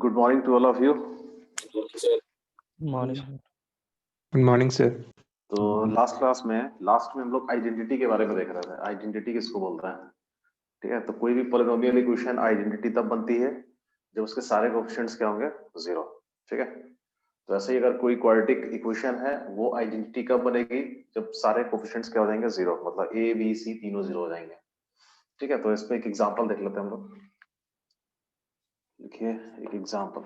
Good morning to all of you. Morning good morning sir. तो last में हम लोग आइडेंटिटी के बारे में देख रहे थे। आइडेंटिटी किसको बोलते हैं? ठीक है, तो कोई भी पॉलिनोमियल इक्वेशन आइडेंटिटी तब बनती है जब उसके सारे कोएफिशिएंट्स क्या होंगे? जीरो। ठीक है, तो ऐसे ही अगर कोई क्वाड्रेटिक इक्वेशन है वो आइडेंटिटी कब बनेगी? जब सारे कोएफिशिएंट्स क्या हो जाएंगे? जीरो, मतलब ए बी सी तीनों जीरो हो जाएंगे। ठीक है, तो इसमें एक एग्जांपल देख लेते हैं हम लोग। देखिए एक एग्जांपल,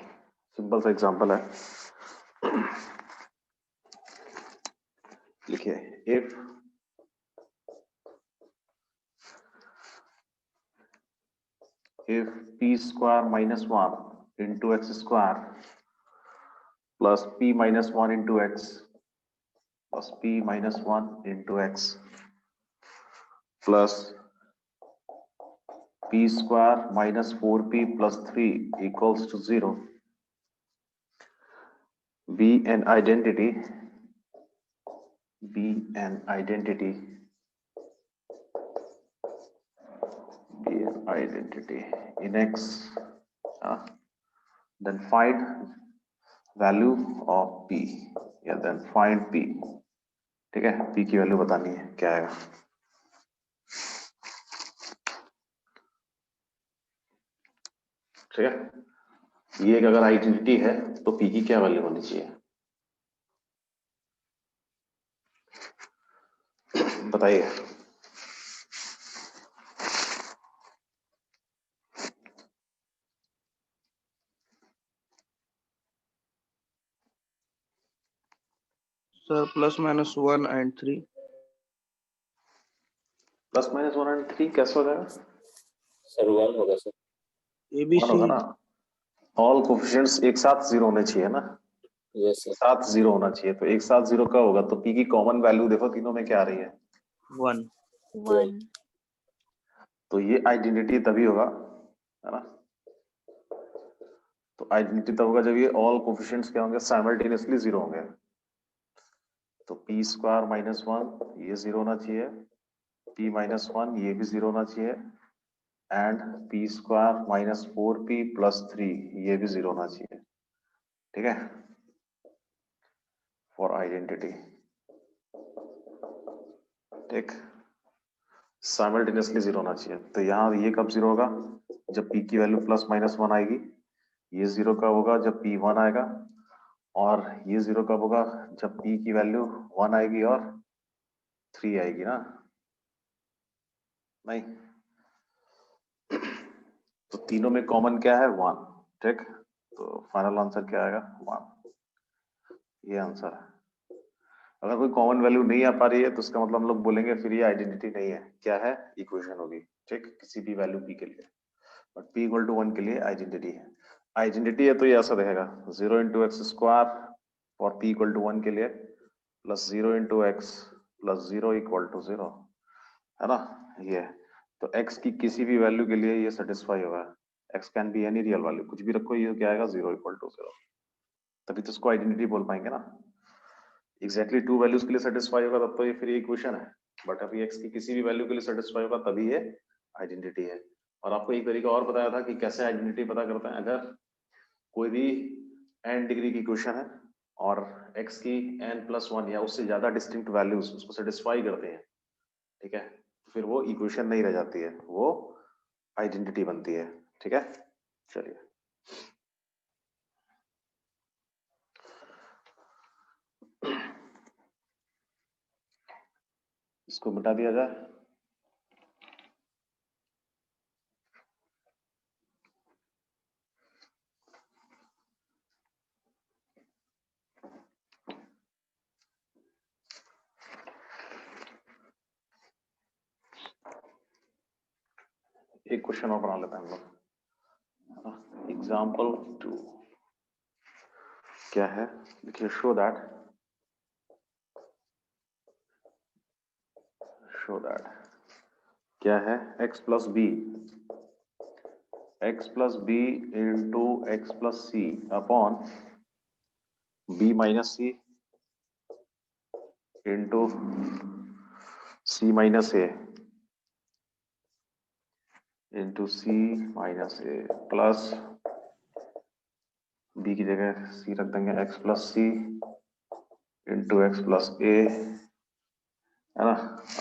सिंपल सा एग्जांपल है। लिखिए if p square minus 1 into x square plus p minus 1 into x plus p minus 1 into x plus p square minus 4p plus 3 equals to 0 be an identity in x, then find value of p, या then find p। ठीक है, p की value बतानी है, क्या आएगा? ठीक है, ये एक अगर आइडेंटिटी है तो p की क्या वैल्यू होनी चाहिए बताइए। Sir plus minus 1 and 3। Plus minus 1 and 3 कैसे हो जाएगा? सर 1 होगा सर। वन ABC होगा ना, ऑल कोएफिशिएंट्स एक साथ जीरो होने चाहिए ना, यस एक सर। साथ जीरो होना चाहिए। तो एक साथ जीरो का होगा तो p की कॉमन वैल्यू देखो तीनों में क्या आ रही है? 1। 1 तो ये आइडेंटिटी तभी होगा, है ना। तो आइडेंटिटी तब होगा जब ये ऑल कोएफिशिएंट्स क्या होंगे? साइमल्टेनियसली जीरो होंगे। तो p स्क्वायर माइनस 1 ये जीरो होना चाहिए, p माइनस 1 ये भी जीरो होना चाहिए, and p square minus 4p plus 3 ये भी जीरो होना चाहिए। ठीक है, फॉर आइडेंटिटी। ठीक, साइमल्टेनियसली जीरो होना चाहिए। तो यहाँ ये कब जीरो होगा? जब p की वैल्यू प्लस माइनस 1 आएगी। ये जीरो कब होगा? जब p 1 आएगा। और ये जीरो कब होगा? जब p की वैल्यू 1 आएगी और 3 आएगी ना, नहीं। तो तीनों में कॉमन क्या है? 1। ठीक, तो फाइनल आंसर क्या आएगा? 1। ये आंसर है। अगर कोई कॉमन वैल्यू नहीं आ पा रही है तो उसका मतलब हम लोग बोलेंगे फिर ये आइडेंटिटी नहीं है। क्या है? इक्वेशन होगी। ठीक, किसी भी वैल्यू p के लिए, बट p इक्वल टू 1 के लिए आइडेंटिटी है। आइडेंटिटी है तो ये ऐसा रहेगा 0 इंटू एक्स स्क्वायर और p इक्वल टू 1 के लिए, plus 0 into x plus 0 equal to 0, है ना। ये तो x की किसी भी वैल्यू के लिए ये सेटिस्फाई होगा। x can be any real value, कुछ भी रखो, ये क्या आएगा? 0 इक्वल टू 0। तभी तो इसको आइडेंटिटी बोल पाएंगे ना। एग्जैक्टली टू वैल्यूज के लिए सेटिस्फाई होगा तब तो ये फिर ये इक्वेशन है, बट अभी x की किसी भी वैल्यू के लिए सेटिस्फाई होगा तभी ये आइडेंटिटी है। और आपको एक तरीका और बताया था कि कैसे आइडेंटिटी पता करते हैं। अगर कोई भी n डिग्री की इक्वेशन है और x की n+1 या उससे ज्यादा डिस्टिंक्ट वैल्यूज उसको सेटिस्फाई करते हैं, ठीक है, तो फिर वो इक्वेशन नहीं रह जाती है, वो आइडेंटिटी बनती है। ठीक है, चलिए इसको मिटा दिया जाए। एक क्वेश्चन और बना लेते हैं हम लोग। एग्जाम्पल 2 क्या है? देखिए, शो दैट क्या है? x plus B into x plus C upon b minus C into C minus A into C minus A plus b की जगह c रख देंगे, x plus C into x plus A, है ना,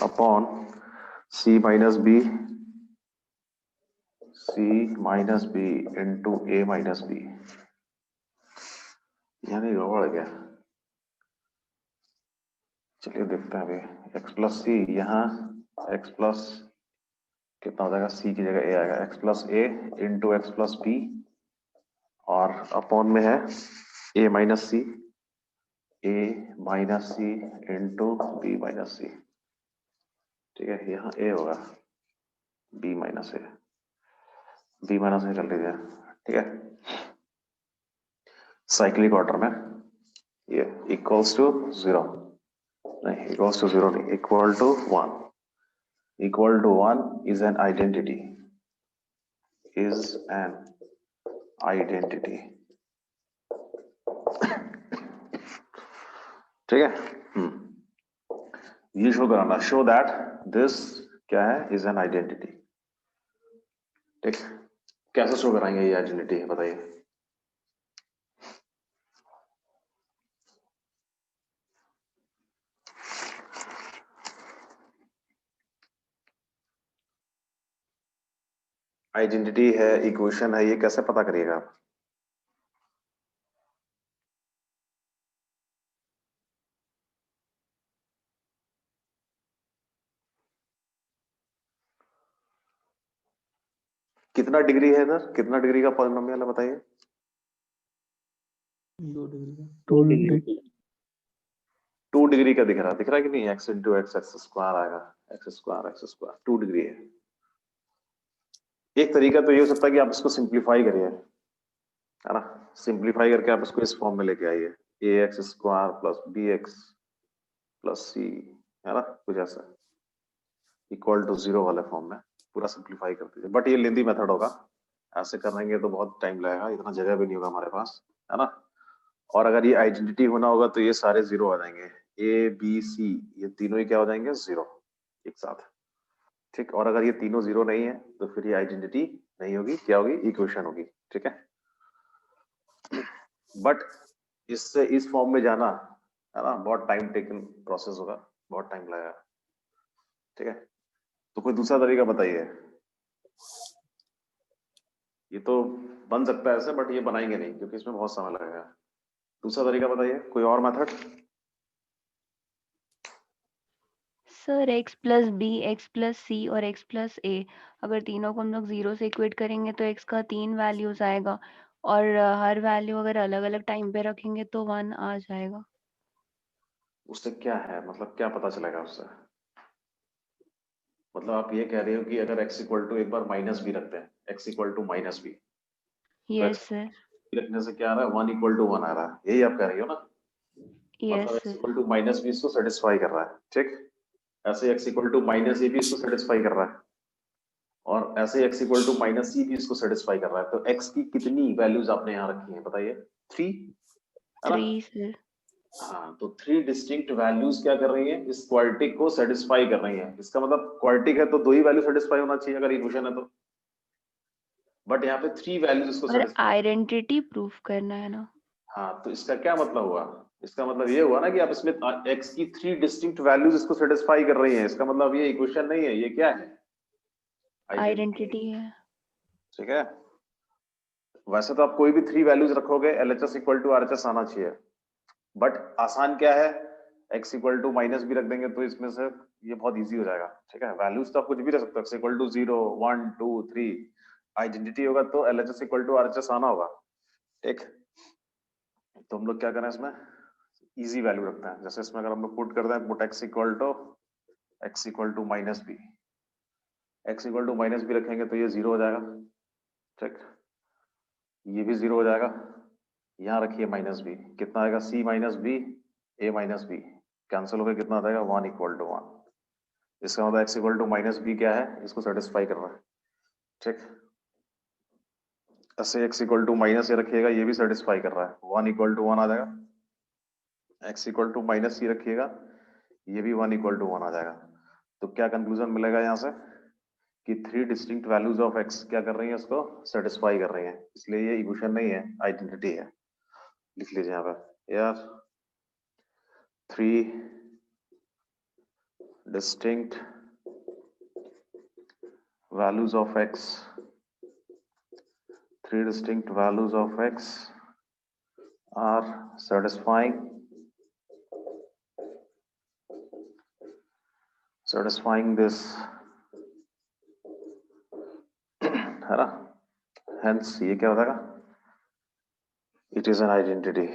upon c minus B, c minus B into A minus B. यानी गड़बड़ गया। चलिए देखते हैं अभी। x प्लस सी, यहाँ x प्लस कितना हो जाएगा, c की जगह a आएगा, x plus A into x plus B, और अपॉन में है a minus C, a minus C into B minus C. ठीक है, यहाँ a होगा, b minus A, b minus A कर लीजिए। ठीक है, साइक्लिक ऑर्डर में ये इक्वल्स टू 0, नहीं इक्वल्स टू 0 नहीं, equal to 1, equal to 1 is an identity, is an identity. ठीक है, ये शो कराना, शो दैट दिस क्या है, इज एन आइडेंटिटी। ठीक, कैसे शो कराएंगे ये आइडेंटिटी, बताइए। आइडेंटिटी है, इक्वेशन है, ये कैसे पता करिएगा आप? कितना डिग्री है इधर, कितना डिग्री का पॉलिनोमियल है बताइए। 2 डिग्री का। 2 डिग्री। 2 डिग्री का दिख रहा है कि नहीं, x into x, x square आएगा, एक्स स्क्वायर 2 डिग्री है। एक तरीका तो ये हो सकता है कि आप इसको सिंप्लीफाई करिए, है ना, सिंप्लीफाई करके आप इसको इस फॉर्म में लेके आइए, A X square plus B X plus C, है ना, कुछ ऐसा इक्वल टू 0 वाले फॉर्म में पूरा सिंप्लीफाई कर दीजिए। बट ये लेंदी मेथड होगा, ऐसे करेंगे तो बहुत टाइम लगेगा, इतना जगह भी नहीं होगा हमारे पास, है ना। और अगर ये आइडेंटिटी होना होगा तो ये सारे 0 आ जाएंगे, ए बी सी ये तीनों ही क्या हो जाएंगे, 0 एक साथ। ठीक, और अगर ये तीनों 0 नहीं है तो फिर ये आइडेंटिटी नहीं होगी, क्या होगी, इक्वेशन होगी। ठीक है, बट इससे इस फॉर्म में जाना, है ना, बहुत टाइम टेकन प्रोसेस होगा, बहुत टाइम लगेगा। ठीक है, तो कोई दूसरा तरीका बताइए। ये तो बन सकता है ऐसे, बट ये बनाएंगे नहीं क्योंकि इसमें बहुत समय लगेगा। दूसरा तरीका बताइए, कोई और method. Sir x plus B, X plus सी और x प्लस ए, अगर तीनों को हम लोग 0 से इक्वेट करेंगे तो x का 3 वैल्यूज आएगा, और हर वैल्यू अगर अलग अलग टाइम पे रखेंगे तो 1 आ जाएगा। उससे क्या है, मतलब क्या पता चलेगा उससे? मतलब आप ये कह रहे हो कि अगर x इक्वल टू, एक बार माइनस भी रखते हैं, x equal to minus b, तो यस x सर। रखने से क्या आ रहा है, 1 इक्वल टू 1 आ रहा है, यही आप कह रही हो ना। यस मतलब x sir. Equal to minus b इसको सेटिस्फाई कर रहा है। ठीक, ऐसे x equal to minus a भी इसको सेटिस्फाई कर रहा है, और ऐसे x equal to minus c भी इसको सेटिस्फाई कर रहा है। तो x की कितनी वैल्यूज आपने यहाँ रखी हैं बताइए, 3, है ना। 3 सर। हाँ, तो 3 डिस्टिंक्ट वैल्यूज क्या कर रही हैं, इस क्वाड्रेटिक को सेटिस्फाई कर रही हैं। इसका मतलब क्वाड्रेटिक है तो 2 ही वैल्यू सेटिस्फाई होना चाहिए अगर इक्वेशन है तो, बट यहाँ पे 3 वैल्यूज इसको और सेटिस्फाई। आइडेंटिटी प्रूफ करना है ना। हाँ, तो इसका क्या मतलब हुआ, इसका मतलब ये हुआ ना कि आप इसमें x की 3 डिस्टिंक्ट वैल्यूज इसको सेटिस्फाई कर रही हैं। इसका मतलब ये इक्वेशन नहीं है, ये क्या है, आइडेंटिटी। आइडेंटिटी है। ठीक है, वैसे तो आप कोई भी 3 वैल्यूज रखोगे LHS इक्वल टू RHS आना चाहिए, बट आसान क्या है, x इक्वल टू माइनस भी रख देंगे तो इसमें से ये बहुत इजी हो जाएगा। ठीक है, वैल्यूज तो आप कुछ भी रख सकते हो, x इक्वल टू 0 1 2 3, आइडेंटिटी होगा तो LHS इक्वल टू RHS आना होगा। ठीक, तो हम लोग क्या करें, इसमें इजी वैल्यू रखते हैं। जैसे इसमें अगर हम लोग पुट करते हैं, put x equal to minus b, x equal to minus b रखेंगे तो ये 0 हो जाएगा। ठीक, ये भी 0 हो जाएगा। यहाँ रखिए माइनस बी, कितना आएगा, c minus b a minus b, cancel हो गया, कितना आ जाएगा, 1 इक्वल टू 1। इसका मतलब x equal to minus b क्या है, इसको सेटिस्फाई कर रहा है। ठीक, ऐसे x इक्वल टू माइनस ए रखिएगा, ये भी सेटिस्फाई कर रहा है, 1 इक्वल टू 1 आ जाएगा। x इक्वल टू माइनस सी रखिएगा, ये भी 1 इक्वल टू 1 आ जाएगा। तो क्या कंक्लूजन मिलेगा यहाँ से, कि 3 डिस्टिंक्ट वैल्यूज ऑफ x क्या कर रही हैं, इसको सेटिस्फाई कर रही हैं, इसलिए ये इक्वेशन नहीं है, आइडेंटिटी है। लिख लीजिए यहाँ पे यार, 3 distinct values of x, 3 distinct values of x are satisfying this, है ना? Hence ये क्या हो जाएगा? It is an identity.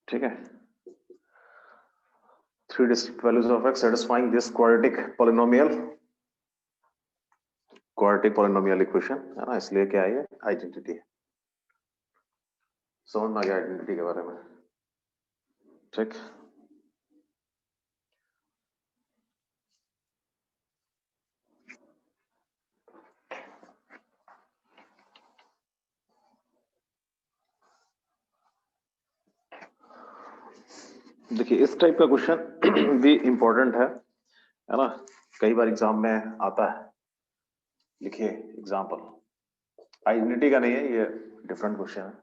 ठीक है, 3 distinct values of x satisfying this quadratic polynomial equation, है ना? इसलिए क्या है ये? आइडेंटिटी है। समझ में आ गया आइडेंटिटी के बारे में? ठीक, देखिए इस टाइप का क्वेश्चन भी इंपॉर्टेंट है ना? कई बार एग्जाम में आता है। लिखिए एग्जाम्पल, आइडेंटिटी का नहीं है ये, डिफरेंट क्वेश्चन है,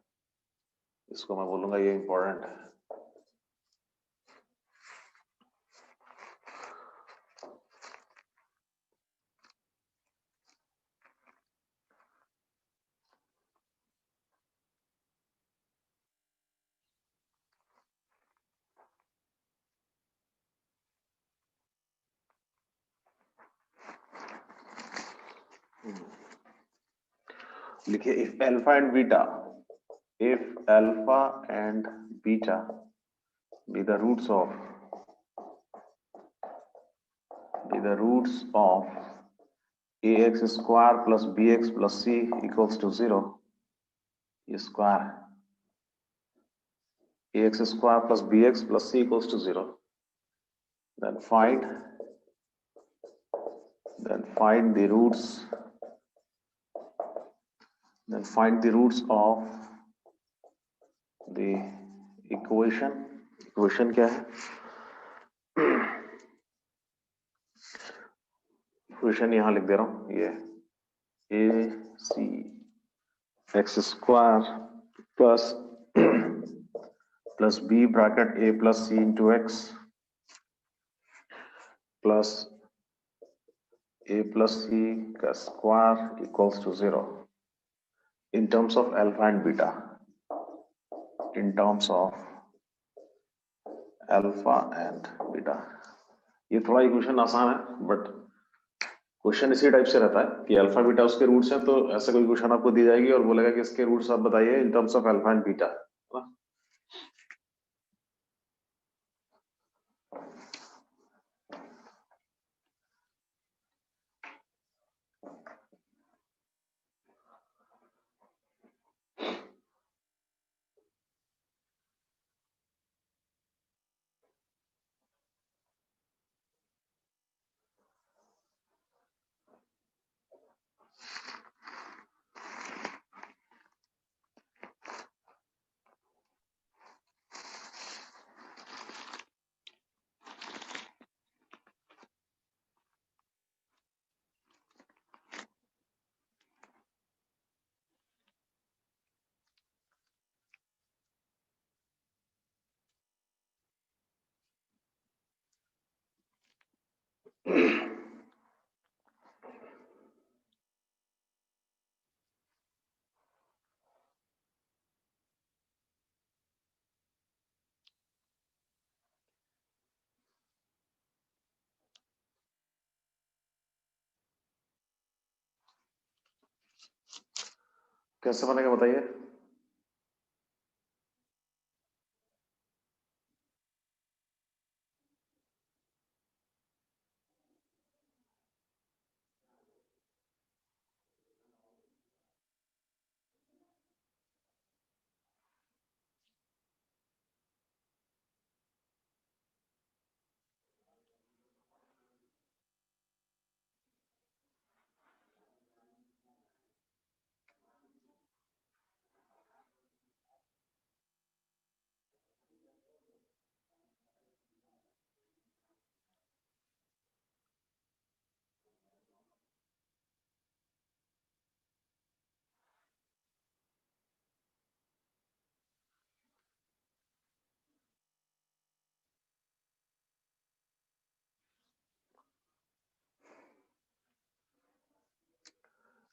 इसको मैं बोलूंगा ये इंपॉर्टेंट है। लिखिए if alpha and beta, if alpha and beta be the roots of ax square plus bx plus c equals to 0, square ax square plus bx plus c equals to 0, then find the roots of the equation क्या है? Equation यहां लिख दे रहा हूं, ये a c x square plus b bracket a plus c into x plus a plus c का square equals to 0 in terms of alpha and beta, ये थोड़ा इक्वेशन आसान है, बट क्वेश्चन इसी टाइप से रहता है कि अल्फा बीटा उसके रूट्स हैं, तो ऐसे कोई क्वेश्चन आपको दी जाएगी और बोलेगा कि इसके रूट्स आप बताइए इन terms of alpha and beta. कैसे बनेगा बताइए?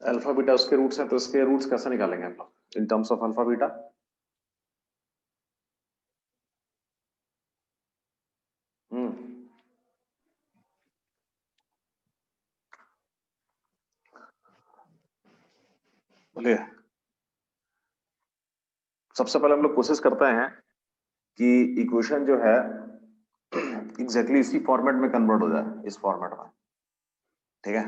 अल्फा बीटा उसके रूट्स हैं, तो इसके रूट्स कैसे निकालेंगे हम लोग इन टर्म्स ऑफ अल्फा बीटा? बोलिए। सबसे पहले हम लोग कोशिश करते हैं कि इक्वेशन जो है एग्जैक्टली इसी फॉर्मेट में कन्वर्ट हो जाए, इस फॉर्मेट में। ठीक है,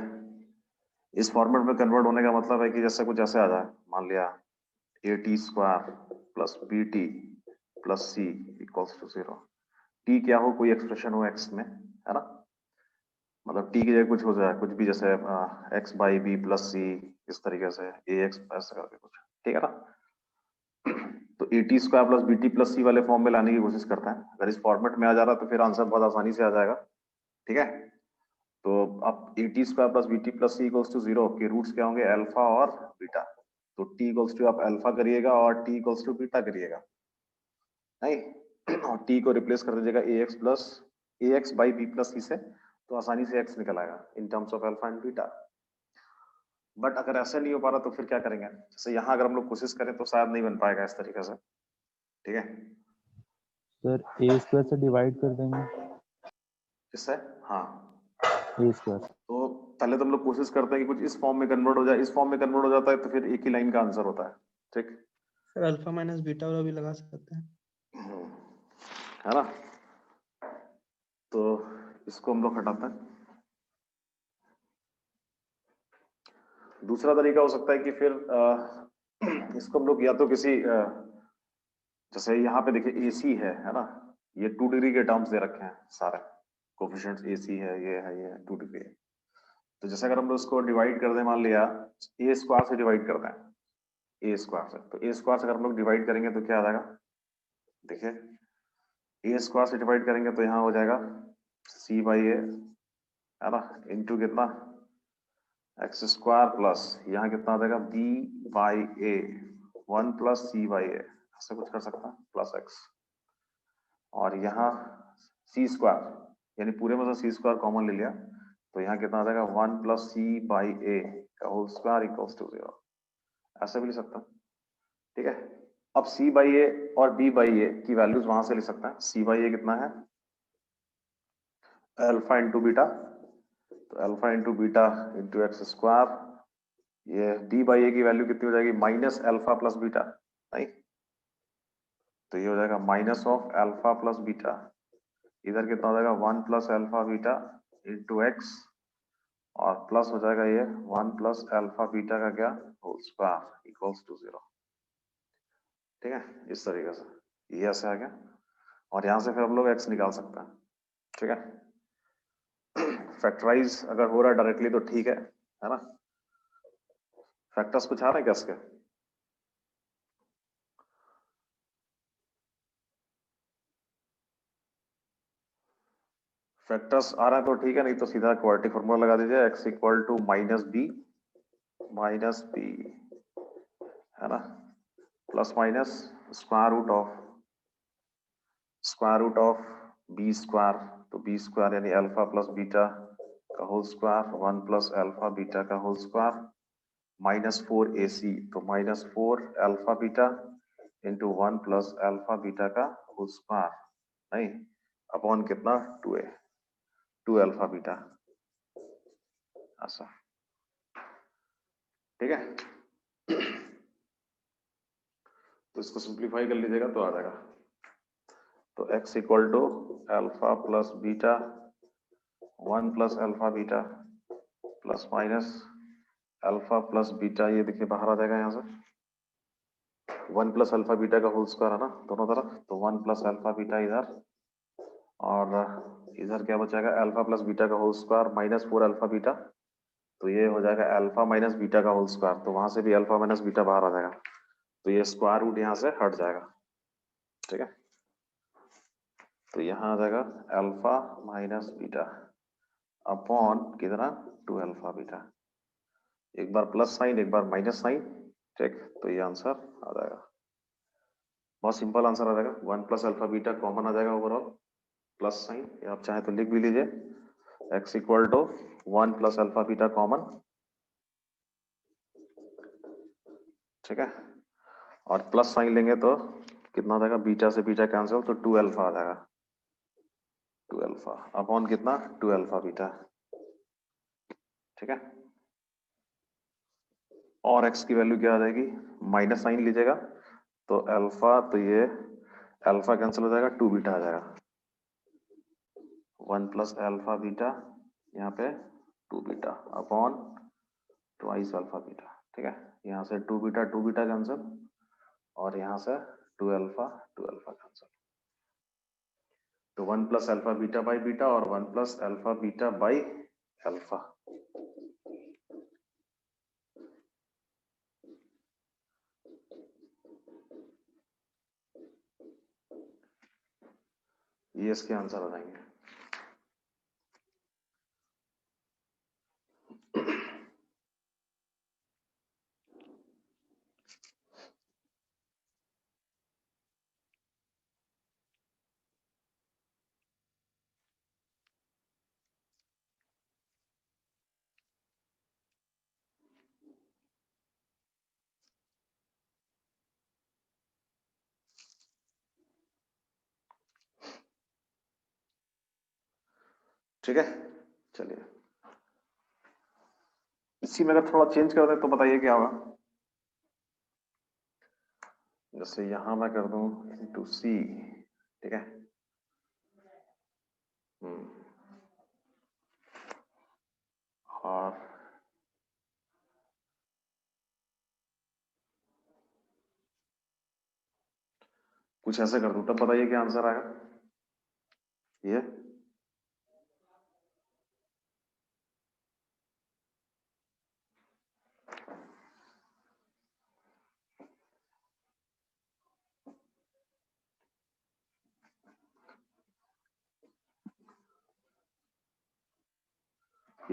इस फॉर्मेट में कन्वर्ट होने का मतलब है कि जैसे कुछ ऐसे आ जाए, मान लिया a T square plus B T plus c equals to 0। T क्या हो, कोई एक्सप्रेशन हो एक्स में, है ना, मतलब टी की जगह कुछ हो जाए, कुछ भी, जैसे x by B plus c, इस तरीके से ए एक्स ऐसे करके कुछ, ठीक है ना। तो A T square plus B T plus C वाले फॉर्म में लाने की कोशिश करते हैं। अगर इस फॉर्मेट में आ जा रहा तो फिर आंसर बहुत आसानी से आ जाएगा। ठीक है, तो अब a T square plus B T plus c equals to 0 के रूट्स क्या होंगे, अल्फा और बीटा। तो टी इक्वल्स टू आप अल्फा करिएगा और टी इक्वल्स टू बीटा करिएगा, नहीं, और टी को रिप्लेस कर दीजिएगा A X plus A X by B plus C से, तो आसानी से एक्स निकल आएगा in terms of alpha and beta. But अगर ऐसा नहीं हो पा रहा तो फिर क्या करेंगे, जैसे यहाँ अगर हम लोग कोशिश करें तो शायद नहीं बन पाएगा इस तरीके से। ठीक है सर ए स्क्वायर से डिवाइड कर देंगे, इससे, हाँ। ए स्क्वायर। तो पहले तो हम लोग कोशिश करते हैं कि कुछ इस फॉर्म में कन्वर्ट हो जाए, इस फॉर्म में कन्वर्ट हो जाता है तो फिर एक ही लाइन का आंसर होता है। ठीक, सर अल्फा माइनस बीटा वाला भी लगा सकते हैं, है ना। तो इसको हम लोग हटाते हैं। दूसरा तरीका हो सकता है कि फिर इसको हम लोग या तो किसी जैसे यहाँ पे देखिए AC है ना, ये 2 डिग्री के टर्म्स दे रखे हैं सारे कोफिशिएंट्स, AC है, ये है, ये 2 डिग्री है। तो जैसे अगर हम लोग इसको डिवाइड कर दें, मान लिया ए स्क्वायर से डिवाइड कर दें, ए स्क्वायर से, तो ए स्क्वायर से अगर हम लोग डिवाइड करेंगे तो क्या आ जाएगा, देखिए ए स्क्वायर से डिवाइड करेंगे तो यहाँ हो जाएगा सी बाई ए, है ना, इंटू कितना एक्स स्क्वायर प्लस यहाँ कितना आ जाएगा B by A 1 plus C by A, ऐसे कुछ कर सकता है, प्लस एक्स, और यहाँ सी स्क्वायर यानी पूरे में से सी स्क्वायर कॉमन ले लिया, तो यहाँ कितना आ जाएगा 1 प्लस सी बाई ए का होल स्क्वायर इक्वल्स टू 0, ऐसे भी ले सकता है। ठीक है, अब सी बाई ए और बी बाई ए की वैल्यूज वहां से ले सकते हैं। सी बाई ए कितना है, अल्फा इंटू बीटा, तो alpha into beta into x square, ये डी बाई ए की वैल्यू कितनी हो जाएगी, माइनस अल्फा प्लस बीटा, नहीं, तो ये हो जाएगा minus of alpha plus beta, इधर कितना हो जाएगा 1 plus alpha beta into x, और प्लस हो जाएगा ये 1 प्लस अल्फा बीटा का क्या होल स्क्वायर इक्वल्स टू 0। ठीक है, इस तरीके से ये ऐसे आ गया, और यहाँ से फिर हम लोग एक्स निकाल सकते हैं। ठीक है, फैक्टराइज अगर हो रहा है डायरेक्टली तो ठीक है ना। फैक्टर्स कुछ आ रहे हैं क्या इसके, फैक्टर्स आ रहा है तो ठीक है, नहीं तो सीधा क्वाड्रेटिक फॉर्मूला लगा दीजिए, x equal to minus b, है ना, plus minus square root of b square, तो बी स्क्वायर यानी अल्फा प्लस बीटा का whole square 1 plus alpha beta का होल स्क्वायर -4AC, तो -4 alpha beta into 1 plus alpha beta का whole square, नहीं, upon कितना 2A 2 अल्फा बीटा, ऐसा। ठीक है, तो इसको सिंप्लीफाई कर लीजिएगा तो आ जाएगा, तो x equal to alpha plus beta 1 plus alpha beta plus minus alpha plus beta, ये देखिए बाहर आ जाएगा यहाँ से 1 प्लस अल्फा बीटा का होल स्क्वायर है ना दोनों तरफ, तो 1 प्लस अल्फा बीटा इधर, और इधर क्या बचाएगा अल्फा प्लस बीटा का होल स्क्वायर -4 अल्फा बीटा, तो ये हो जाएगा अल्फा माइनस बीटा का होल स्क्वायर, तो वहां से भी अल्फा माइनस बीटा बाहर आ जाएगा, तो ये स्क्वायर रूट यहाँ से हट जाएगा। ठीक है, तो यहाँ आ जाएगा अल्फा माइनस बीटा अपॉन कितना 2 अल्फा बीटा, एक बार प्लस साइन एक बार माइनस साइन। ठीक, तो ये आंसर आ जाएगा, बहुत सिंपल आंसर आ जाएगा, 1 प्लस अल्फा बीटा कॉमन आ जाएगा ओवरऑल, प्लस साइन, या आप चाहे तो लिख भी लीजिए x equal to 1 plus alpha beta common ठीक है, और प्लस साइन लेंगे तो कितना आ जाएगा, बीटा से बीटा कैंसिल, तो 2 अल्फा आ जाएगा, 2 अल्फा अपॉन कितना, 2 अल्फा बीटा। ठीक है, और x की वैल्यू क्या आ जाएगी, माइनस साइन लीजिएगा तो अल्फा, तो ये अल्फा कैंसिल हो जाएगा, 2 बीटा आ जाएगा, 1 प्लस अल्फा बीटा, यहाँ पे 2 beta upon twice alpha beta. ठीक है, यहाँ से 2 बीटा कैंसिल, और यहाँ से 2 अल्फा कैंसिल, तो 1 plus alpha beta by beta और 1 plus alpha beta by alpha. ये इसके आंसर हो जाएंगे। ठीक है, चलिए इसी में अगर थोड़ा चेंज कर दें तो बताइए क्या होगा। जैसे यहां मैं कर दूं इंटू सी, ठीक है, और कुछ ऐसे कर दूं, तब बताइए क्या आंसर आएगा। ये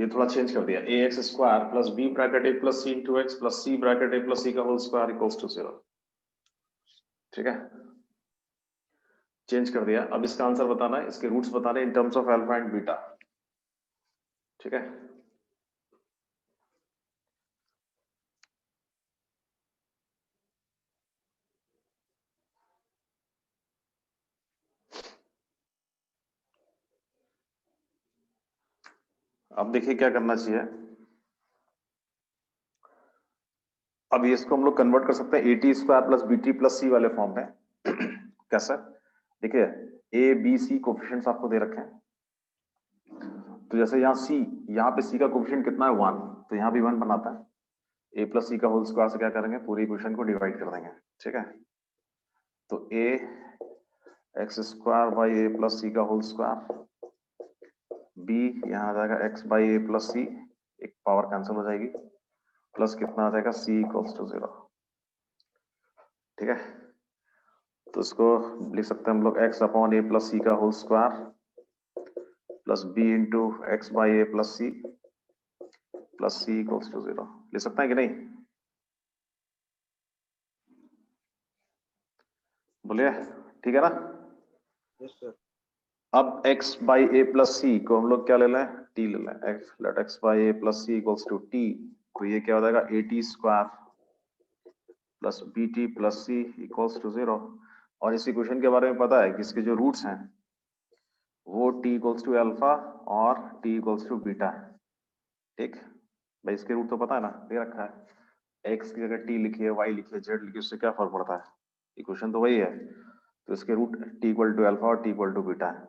थोड़ा चेंज कर दिया, A X square plus B bracket A plus C into x plus C bracket A plus सी का होल स्क्वायर इक्वल्स टू 0। ठीक है, चेंज कर दिया। अब इसका आंसर बताना है, इसके रूट्स बताने इन terms of alpha and beta. ठीक है, अब देखिए क्या करना चाहिए। अब इसको हम लोग कन्वर्ट कर सकते हैं A T square plus B T plus C वाले फॉर्म में। कैसा, देखिए ए बी सी कोफिशिएंट्स आपको दे रखे हैं, तो जैसे यहाँ सी, यहाँ पे सी का कोफिशिएंट कितना है 1, तो यहाँ भी 1 बनाता है। ए प्लस सी का होल स्क्वायर से क्या करेंगे, पूरी इक्वेशन को डिवाइड कर देंगे। ठीक है, तो A X square by A plus सी का होल स्क्वायर, बी यहाँ आ जाएगा X by A plus C, एक पावर कैंसिल हो जाएगी, प्लस कितना आ जाएगा सी इक्वल्स टू 0। ठीक है, तो इसको लिख सकते हैं हम लोग एक्स अपॉन ए प्लस सी का whole square plus B into x by A plus c equals to 0। लिख सकते हैं कि नहीं, बोलिए, ठीक है ना। Yes sir. अब x बाई ए प्लस सी को हम लोग क्या ले लें, t ले लें, x let x by A plus c equals to t, तो ये क्या हो जाएगा a T square plus B T plus c equals to 0। और इस इक्वेशन के बारे में पता है कि इसके जो रूट्स हैं वो t इक्वल्स टू अल्फा और t इक्वल्स टू बीटा है। ठीक भाई, इसके रूट तो पता है ना, दे रखा है, x की जगह t लिखिए, y लिखिए, z लिखिए, उससे क्या फर्क पड़ता है, इक्वेशन तो वही है। तो इसके root t equal to alpha और t इक्वल टू बीटा है।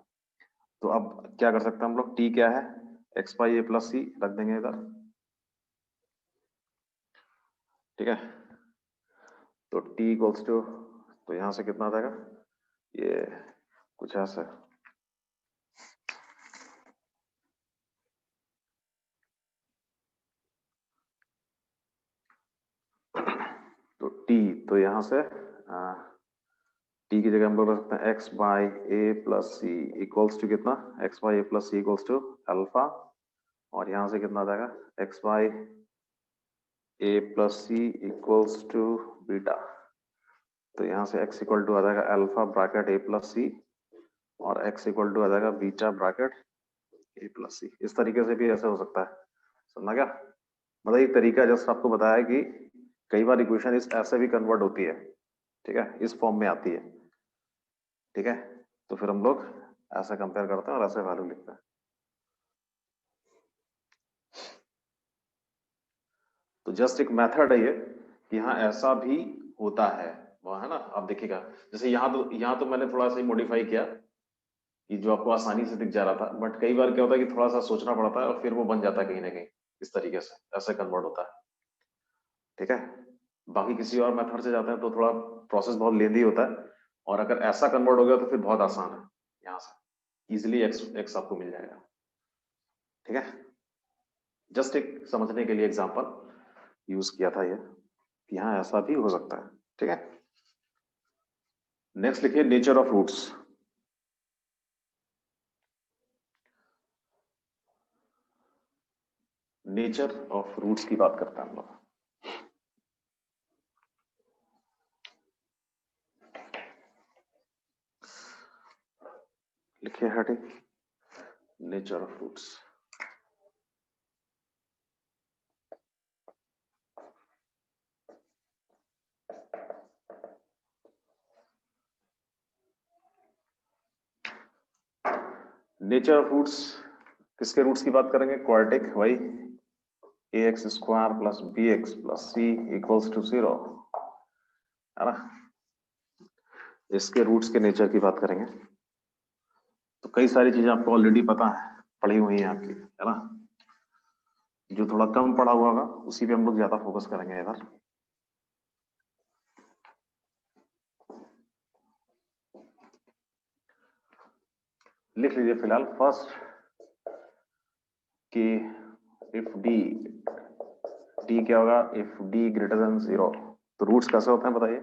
तो अब क्या कर सकते हैं हम लोग, t क्या है, x बाई ए प्लस सी रख देंगे इधर। ठीक है, तो t इक्वल्स टू, तो यहां से कितना आ जाएगा, ये कुछ ऐसा, तो t, तो यहां से t की जगह हम लोग रख सकते हैं x by A plus c equals to कितना, x by A plus c equals to alpha, और यहां से कितना आ जाएगा x by A plus c equals to beta, तो यहाँ से x इक्वल टू आ जाएगा अल्फा ब्रैकेट ए प्लस सी और x इक्वल टू आ जाएगा बीटा ब्रैकेट ए प्लस सी। इस तरीके से भी ऐसे हो सकता है, समझना क्या, मतलब एक तरीका जस्ट आपको बताया कि कई बार इक्वेशन इस ऐसे भी कन्वर्ट होती है, ठीक है, इस फॉर्म में आती है, ठीक है, तो फिर हम लोग ऐसा कंपेयर करते हैं और ऐसे वैल्यू लिखते हैं। तो जस्ट एक मेथड है ये कि हाँ ऐसा भी होता है, वो है ना। आप देखिएगा जैसे यहाँ तो मैंने थोड़ा सा ही मॉडिफाई किया कि जो आपको आसानी से दिख जा रहा था, बट कई बार क्या होता है कि थोड़ा सा सोचना पड़ता है और फिर वो बन जाता है कहीं ना कहीं, इस तरीके से ऐसे कन्वर्ट होता है, ठीक है। बाकी किसी और मेथड से जाते हैं तो थोड़ा प्रोसेस बहुत लेंदी होता है, और अगर ऐसा कन्वर्ट हो गया तो फिर बहुत आसान है, यहाँ से इजिली एक्स आपको मिल जाएगा, ठीक है। जस्ट एक समझने के लिए एग्जांपल यूज किया था ये कि हाँ ऐसा भी हो सकता है, ठीक है। नेक्स्ट लिखिए nature of roots. Nature of roots की बात करते हैं हम लोग। लिखिए heading nature of roots. Nature of roots किसके रूट्स की बात करेंगे? क्वाड्रेटिक, वही ax square plus bx plus c equals to 0, है ना। इसके रूट्स के नेचर की बात करेंगे। तो कई सारी चीजें आपको ऑलरेडी पता है, पढ़ी हुई हैं आपकी, है ना। जो थोड़ा कम पढ़ा हुआ होगा उसी पे हम लोग ज्यादा फोकस करेंगे इधर। लिख लीजिए फिलहाल फर्स्ट कि इफ डी क्या होगा? इफ डी ग्रेटर देन 0, तो रूट्स कैसे होते हैं बताइए?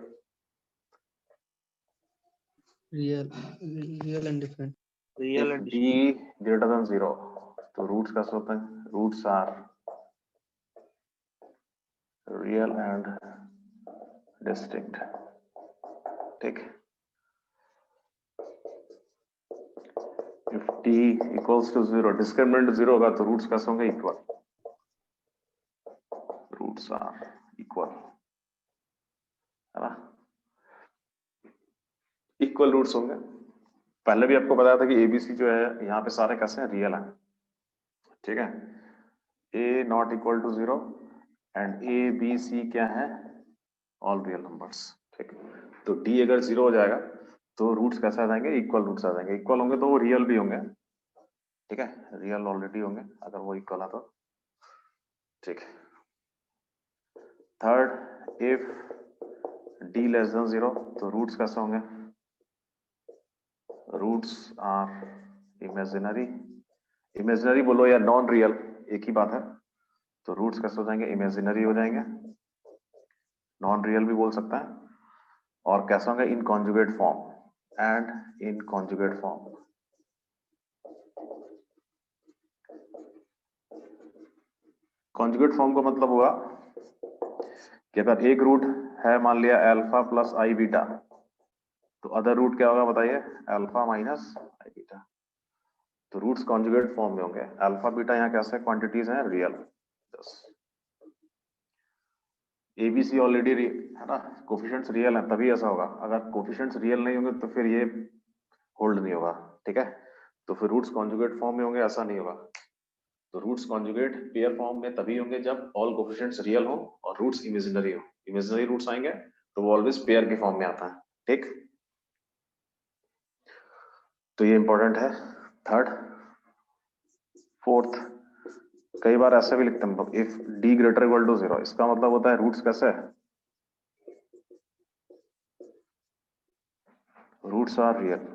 Real and different. Real if and D greater than 0, तो रूट्स कैसे होते हैं? Roots are real and distinct, ठीक। If T equals to 0, discriminant 0 होगा तो रूट्स कैसे होंगे? इक्वल, रूट्स आर इक्वल, है ना। इक्वल रूट्स होंगे। पहले भी आपको बताया था कि एबीसी जो है यहाँ पे सारे कैसे हैं? रियल हैं, ठीक है। A not equal to 0 and A B C क्या है? ऑल रियल नंबर्स, ठीक। तो डी अगर 0 हो जाएगा तो रूट्स कैसे आ जाएंगे? इक्वल रूट्स आ जाएंगे। इक्वल होंगे तो वो रियल भी होंगे, ठीक है, रियल ऑलरेडी होंगे अगर वो इक्वल है तो, ठीक। Third, if D less than 0, तो रूट्स कैसे होंगे? रूट्स आर इमेजिनरी, इमेजिनरी बोलो या नॉन रियल, एक ही बात है। तो रूट्स कैसे हो जाएंगे? इमेजिनरी हो जाएंगे, नॉन रियल भी बोल सकता है। और कैसे होंगे? In conjugate form, and in conjugate form. Conjugate form का मतलब हुआ कि अगर एक रूट है मान लिया अल्फा प्लस आई बीटा, तो अदर रूट क्या होगा बताइए? अल्फा माइनस आई बीटा। तो रूट्स कॉन्जुगेट फॉर्म में होंगे। अल्फा बीटा यहाँ कैसे क्वांटिटीज हैं? रियल। एबीसी ऑलरेडी है ना, कोफिशिएंट्स रियल है तभी ऐसा होगा। अगर कोफिशिएंट्स रियल नहीं होंगे तो फिर ये होल्ड नहीं होगा, ठीक है। तो फिर रूट्स कॉन्जुगेट फॉर्म में होंगे, ऐसा नहीं होगा। तो रूट्स कॉन्जुगेट पेयर फॉर्म में तभी होंगे जब ऑल कोफिशिएंट्स रियल हो और रूट्स इमेजिनरी हो। इमेजिनरी रूट्स आएंगे तो वो ऑलवेज पेयर के फॉर्म में आता है, ठीक। तो ये इंपॉर्टेंट है। थर्ड, फोर्थ, कई बार ऐसे भी लिखते हैं if d greater equal to 0, इसका मतलब होता है रूट्स कैसे है? Roots are real,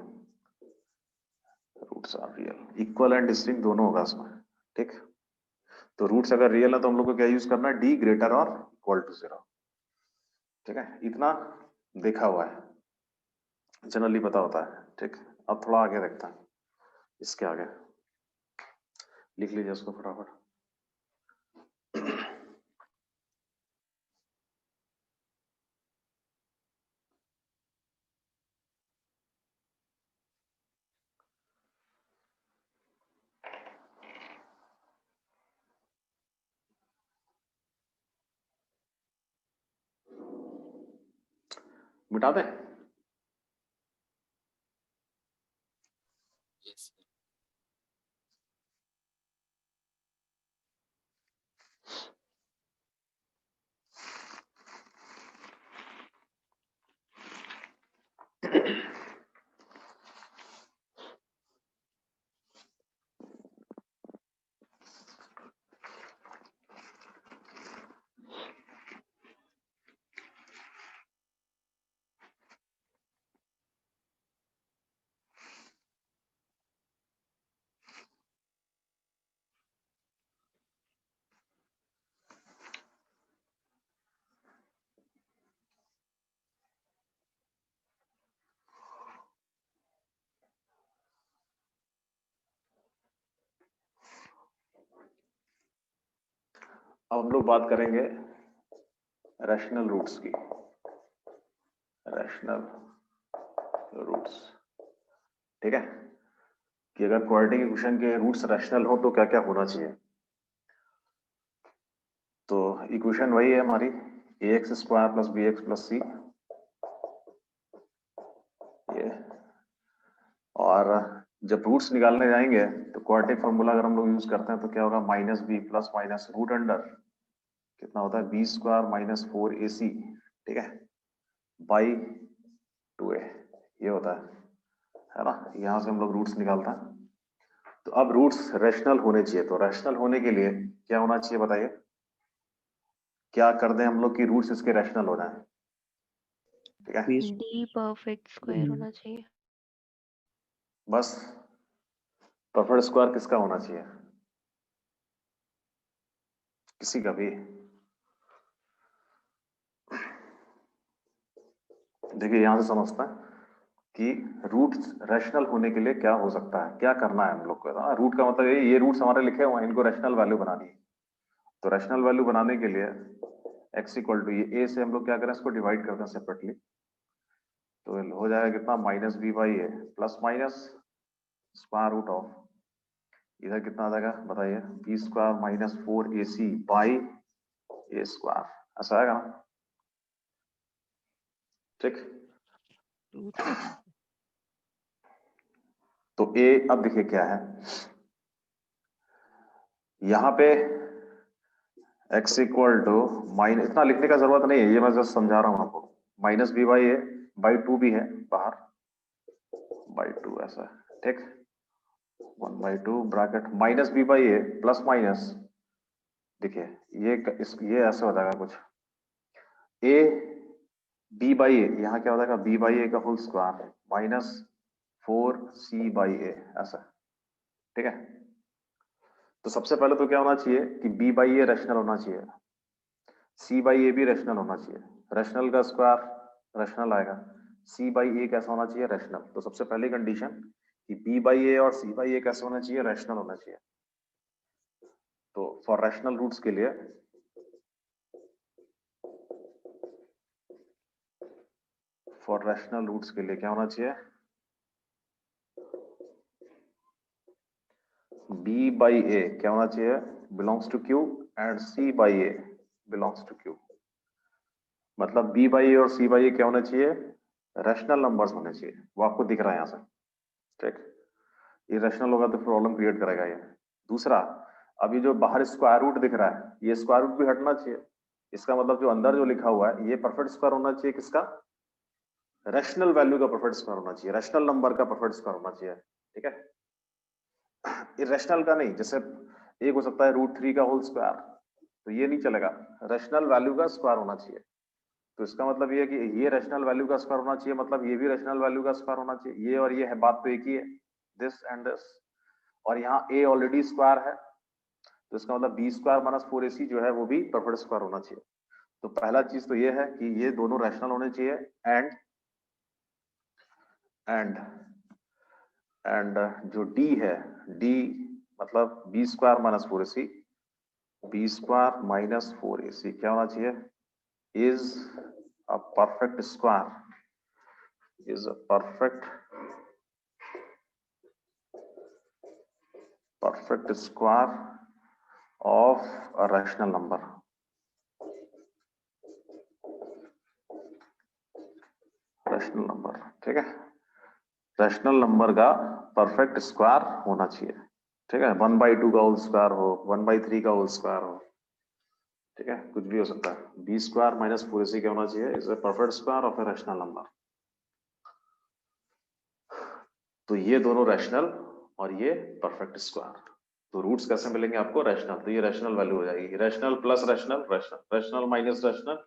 roots are real, equal and distinct दोनों होगा इसमें, ठीक। तो रूट्स अगर रियल है तो हम लोग को क्या यूज करना है? डी ग्रेटर और इक्वल टू 0, ठीक है। इतना देखा हुआ है, जनरली पता होता है, ठीक। अब थोड़ा आगे देखते हैं, इसके आगे लिख लीजिए उसको फटाफट। मिटा दें? Yes, sir. अब हम लोग बात करेंगे रैशनल रूट्स की। रैशनल रूट्स, ठीक है, कि अगर क्वाड्रेटिक इक्वेशन के रूट्स रैशनल हो तो क्या क्या होना चाहिए। तो इक्वेशन वही है हमारी ax square plus bx plus c, ये। और जब रूट्स निकालने जाएंगे तो क्वाड्रेटिक फॉर्मूला अगर हम लोग यूज करते हैं तो क्या होगा, minus b plus minus root under कितना होता है बी स्क्वायर माइनस 4ac, ठीक है, बाई 2a, ये होता है ना। यहां से हम लोग रूट्स निकालते हैं। तो अब रूट्स रैशनल होने चाहिए, तो रैशनल होने के लिए क्या होना चाहिए बताइए, क्या कर दें हम लोग कि रूट्स इसके रैशनल हो जाए, ठीक है। डी परफेक्ट स्क्वायर होना चाहिए। बस परफेक्ट स्क्वायर किसका होना चाहिए, किसी का भी। देखिए यहां से समझता है कि रूट रैशनल होने के लिए क्या हो सकता है, क्या करना है हम लोग को। रूट का मतलब ये रूट्स हमारे लिखे हुए हैं, इनको रैशनल वैल्यू बनानी है। तो रैशनल वैल्यू बनाने के लिए x इक्वल टू ये a से हम लोग क्या करें, इसको डिवाइड करते हैं सेपरेटली। तो हो जाएगा कितना, minus B by A plus minus square root of, इधर कितना आ जाएगा बताइए, b square minus 4ac by a square, ऐसा आएगा ना, ठीक। तो a अब देखिए क्या है, यहां पे x इक्वल टू माइनस, इतना लिखने का जरूरत नहीं है, ये मैं जस्ट समझा रहा हूं आपको। Minus B by a by 2 भी है बाहर, बाई 2 ऐसा, ठीक। 1/2 bracket minus B by A plus minus, देखिए ये ऐसा हो जाएगा कुछ, a b बाई ए, यहाँ क्या हो जाएगा b बाई ए का whole square minus 4c by A, ऐसा, ठीक है। तो सबसे पहले तो क्या होना चाहिए कि b बाई ए रैशनल होना चाहिए, c बाई ए भी रैशनल होना चाहिए। रैशनल का स्क्वायर रैशनल आएगा, c बाई ए कैसा होना चाहिए, रैशनल। तो सबसे पहली कंडीशन कि b बाई ए और c बाई ए कैसे होना चाहिए, रैशनल होना चाहिए। तो फॉर रैशनल रूट्स के लिए क्या होना चाहिए, b बाई ए क्या होना चाहिए, belongs to q and c by a belongs to q। मतलब b बाई ए और c बाई ए क्या होना चाहिए, रैशनल नंबर्स होने चाहिए। वो आपको दिख रहा है यहां से, ठीक। ये रैशनल होगा तो प्रॉब्लम क्रिएट करेगा ये। दूसरा, अभी जो बाहर स्क्वायर रूट दिख रहा है, ये स्क्वायर रूट भी हटना चाहिए। इसका मतलब जो अंदर जो लिखा हुआ है ये परफेक्ट स्क्वायर होना चाहिए, किसका, रैशनल वैल्यू का परफेक्ट स्क्वायर होना चाहिए, रैशनल नंबर का परफेक्ट स्क्वायर होना चाहिए, ठीक है। इरेशनल का नहीं, जैसे एक हो सकता है √3 का होल स्क्वायर, तो ये नहीं चलेगा, रैशनल वैल्यू का स्क्वायर होना चाहिए। तो इसका मतलब ये है कि ये रैशनल वैल्यू का स्क्वायर होना चाहिए, मतलब ये भी रैशनल वैल्यू का स्क्वायर होना चाहिए। ये और ये है, बात तो एक ही है, दिस एंड दिस। और यहाँ a ऑलरेडी स्क्वायर है, तो इसका मतलब b स्क्वायर माइनस 4ac जो है वो भी परफेक्ट स्क्वायर होना चाहिए। तो पहला चीज तो ये है कि ये दोनों रैशनल होने चाहिए, एंड जो d है, d मतलब b square minus 4ac, b square minus 4ac क्या होना चाहिए, is a perfect square, is a perfect square of a rational number. ठीक है, रैशनल नंबर का परफेक्ट स्क्वायर होना चाहिए, ठीक है, 1/2 का होल स्क्वायर हो, 1/3 का होल स्क्वायर हो, ठीक है, कुछ भी हो सकता है। बी स्क्वायर माइनस 4ac क्या होना चाहिए, is a perfect square of a rational number. तो ये दोनों रैशनल और ये परफेक्ट स्क्वायर, तो रूट्स कैसे मिलेंगे आपको, रैशनल, तो ये रैशनल वैल्यू हो जाएगी, rational plus rational, rational rational minus rational,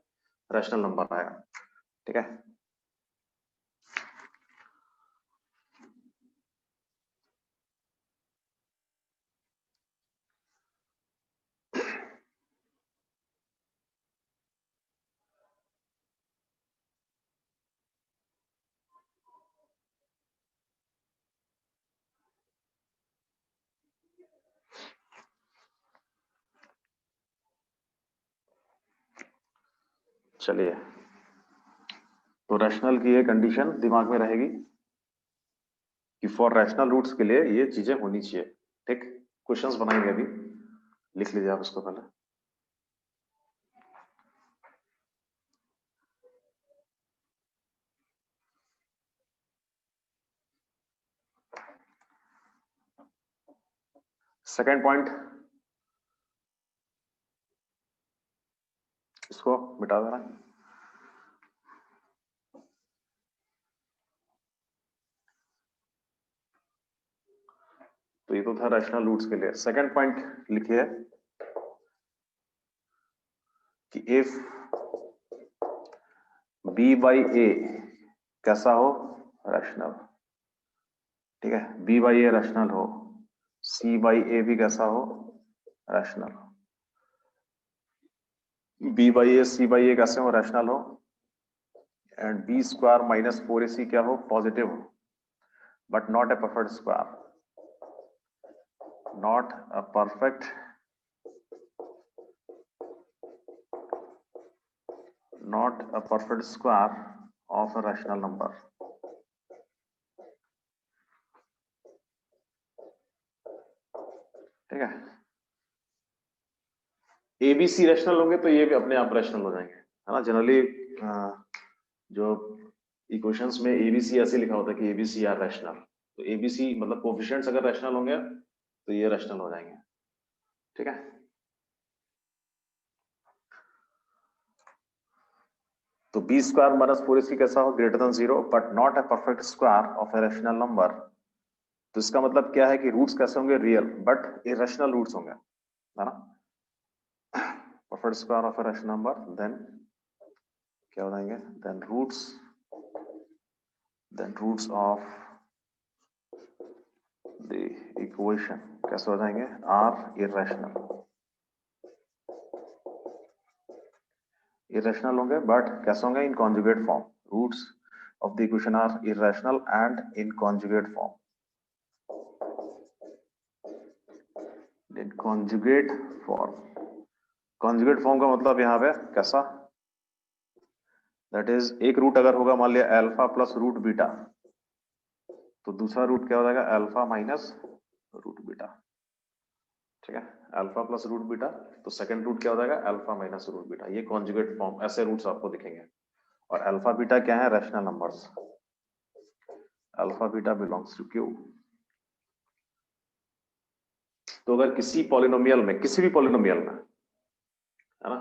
rational number आएगा, ठीक है। चलिए, तो रैशनल की ये कंडीशन दिमाग में रहेगी कि फॉर रैशनल रूट्स के लिए ये चीजें होनी चाहिए, ठीक। क्वेश्चंस बनाएंगे अभी, लिख लीजिए आप इसको पहले। सेकेंड पॉइंट, इसको मिटा देना। तो ये तो था रैशनल रूट्स के लिए। सेकेंड पॉइंट लिखिए कि इफ बी बाई ए कैसा हो, रैशनल, ठीक है, बी बाई ए रैशनल हो, सी बाई ए भी कैसा हो, rational, B by A C by A कैसे हो, रैशनल हो, and B square minus 4ac क्या हो, पॉजिटिव हो, but not a perfect square, not a perfect square of a rational number, ठीक है। एबीसी रैशनल होंगे तो ये भी अपने आप रैशनल हो जाएंगे, है ना। जनरली जो इक्वेशंस में एबीसी ऐसे लिखा होता है कि एबीसी आर रैशनल, तो एबीसी मतलब कोफिशिएंट्स अगर रैशनल होंगे तो ये रैशनल हो जाएंगे, ठीक है। तो बी स्क्वायर माइनस 4ac कैसा हो, greater than 0 but not a perfect square of a rational number. तो इसका मतलब क्या है कि रूट्स कैसे होंगे, रियल बट इरेशनल रूट्स होंगे, है ना। Perfect square of a rational number, then क्या हो जाएंगे, then roots of the equation कैसे हो जाएंगे, आर इरेशनल होंगे बट कैसे होंगे, in conjugate form. Roots of the equation are irrational and in conjugate form, in conjugate form. Conjugate form का मतलब यहाँ पे कैसा, दैट इज एक रूट अगर होगा मान लिया अल्फा प्लस रूट बीटा, तो दूसरा रूट क्या हो जाएगा, अल्फा माइनस रूट बीटा, ठीक है, अल्फा प्लस रूट बीटा। तो सेकंड रूट क्या हो जाएगा, अल्फा माइनस रूट बीटा। ये कॉन्जुगेट फॉर्म, ऐसे रूट्स आपको दिखेंगे। और अल्फा बीटा क्या है, rational numbers, alpha beta belongs to q. तो अगर किसी पॉलिनोमियल में, किसी भी पॉलिनोमियल में, है ना,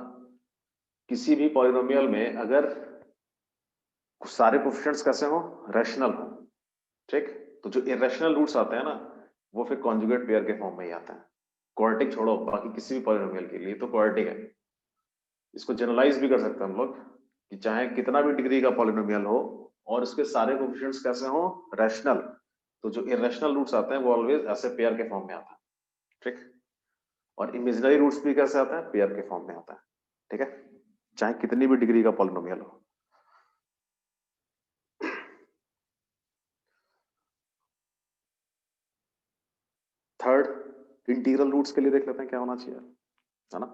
किसी भी पॉलिनोमियल में अगर सारे कोफिशिएंट्स कैसे हो, रैशनल हो, ठीक, तो जो इरेशनल रूट्स आते हैं ना, वो फिर कॉन्जुगेट पेयर के फॉर्म में ही आते हैं। क्वाड्रेटिक छोड़ो, बाकी किसी भी पॉलिनोमियल के लिए तो क्वाड्रेटिक है। इसको जनरलाइज भी कर सकते हैं हम लोग कि चाहे कितना भी डिग्री का पॉलिनोमियल हो और इसके सारे कोफिशिएंट्स कैसे हो, रैशनल, तो जो इरेशनल रूट्स आते हैं वो ऑलवेज ऐसे पेयर के फॉर्म में आता है, ठीक। और इमेजिनरी रूट्स भी कैसे आता है, पेयर के फॉर्म में आता है, ठीक है, चाहे कितनी भी डिग्री का पॉलिनोमियल हो। थर्ड, इंटीग्रल रूट्स के लिए देख लेते हैं क्या होना चाहिए, है ना।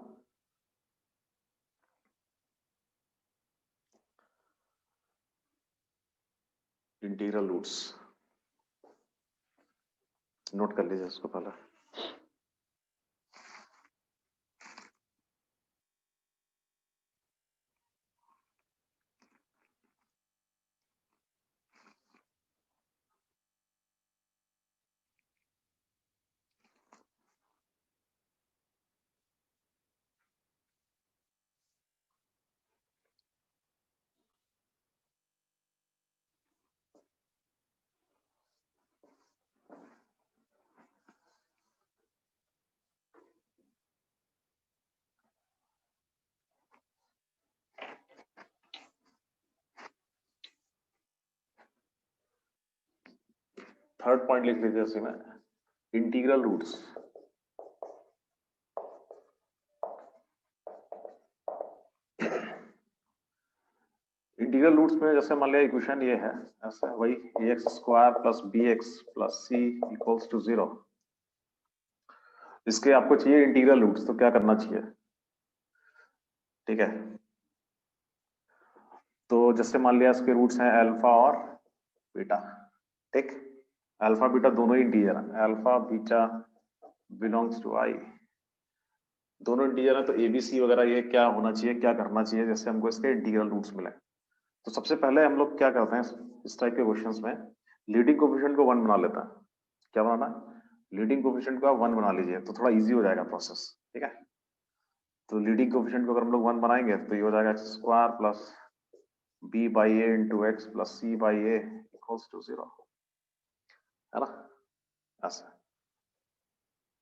इंटीग्रल रूट्स नोट कर लीजिए इसको पहले। थर्ड पॉइंट लिख लीजिए इसी में, इंटीग्रल रूट्स। इंटीग्रल रूट्स में जैसे मान लिया इक्वेशन ये है, ऐसा वही ax square plus bx plus c equals to 0। इसके आपको चाहिए इंटीग्रल रूट्स, तो क्या करना चाहिए? ठीक है, तो जैसे मान लिया इसके रूट्स हैं अल्फा और बीटा। ठीक, अल्फा बीटा दोनों ही इंटीजर हैं, अल्फा बीटा बिलोंग्स टू आई, दोनों इंटीजर है। तो एबीसी वगैरह ये क्या होना चाहिए, क्या करना चाहिए जैसे हमको इसके इंटीग्रल रूट्स मिले? तो सबसे पहले हम लोग क्या करते हैं इस टाइप के क्वेश्चंस में, लीडिंग कोएफिशिएंट को 1 बना लेता है। क्या बनाना है? लीडिंग कोएफिशिएंट को 1 बना लीजिए, तो थोड़ा इजी हो जाएगा प्रोसेस। ठीक है, तो लीडिंग कोएफिशिएंट को अगर हम लोग 1 बनाएंगे तो ये हो जाएगा x square plus b by a into x plus C by a equals to 0, है ना? ऐसा,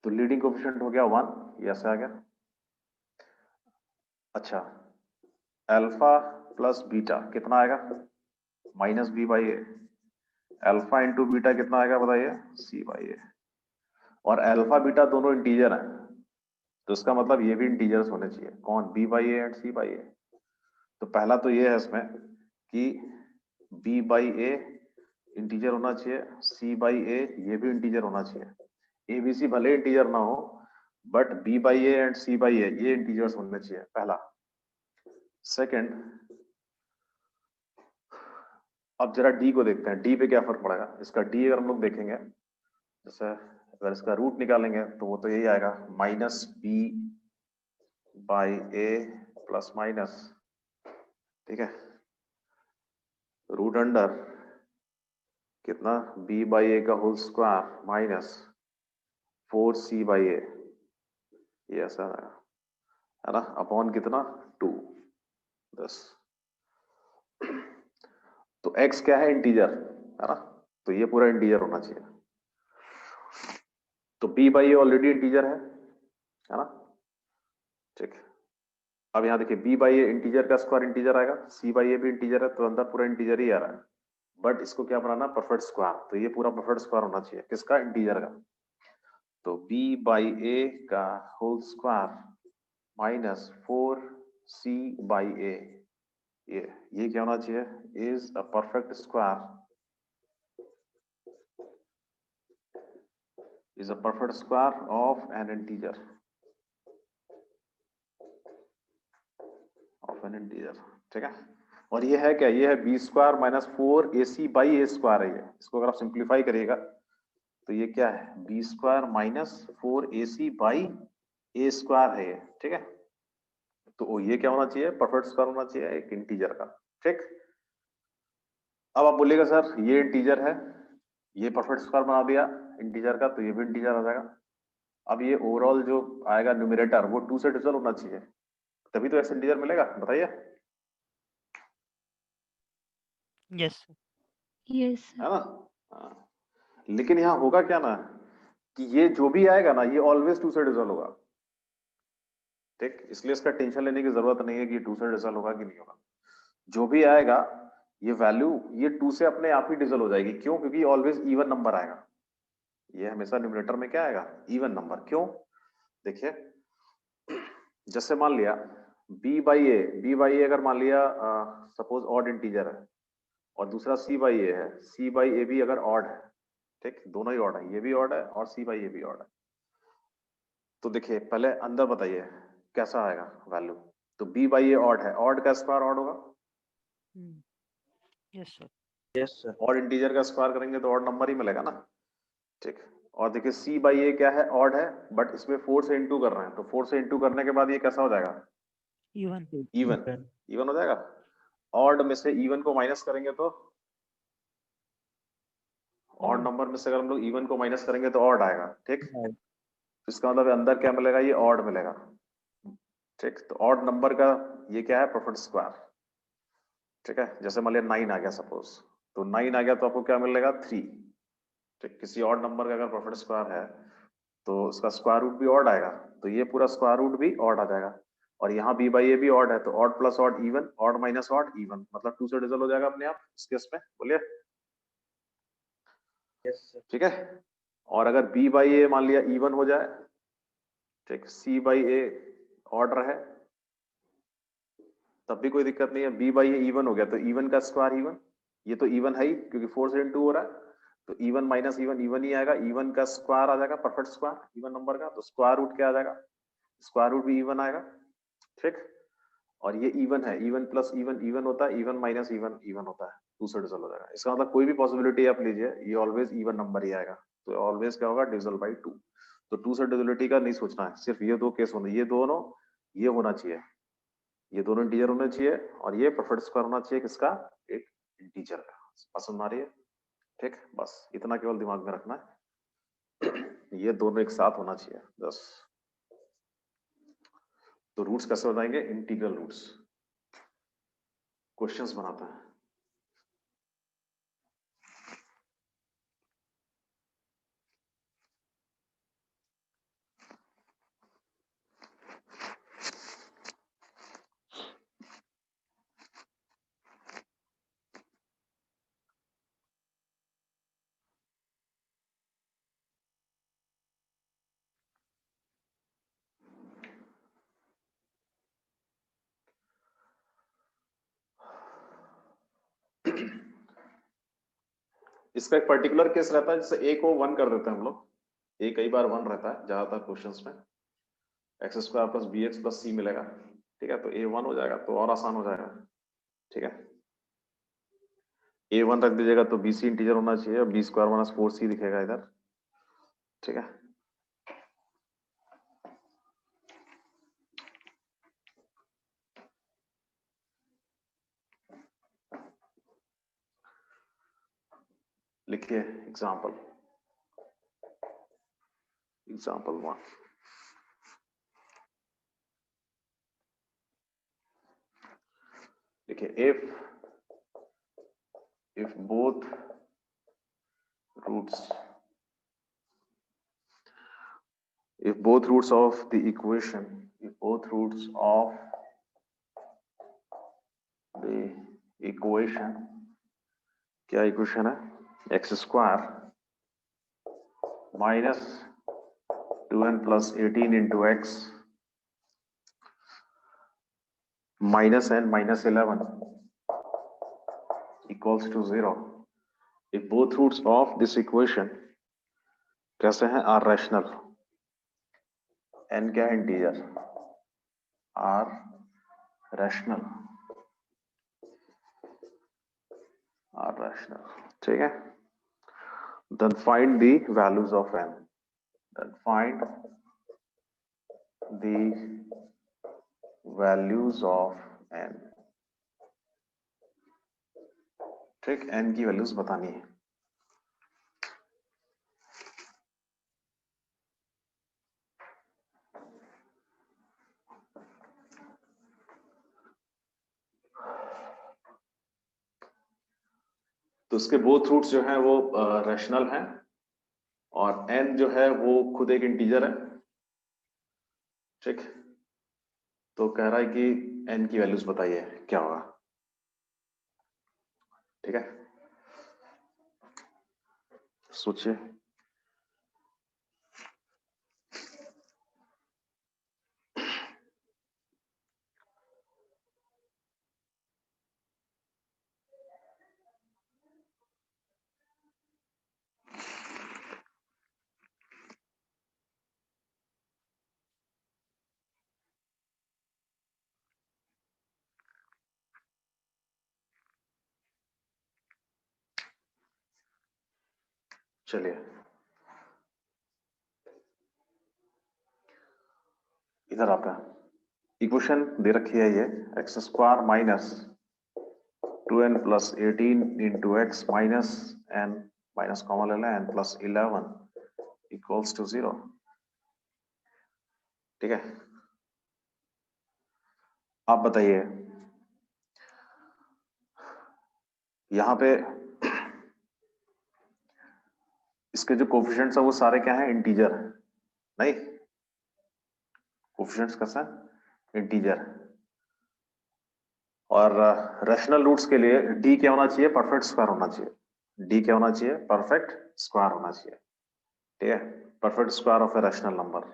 तो लीडिंग कोएफिशिएंट हो गया 1, ये ऐसे आ गया। अच्छा, अल्फा प्लस बीटा कितना आएगा? Minus B by a. Alpha into beta कितना आएगा बताइए? C by a. और अल्फा बीटा दोनों इंटीजर हैं, तो इसका मतलब ये भी इंटीजर्स होने चाहिए। कौन? B by A and C by A. तो पहला तो ये है इसमें कि बी बाई ए इंटीजर होना चाहिए, सी बाई ए ये भी इंटीजर होना चाहिए। ए बी सी भले इंटीजर ना हो, but B by A and C by A ये इंटीजर्स होने चाहिए, पहला। सेकंड, अब जरा डी को देखते हैं, डी पे क्या फर्क पड़ेगा इसका। डी अगर हम लोग देखेंगे, जैसे अगर इसका रूट निकालेंगे तो वो तो यही आएगा, minus B by A plus minus, ठीक है, रूट अंडर कितना? बी बाई ए का whole square minus 4c by A, ये ऐसा है ना, अपॉन कितना? 2, 10। तो x क्या है? इंटीजर, है ना, तो ये पूरा इंटीजर होना चाहिए। तो b by A already integer है ना? ठीक, अब यहाँ देखिए b बाई ए इंटीजर का स्क्वायर इंटीजर आएगा, c बाई ए भी इंटीजर है, तो अंदर पूरा इंटीजर ही आ रहा है। बट इसको क्या बनाना? परफेक्ट स्क्वायर, तो ये पूरा परफेक्ट स्क्वायर होना चाहिए, किसका? इंटीजर का। तो b बाई ए का whole square minus 4c by A, ये क्या होना चाहिए? Is a perfect square, is a perfect square of an integer, ठीक है। और ये है क्या? ये है b square minus 4ac by a square है ये। इसको अगर आप सिंप्लीफाई करिएगा तो ये क्या है? B square minus 4ac by a square है ये, ठीक है। तो ये क्या होना चाहिए? परफेक्ट स्क्वायर होना चाहिए एक इंटीजर का, ठीक। अब आप बोलिएगा सर ये इंटीजर है, ये परफेक्ट स्क्वायर बना दिया इंटीजर का, तो ये भी इंटीजर आ जाएगा। अब ये ओवरऑल जो आएगा न्यूमरेटर वो 2 से डिविजल होना चाहिए, तभी तो एक्स इंटीजर मिलेगा, बताइए। यस यस है ना? हाँ। लेकिन यहाँ होगा क्या ना कि ये जो भी आएगा ना ये ऑलवेज 2 से डिविजल होगा, ठीक। इसलिए इसका टेंशन लेने की जरूरत नहीं है कि 2 से डिविजल होगा कि नहीं होगा। जो भी आएगा ये वैल्यू ये 2 से अपने आप ही डिविजल हो जाएगी। क्यों? क्योंकि ऑलवेज इवन नंबर आएगा, ये हमेशा न्यूमरेटर में क्या आएगा? Even number. क्यों? देखिए, जैसे मान लिया b बाई ए अगर मान लिया सपोज ऑड इंटीजर है और दूसरा c बाई ए है, c बाई ए भी अगर ऑड है, ठीक, दोनों ही ऑड है, ये भी ऑड है और c बाई ए भी ऑड है, तो देखिए पहले अंदर बताइए कैसा आएगा वैल्यू। तो b बाई ए ऑड है, ऑड का स्क्वायर ऑड होगा, yes sir yes sir. Odd integer का स्क्वायर करेंगे तो ऑड नंबर ही मिलेगा ना, ठीक। और देखिए c बाई ए क्या है? ऑड है, बट इसमें 4 से इंटू कर रहे हैं, तो 4 से इंटू करने के बाद ये कैसा हो जाएगा? इवन इवन हो जाएगा। ऑड में से इवन को माइनस करेंगे तो ऑड नंबर में से अगर हम लोग इवन को माइनस करेंगे तो ऑड आएगा, ठीक। इसका मतलब अंदर क्या मिलेगा? ये ऑड मिलेगा, ठीक। तो ऑड नंबर का ये क्या है? परफेक्ट स्क्वायर, ठीक है। जैसे मान लिया 9 आ गया सपोज, तो 9 आ गया तो आपको क्या मिलेगा? 3, ठीक। किसी ऑड नंबर का अगर परफेक्ट स्क्वायर है तो उसका स्क्वायर रूट भी ऑड आएगा, तो ये पूरा स्क्वायर रूट भी ऑड आ जाएगा। और यहाँ b बाई ए भी ऑड है, तो odd plus odd even, odd minus odd even, मतलब 2 से डिविजल हो जाएगा अपने आप इस केस में, बोलिए। ठीक है। और अगर b बाई ए मान लिया इवन हो जाए, ठीक, c बाई ए ऑर्डर है, तब भी कोई दिक्कत नहीं है। b बाई ए इवन हो गया तो इवन का स्क्वायर इवन, ये तो इवन है ही क्योंकि 4 से 2 हो रहा है, तो even minus even even he आएगा, इवन का स्क्वायर आ जाएगा, परफेक्ट स्क्वायर इवन नंबर का, तो स्क्वायर रूट क्या आ जाएगा, स्क्वायर रूट भी इवन आएगा, ठीक। और ये इवन है, इवन प्लस इवन इवन होता है, इवन माइनस इवन इवन होता है, 2 से डिविजल हो जाएगा। इसका मतलब कोई भी पॉसिबिलिटी आप लीजिए, ये ऑलवेज इवन नंबर ही आएगा, तो ऑलवेज क्या होगा, डिविजल बाई 2। तो 2 से डिविजिबिलिटी का नहीं सोचना है, सिर्फ ये दो केस होने, ये दोनों ये होना चाहिए, ये दोनों इंटीजर होने चाहिए, और ये परफेक्ट स्क्वायर होना चाहिए किसका, एक इंटीजर का। पसंद आ रही है, ठीक, बस इतना केवल दिमाग में रखना है। ये दोनों एक साथ होना चाहिए बस। तो रूट्स कैसे बताएंगे, इंटीग्रल रूट्स, क्वेश्चंस बनाता है। इसका एक पर्टिकुलर केस रहता है, जैसे a को 1 कर देते हैं हम लोग, a कई बार 1 रहता है ज्यादातर क्वेश्चंस में, X square plus B X plus C मिलेगा, ठीक है, तो a 1 हो जाएगा तो और आसान हो जाएगा, ठीक है। a 1 रख दीजिएगा तो bc इंटीजर होना चाहिए, और b स्क्वायर माइनस 4c दिखेगा इधर, ठीक है। लिखिए एग्जाम्पल, एग्जाम्पल 1, देखिए if both roots of the equation, if both roots of the equation, क्या इक्वेशन है, x square minus 2n plus 18 into x minus n minus 11 equals to 0, if both roots of this equation कैसे हैं, are rational, n क्या है, integer, are rational, are rational, ठीक है, then find the values of n, then find the values of n, ठीक, n की values बतानी है। तो उसके बोथ रूट्स जो हैं वो रैशनल हैं, और n जो है वो खुद एक इंटीजर है, ठीक। तो कह रहा है कि n की वैल्यूज बताइए क्या होगा, ठीक है, सोचिए। चलिए इधर आता है, इक्वेशन दे रखी है ये, x square minus 2n plus 18 into x minus n minus common ले लें, n प्लस 11 इक्वल्स टू 0, ठीक है। आप बताइए यहां पे इसके जो कोफिशिएंट्स है वो सारे क्या हैं, इंटीजर, नहीं, कोफिशिएंट्स कैसा है, इंटीजर, और रैशनल रूट्स के लिए d क्या होना चाहिए, परफेक्ट स्क्वायर होना चाहिए, डी क्या होना चाहिए, परफेक्ट स्क्वायर होना चाहिए, ठीक है, perfect square of a rational number.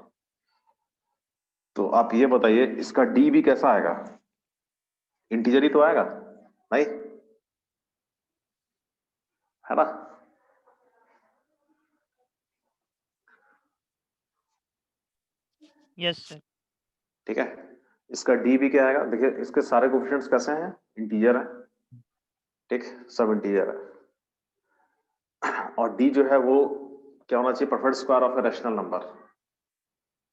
तो आप ये बताइए इसका डी भी कैसा आएगा, इंटीजर ही तो आएगा, नहीं है ना? Yes, sir. ठीक है, इसका डी भी क्या आएगा, देखिए इसके सारे कोएफिशिएंट्स कैसे हैं, इंटीजर है, ठीक, सब इंटीजर है, और डी जो है वो क्या होना चाहिए, perfect square of a rational number.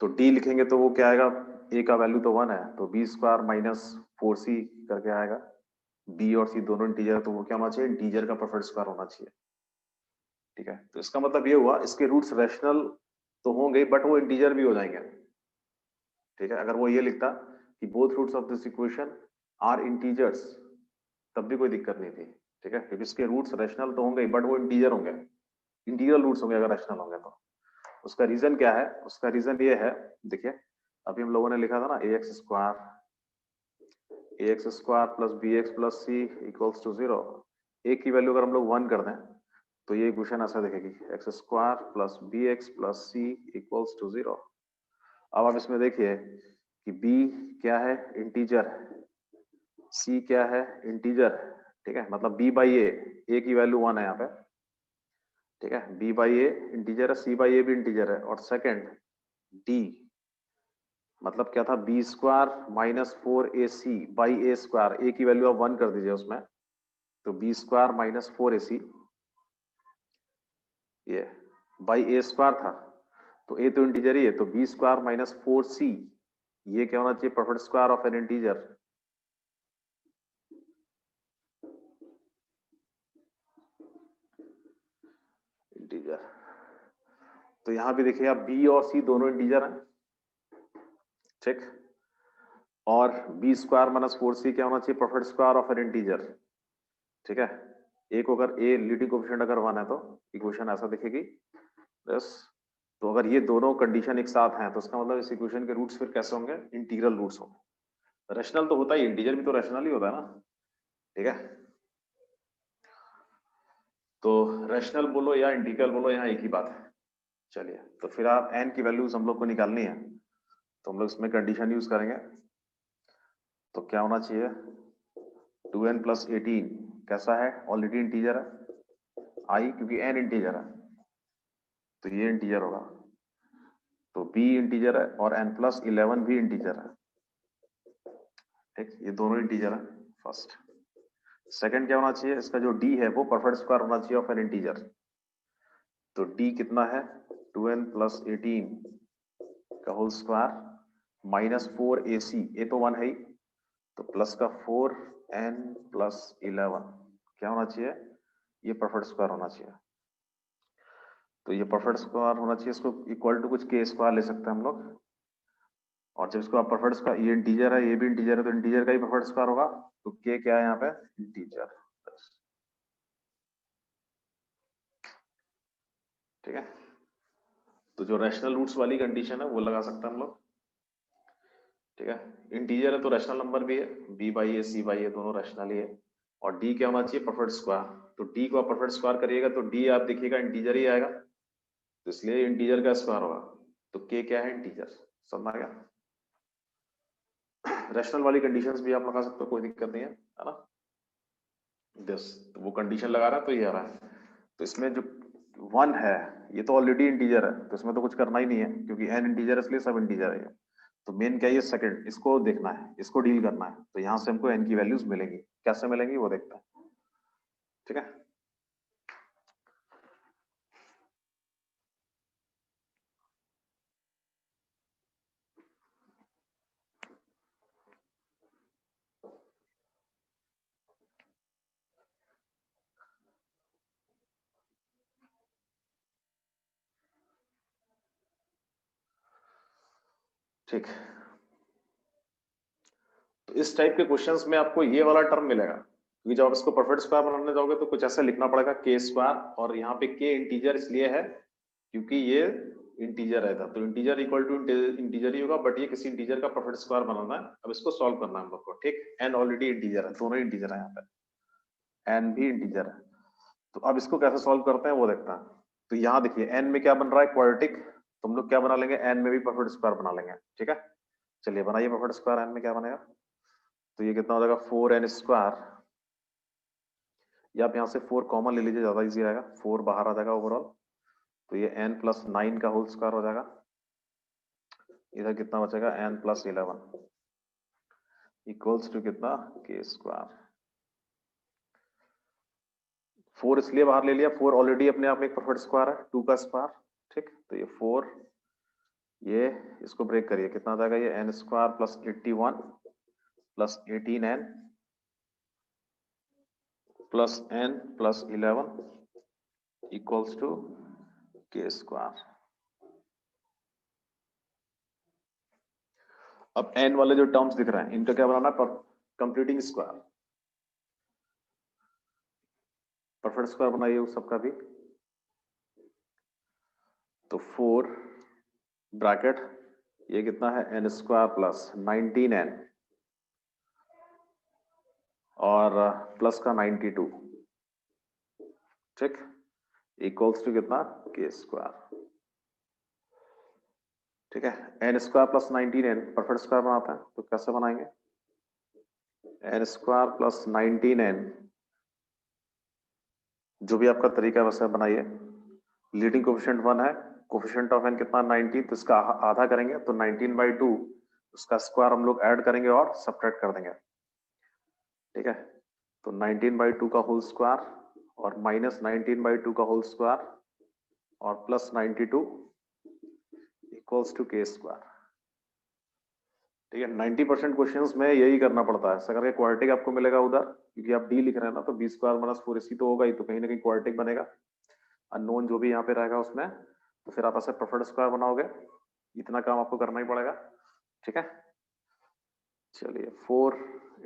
तो डी लिखेंगे तो वो क्या आएगा, ए का वैल्यू तो 1 है, तो बी स्क्वायर माइनस 4c करके आएगा, बी और सी दोनों इंटीजर है, तो वो क्या होना चाहिए, इंटीजर का परफेक्ट स्क्वायर होना चाहिए, ठीक है। तो इसका मतलब ये हुआ इसके रूट्स रैशनल तो होंगे बट वो इंटीजर भी हो जाएंगे, ठीक है। अगर वो ये लिखता कि both roots of this equation are integers तब भी कोई दिक्कत नहीं थी, ठीक है, क्योंकि इसके रूट्स रैशनल तो होंगे बट वो इंटीजर होंगे, इंटीग्रल रूट्स होंगे अगर रैशनल होंगे तो। उसका रीजन क्या है, उसका रीजन ये है, देखिए अभी हम लोगों ने लिखा था ना ax square plus bx plus c equals to 0। a की वैल्यू अगर हम लोग 1 कर दें तो ये इक्वेशन ऐसा दिखेगी, x square plus bx plus c equals to 0। अब आप इसमें देखिए कि b क्या है, इंटीजर, c क्या है, इंटीजर, ठीक है, मतलब b बाई a की वैल्यू 1 है यहाँ पे, ठीक है, b बाई ए इंटीजर है, c बाई ए भी इंटीजर है, और सेकंड d मतलब क्या था, b square minus 4ac by a square, a की वैल्यू आप 1 कर दीजिए उसमें, तो बी स्क्वायर माइनस 4ac ये बाई ए स्क्वायर था, तो ए तो इंटीजर ही है, तो बी स्क्वायर माइनस 4c ये क्या होना चाहिए, perfect square of N integer, integer. तो यहां भी देखिए आप बी और सी दोनों इंटीजर हैं, ठीक, और बी स्क्वायर माइनस 4c क्या होना चाहिए, perfect square of N integer, ठीक है। एक अगर ए लीडिंग कोएफिशिएंट अगर 1 है तो इक्वेशन ऐसा दिखेगी बस। तो अगर ये दोनों कंडीशन एक साथ हैं तो इसका मतलब इस इक्वेशन के रूट्स फिर कैसे होंगे, इंटीग्रल रूट्स होंगे, रैशनल तो होता ही, इंटीजर भी तो रैशनल ही होता है ना, ठीक है। तो रैशनल बोलो या इंटीग्रल बोलो यहाँ एक ही बात है। चलिए तो फिर आप एन की वैल्यूज हम लोग को निकालनी है, तो हम लोग इसमें कंडीशन यूज करेंगे। तो क्या होना चाहिए, 2n प्लस 18 कैसा है, ऑलरेडी इंटीजर है, आई क्योंकि n इंटीजर है तो ये इंटीजर होगा, तो b इंटीजर है और n प्लस 11 भी इंटीजर है, ठीक, ये दोनों इंटीजर है फर्स्ट। सेकंड क्या होना चाहिए, इसका जो d है वो परफेक्ट स्क्वायर होना चाहिए ऑफ एन इंटीजर, तो d कितना है, 2n प्लस 18 का होल स्क्वायर माइनस 4ac, ए तो 1 है ही, तो प्लस का 4n प्लस 11 क्या होना चाहिए, ये परफेक्ट स्क्वायर होना चाहिए। तो ये परफेक्ट स्क्वायर होना चाहिए, इसको इक्वल टू कुछ के स्क्वायर ले सकते हैं हम लोग, और जब इसको आप परफेक्ट स्क्वायर, ये इंटीजर है ये भी इंटीजर है, तो इंटीजर का ही परफेक्ट स्क्वायर होगा, तो के क्या है यहाँ पे, इंटीजर, ठीक है। तो जो रैशनल रूट्स वाली कंडीशन है वो लगा सकते हैं हम लोग, ठीक है। इंटीजर है तो रैशनल नंबर भी है, b by A C by a दोनों रैशनल ही है, और d क्या होना चाहिए, परफेक्ट स्क्वायर, तो d को आप परफेक्ट स्क्वायर करिएगा तो d आप देखिएगा इंटीजर ही आएगा, तो इसलिए इंटीजर का स्क्वायर होगा, तो k क्या है, इंटीजर, समझ आ गया। रैशनल वाली कंडीशंस भी आप लगा सकते हो, कोई दिक्कत नहीं है ना। बस तो वो कंडीशन लगा रहा है तो ये आ रहा है, तो इसमें जो 1 है ये तो ऑलरेडी इंटीजर है, तो इसमें तो कुछ करना ही नहीं है क्योंकि n इंटीजर है इसलिए सब इंटीजर है। तो मेन क्या है, ये सेकंड, इसको देखना है, इसको डील करना है, तो यहाँ से हमको n की वैल्यूज मिलेंगी, कैसे मिलेंगी वो देखते हैं, ठीक है। ठीक, तो इस टाइप के क्वेश्चंस में आपको ये वाला टर्म मिलेगा, क्योंकि जब आप इसको परफेक्ट स्क्वायर बनाने जाओगे तो कुछ ऐसा लिखना पड़ेगा के स्क्वायर, और यहाँ पे के इंटीजर इसलिए है क्योंकि ये इंटीजर है, तो इंटीजर इक्वल टू इंटीजर ही होगा, बट ये किसी इंटीजर का परफेक्ट स्क्वायर बनाना है, अब इसको सॉल्व करना है हम लोग को, ठीक। एन ऑलरेडी इंटीजर है, दोनों इंटीजर है, यहाँ पे एन भी इंटीजर है, तो अब इसको कैसे सॉल्व करते हैं वो देखते हैं। तो यहाँ देखिए n में क्या बन रहा है, क्वाड्रेटिक, तो हम लोग क्या बना लेंगे, n में भी परफेक्ट स्क्वायर बना लेंगे। ठीक है, चलिए बनाइए परफेक्ट स्क्वायर। n में क्या बनेगा, तो ये कितना हो जाएगा 4n स्क्वायर, या आप यहाँ से 4 कॉमन ले लीजिए, ज्यादा इजी रहेगा, 4 बाहर आ जाएगा ओवरऑल, तो ये n प्लस 9 का होल स्क्वायर हो जाएगा। इधर कितना बचेगा, n प्लस 11 इक्वल्स टू कितना, k स्क्वायर। 4 इसलिए बाहर ले लिया, 4 ऑलरेडी अपने आप में एक परफेक्ट स्क्वायर है, 2 का स्क्वायर। ठीक, तो ये 4, ये इसको ब्रेक करिए, कितना आ जाएगा, ये n square plus 81 plus 18n plus n plus 11 equals to k square. अब n वाले जो टर्म्स दिख रहे हैं इनका क्या बनाना है, कंप्लीटिंग स्क्वायर, परफेक्ट स्क्वायर बनाइए उस सबका भी। तो 4 ब्रैकेट, ये कितना है, n स्क्वायर प्लस 19n और प्लस का 92, ठीक, इक्वल्स टू कितना, k स्क्वायर। ठीक है, n square plus 19n perfect square बनाते हैं, तो कैसे बनाएंगे, n स्क्वायर प्लस 19n, जो भी आपका तरीका है वैसे बनाइए। लीडिंग कोफिशिएंट 1 है, कोफिशिएंट ऑफ n कितना 19, तो इसका आधा करेंगे तो 19/2, उसका स्क्वायर हम लोग ऐड करेंगे और सब्ट्रैक्ट कर देंगे। ठीक है, तो 19/2 का होल स्क्वायर और माइनस 19/2 का होल स्क्वायर और plus 92 equals to k square. ठीक है, 90% क्वेश्चंस में यही करना पड़ता है, ऐसा करके क्वाड्रेटिक आपको मिलेगा उधर, क्योंकि आप d लिख रहे हैं ना, तो b स्क्वायर माइनस 4ac तो होगा ही, तो कहीं ना कहीं क्वाड्रेटिक बनेगा, अननोन जो भी यहाँ पे रहेगा उसमें, तो फिर आप ऐसे परफेक्ट स्क्वायर बनाओगे, इतना काम आपको करना ही पड़ेगा। ठीक है, चलिए 4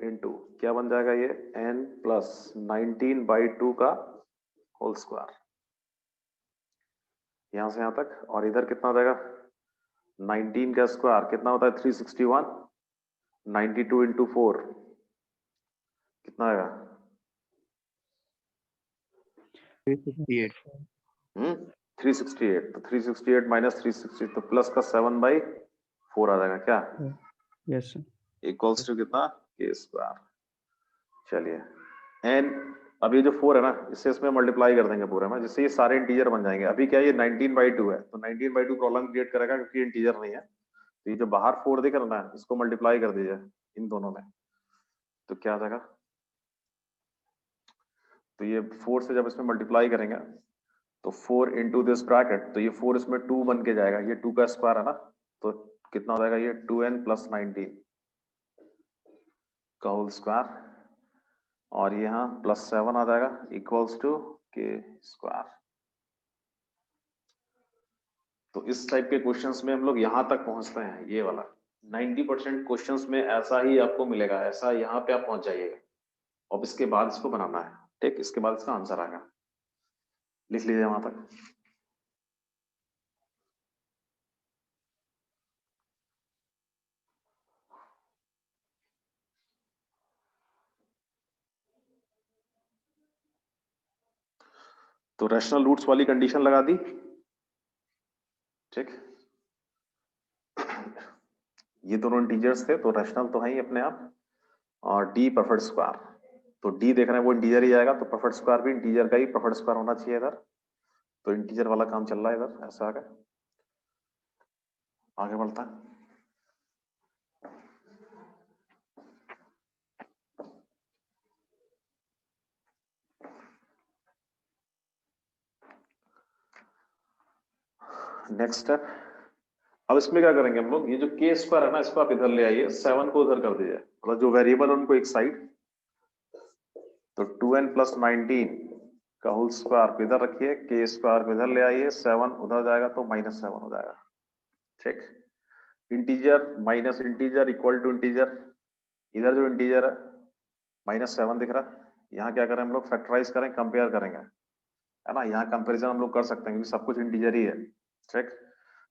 इंटू क्या बन जाएगा, ये n प्लस 19/2 का होल स्क्वायर, यहां से यहां तक, और इधर कितना हो जाएगा, 19 का स्क्वायर कितना होता है 361, 92 इंटू 4 कितना आएगा, 358। 368, तो 368 माइनस 360, तो प्लस का 7/4 आ जाएगा क्या, यस सर। इक्वल्स टू कितना, k स्क्वायर। चलिए n, अब ये जो 4 है ना, इससे इसमें मल्टीप्लाई कर देंगे पूरे में, जिससे ये सारे इंटीजर बन जाएंगे। अभी क्या ये 19/2 है, तो 19/2 प्रॉब्लम क्रिएट करेगा क्योंकि इंटीजर नहीं है, तो ये जो बाहर 4 दिख रहा है इसको मल्टीप्लाई कर दीजिए इन दोनों में, तो क्या आ जाएगा, तो ये 4 से जब इसमें मल्टीप्लाई करेंगे तो 4 इंटू दिस ब्रैकेट, तो ये 4 इसमें 2 बन के जाएगा, ये 2 का स्क्वायर है ना, तो कितना हो जाएगा, ये 2n प्लस 19 का होल स्क्वायर, और यहाँ प्लस 7 आ जाएगा इक्वल्स टू k स्क्वायर। तो इस टाइप के क्वेश्चंस में हम लोग यहां तक पहुंचते हैं, ये वाला 90% क्वेश्चंस में ऐसा ही आपको मिलेगा, ऐसा यहाँ पे आप पहुंच जाइएगा। अब इसके बाद इसको बनाना है, ठीक, इसके बाद इसका आंसर आएगा, लिख लीजिए वहां तक। तो रैशनल रूट्स वाली कंडीशन लगा दी, ठीक, ये दोनों इंटीजर्स थे तो रैशनल तो है ही अपने आप, और d परफेक्ट स्क्वायर, तो d देख रहे हैं वो इंटीजर ही आएगा, तो परफेक्ट स्क्वायर भी इंटीजर का ही परफेक्ट स्क्वायर होना चाहिए इधर, तो इंटीजर वाला काम चल रहा है इधर, ऐसा आगे आगे बढ़ता है। नेक्स्ट स्टेप, अब इसमें क्या करेंगे हम लोग, ये जो k स्क्वायर है ना, इसको आप इधर ले आइए, 7 को उधर कर दीजिए, मतलब जो वेरिएबल है उनको एक साइड, तो 2n प्लस 19 का होल स्क्वायर इधर रखिए, k स्क्वायर को इधर ले आइए, 7 उधर जाएगा तो -7 हो जाएगा। ठीक, integer minus integer equal to integer, इधर जो इंटीजर है -7 दिख रहा है, यहाँ क्या करें हम लोग, फैक्टराइज करें, कंपेयर करेंगे, है ना, यहाँ कंपेरिजन हम लोग कर सकते हैं क्योंकि सब कुछ इंटीजर ही है। ठीक,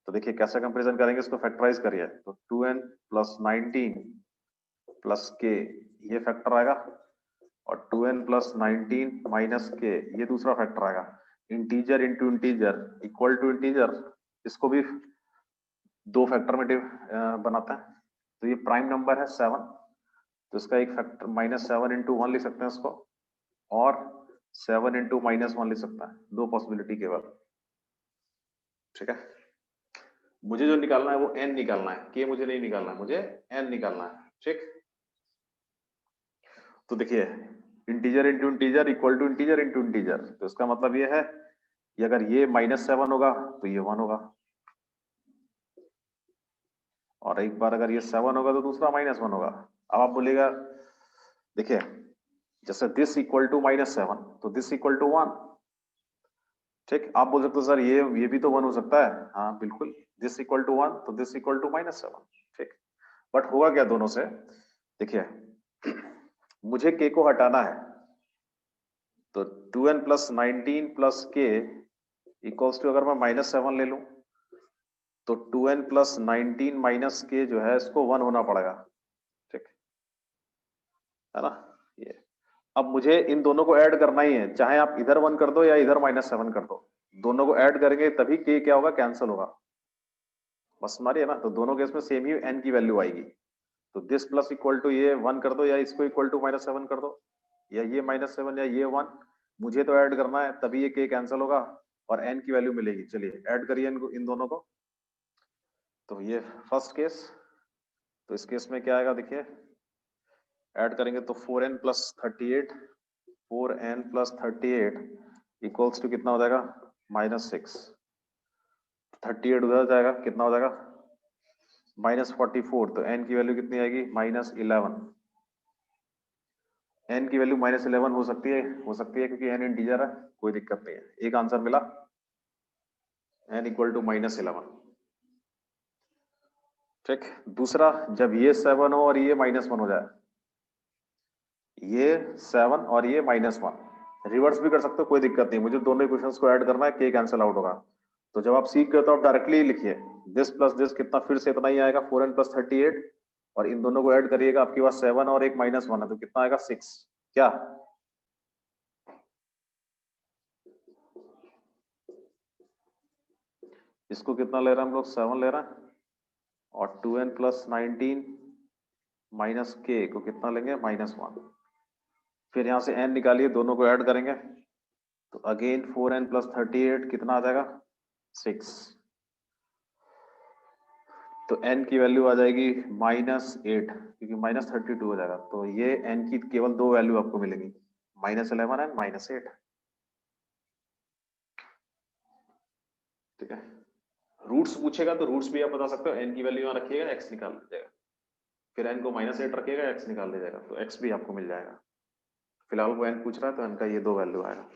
तो देखिए कैसे कंपेरिजन करेंगे, इसको फैक्टराइज करिए, तो 2n प्लस 19 प्लस k, ये फैक्टर आएगा, और 2n प्लस 19 माइनस के, ये दूसरा फैक्टर आएगा। Integer into integer equal to integer, इसको भी दो फैक्टर में बनाता है। तो ये प्राइम नंबर है 7, तो इसका एक फैक्टर -7 इंटू 1 लिख सकते हैं इसको, और 7 इंटू -1 लिख सकता है। दो पॉसिबिलिटी केवल, ठीक है। मुझे जो निकालना है वो n निकालना है, k मुझे नहीं निकालना है, मुझे n निकालना है, ठीक। तो देखिए integer into integer equal to integer into integer, तो इसका मतलब ये है कि अगर ये -7 होगा तो ये 1 होगा, और एक बार अगर ये 7 होगा तो दूसरा -1 होगा। अब आप बोलेगा देखिए जैसे दिस इक्वल टू -7 तो दिस इक्वल टू 1, ठीक। आप बोल सकते हो सर ये भी तो 1 हो सकता है, हाँ बिल्कुल, दिस इक्वल टू 1 तो दिस इक्वल टू -7, ठीक। बट होगा क्या दोनों से, देखिए मुझे k को हटाना है, तो 2n plus 19 plus k equals to, अगर मैं -7 ले लूं तो 2n प्लस 19 माइनस k जो है इसको 1 होना पड़ेगा, ठीक है ना। ये अब मुझे इन दोनों को ऐड करना ही है, चाहे आप इधर 1 कर दो या इधर -7 कर दो, दोनों को ऐड करेंगे तभी k क्या होगा, कैंसिल होगा, बस हमारी है ना। तो दोनों केस में सेम ही n की वैल्यू आएगी। तो दिस प्लस इक्वल टू ये 1 कर दो, या इसको इक्वल टू -7 कर दो, या ये -7 या ये 1, मुझे तो ऐड करना है तभी ये k कैंसिल होगा और n की वैल्यू मिलेगी। चलिए ऐड करिए इन दोनों को। तो ये फर्स्ट केस, तो इस केस में क्या आएगा देखिए, ऐड करेंगे तो 4n plus 38, 4n plus 38 equals to कितना हो जाएगा, -6। 38 उधर जाएगा, कितना हो जाएगा, -44। तो n की वैल्यू कितनी आएगी, -11। n की वैल्यू -11 हो सकती है क्योंकि n इंटीजर है, कोई दिक्कत नहीं है। एक आंसर मिला, n इक्वल टू -11, ठीक। दूसरा, जब ये 7 हो और ये -1 हो जाए, ये 7 और ये -1, रिवर्स भी कर सकते हो, कोई दिक्कत नहीं, मुझे दोनों इक्वेशंस को ऐड करना है, k कैंसिल आउट होगा। तो जब आप सीख गए तो आप डायरेक्टली लिखिए दिस प्लस दिस कितना, फिर से इतना ही आएगा, 4n प्लस 38, और इन दोनों को ऐड करिएगा, आपके पास 7 और एक -1 है, तो कितना आएगा, 6। क्या इसको कितना ले रहे हैं हम लोग, 7 ले रहे हैं, और 2n प्लस 19 माइनस k को कितना लेंगे, -1। फिर यहां से n निकालिए, दोनों को ऐड करेंगे, तो अगेन 4n प्लस 38 कितना आ जाएगा, 6। तो n की वैल्यू आ जाएगी -8, क्योंकि -32 हो जाएगा। तो ये n की केवल दो वैल्यू आपको मिलेगी, -11 एंड -8, ठीक है। रूट्स पूछेगा तो रूट्स भी आप बता सकते हो, n की वैल्यू यहाँ रखिएगा, x निकाल लीजिएगा, फिर n को -8 रखिएगा, x निकाल लीजिएगा, तो x भी आपको मिल जाएगा। फिलहाल वो n पूछ रहा है तो n का ये दो वैल्यू आएगा।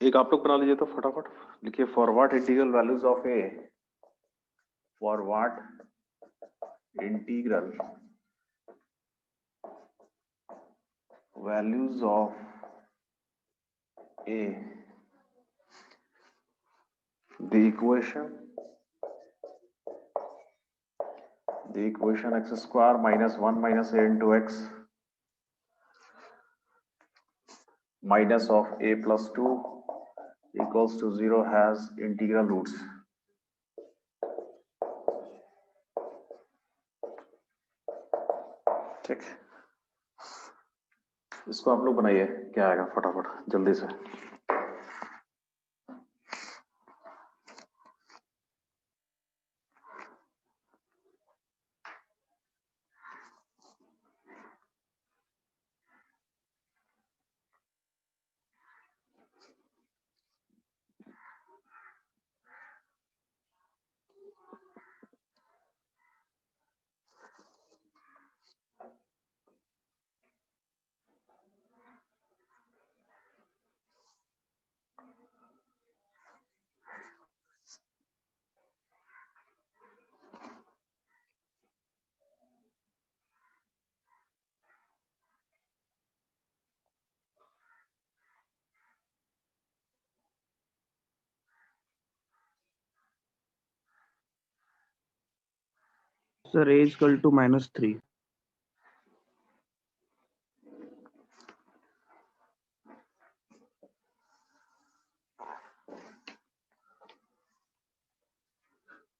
एक आप लोग बना लीजिए तो फटाफट लिखिए, for what integral values of A, for what integral values of A, the equation x square minus 1 minus a into x minus of a plus 2 equals to 0 has integral roots. ठीक, इसको आप लोग बनाइए, क्या आएगा फटाफट जल्दी से। Sir, a is equal to -3.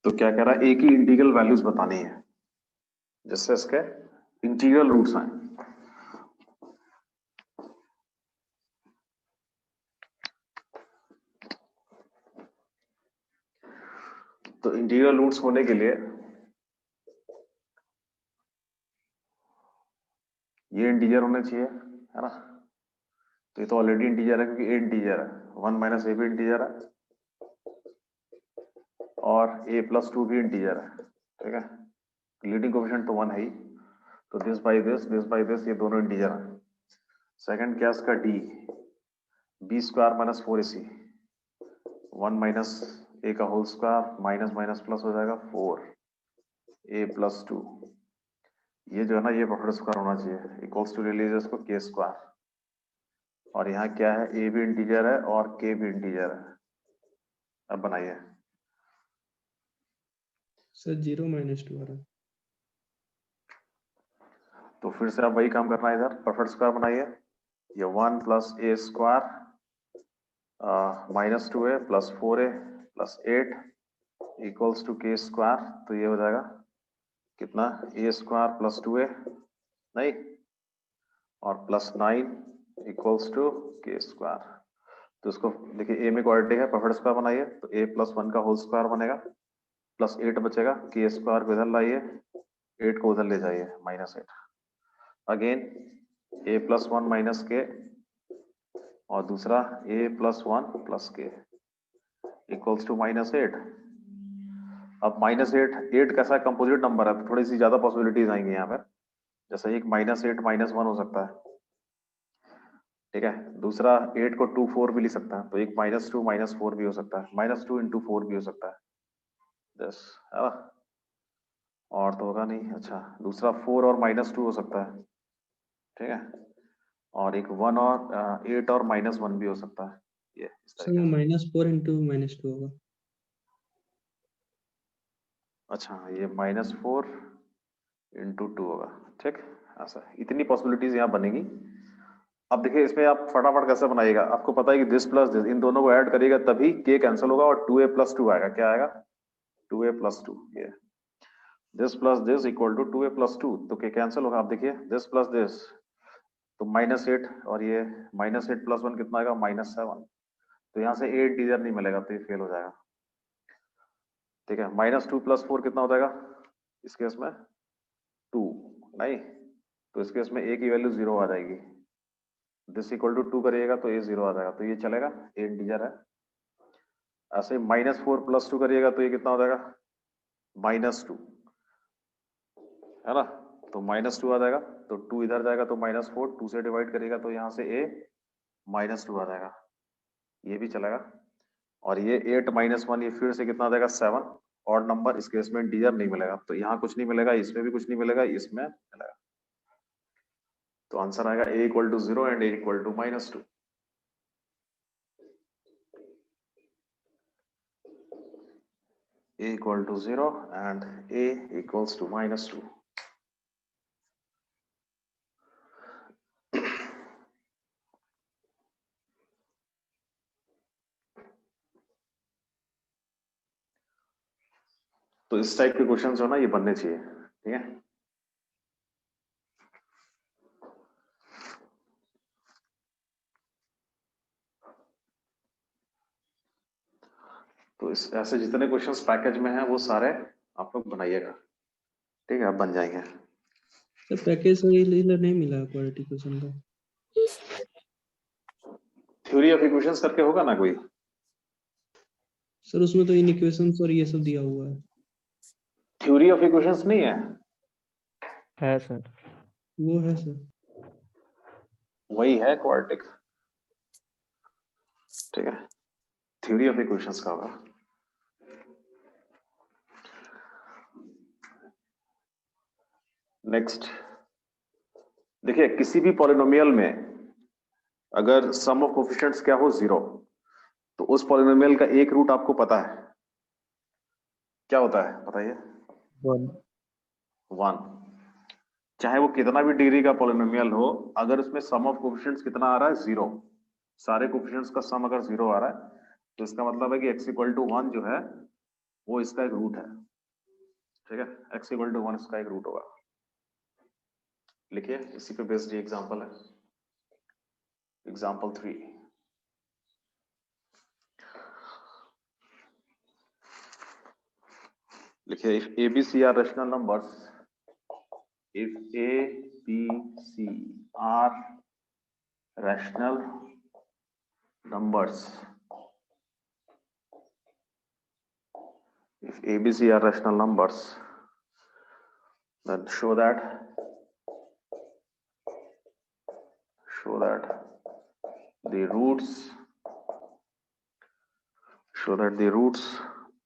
तो क्या कह रहा है, ए की इंटीग्रल वैल्यूज बतानी है जिससे इसके इंटीग्रल रूट्स आए। तो इंटीग्रल रूट्स होने के लिए ये इंटीजर होने चाहिए, है ना। तो ये तो ऑलरेडी इंटीजर है क्योंकि ए इंटीजर है, 1 माइनस ए भी इंटीजर है और a+2 भी इंटीजर है, ठीक है। लीडिंग कोएफिशिएंट तो 1 है ही, तो दिस बाय दिस, ये दोनों इंटीजर हैं। सेकंड क्या इसका d, b² minus 4ac, 1 minus a का whole square minus minus plus हो जाएगा 4a+2। ये जो है ना, ये प्रोडक्ट स्क्वायर होना चाहिए, इक्वल्स टू ले लीजिए इसको k²। और यहाँ क्या है, a भी इंटीजर है और k भी इंटीजर है। अब बनाइए। सर 0 - 2 आ रहा है। तो फिर से आप वही काम करना है, इधर परफेक्ट स्क्वायर बनाइए। ये 1 plus a² minus 2a plus 4a plus 8 equals to k²। तो ये हो जाएगा कितना, a² प्लस 2a नहीं, और प्लस 9 इक्वल्स टू k²। तो इसको देखिए, a में क्वाड्रेटिक है, परफेक्ट स्क्वायर बनाइए तो a+1 का होल स्क्वायर बनेगा, प्लस 8 बचेगा, k² को इधर लाइए, 8 को उधर ले जाइए, -8। अगेन a+1 माइनस के और दूसरा a+1 प्लस के इक्वल्स टू -8। अब -8 कैसा कंपोजिट नंबर है तो थोड़ी सी ज्यादा पॉसिबिलिटीज आएंगी यहाँ पर, जैसे एक -8 -1 हो सकता है, ठीक है। दूसरा 8 को 2 4 भी लिख सकता है, तो एक -2 -4 भी हो सकता है, -2 × 4 भी हो सकता है, बस है ना। और तो होगा नहीं, अच्छा दूसरा 4 और -2 हो सकता है, ठीक है। और एक 1 और 8 और -1 भी हो सकता है, ये इस सर तरीके से। -4 × -2 होगा। अच्छा, ये -4 × 2 होगा, ठीक। ऐसा इतनी पॉसिबिलिटीज यहाँ बनेगी। अब देखिए इसमें आप फटाफट कैसे बनाइएगा, आपको पता है कि दिस प्लस दिस, इन दोनों को ऐड करिएगा तभी k कैंसिल होगा और 2a+2 आएगा। क्या आएगा, 2a+2। ये this plus this equal to 2a+2, तो k कैंसिल होगा। आप देखिए दिस प्लस दिस, तो -8 और ये -8 + 1 कितना आएगा, -7। तो यहाँ से a इंटीजर नहीं मिलेगा तो ये फेल हो जाएगा, ठीक है। -2 + 4 कितना हो जाएगा इस केस में, 2 नहीं, तो इस केस में a की वैल्यू 0 आ जाएगी। दिस इक्वल टू 2 करिएगा तो a 0 आ जाएगा, तो ये चलेगा, a इंटीजर है। ऐसे -4 + 2 करिएगा तो ये कितना हो जाएगा, -2, है ना। तो -2 आ जाएगा, तो 2 इधर जाएगा तो -4, 2 से डिवाइड करेगा तो यहाँ से a -2 आ जाएगा, ये भी चलेगा। और ये 8 -1, ये फिर से कितना आ जाएगा, 7। और नंबर इस केस में इंटीजर नहीं मिलेगा, तो यहाँ कुछ नहीं मिलेगा, इसमें भी कुछ नहीं मिलेगा, इसमें मिलेगा। तो आंसर आएगा a = 0 and a = -2। a = 0 and a = -2। तो इस टाइप के क्वेश्चन जो ना ये बनने चाहिए, ठीक है। तो इस ऐसे जितने क्वेश्चंस पैकेज में हैं वो सारे आप लोग बनाइएगा, ठीक है, आप बन जाएंगे। सर पैकेज से इधर नहीं मिला क्वालिटी क्वेश्चन का। थ्योरी ऑफ इक्वेशंस करके होगा ना कोई? सर उसमें तो इनइक्वेशंस और ये सब दिया हुआ है। थ्योरी ऑफ इक्वेशंस नहीं है सर। वो है सर। वही है क्वाड्रेटिक, ठीक है, थ्योरी ऑफ इक्वेशंस का होगा। नेक्स्ट देखिए, किसी भी पॉलिनोमियल में अगर सम ऑफ कोएफिशिएंट्स क्या हो 0, तो उस पॉलिनोमियल का एक रूट आपको पता है, क्या होता है बताइए? 1। चाहे वो कितना भी डिग्री का पॉलिनोमियल हो, अगर उसमें सम ऑफ कोएफिशिएंट्स कितना आ रहा है 0, सारे कोएफिशिएंट्स का सम अगर 0 आ रहा है, तो इसका मतलब है कि x = 1 जो है वो इसका एक रूट है, ठीक है, x = 1 इसका एक रूट होगा। लिखिए, इसी पे बेस्ड ये एग्जांपल है, एग्जांपल 3। लिखिए, if ABC are rational numbers, if A, B, C are rational numbers, if ABC are rational numbers, then show that the roots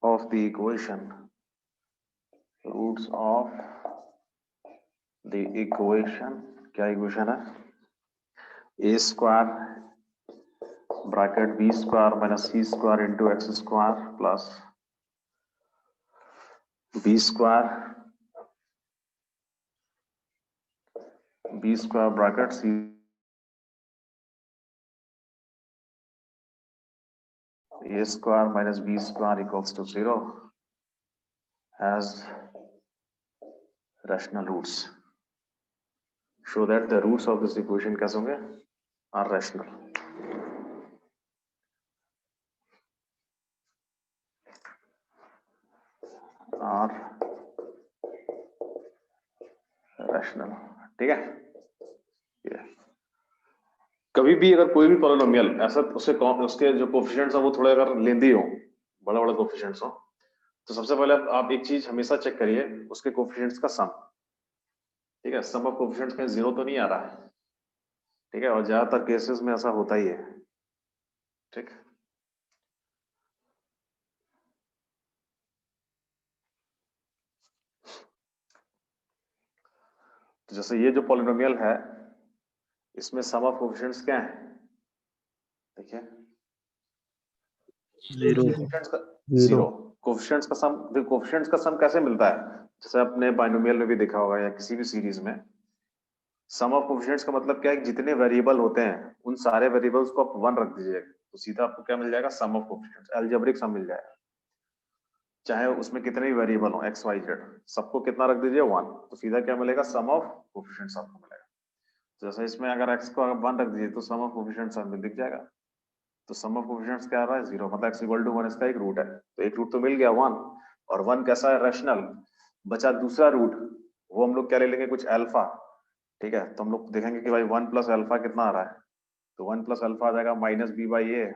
of the equation, क्या इक्वेशन है? a square bracket b square minus c square into x square plus b square bracket c a square minus b square equals to 0 has rational roots. Show that the roots of this equation कैसे होंगे? Are rational. Are rational, ठीक है। ये कभी भी अगर कोई भी पॉलिनोमियल ऐसा उसके जो कोएफिशिएंट्स हैं वो थोड़े अगर लेंदी हो, बड़ा बड़ा कोएफिशिएंट्स हो, तो सबसे पहले आप एक चीज हमेशा चेक करिए, उसके कोएफिशिएंट्स का सम, ठीक है, सम ऑफ कोएफिशिएंट्स कहीं 0 तो नहीं आ रहा है, ठीक है, और ज्यादातर केसेस में ऐसा होता ही है, ठीक। तो जैसे ये जो पॉलिनोमियल है, इसमें सम ऑफ कोएफिशिएंट्स क्या है? देखिए, 0 कोएफिशिएंट्स का सम, देखो कोएफिशिएंट्स का सम कैसे मिलता है? जैसे आपने बाइनोमियल में भी देखा होगा या किसी भी सीरीज में, सम ऑफ कोएफिशिएंट्स का मतलब क्या है? जितने वेरिएबल होते हैं उन सारे वेरिएबल्स को आप 1 रख दीजिएगा, तो सीधा आपको क्या मिल जाएगा? सम ऑफ कोएफिशिएंट्स, अलजेब्रिक सम मिल जाएगा। चाहे उसमें कितने भी वेरिएबल हो x y z, सबको कितना रख दीजिए? 1, तो सीधा क्या मिलेगा? सम ऑफ कोएफिशिएंट्स आपको मिलेगा। जैसे इसमें अगर x को 1 रख दीजिए तो सम ऑफ कोएफिशिएंट्स हमें दिख जाएगा। तो सम ऑफ कोएफिशिएंट्स क्या आ रहा है? 0, मतलब x = 1 इसका एक रूट है, तो एक रूट तो मिल गया 1, और 1 कैसा है? रैशनल। बचा दूसरा रूट, वो हम लोग क्या ले लेंगे? कुछ अल्फा, ठीक है, तो हम लोग देखेंगे कि भाई 1 + अल्फा कितना आ रहा है, तो 1 + अल्फा आ जाएगा -b/a।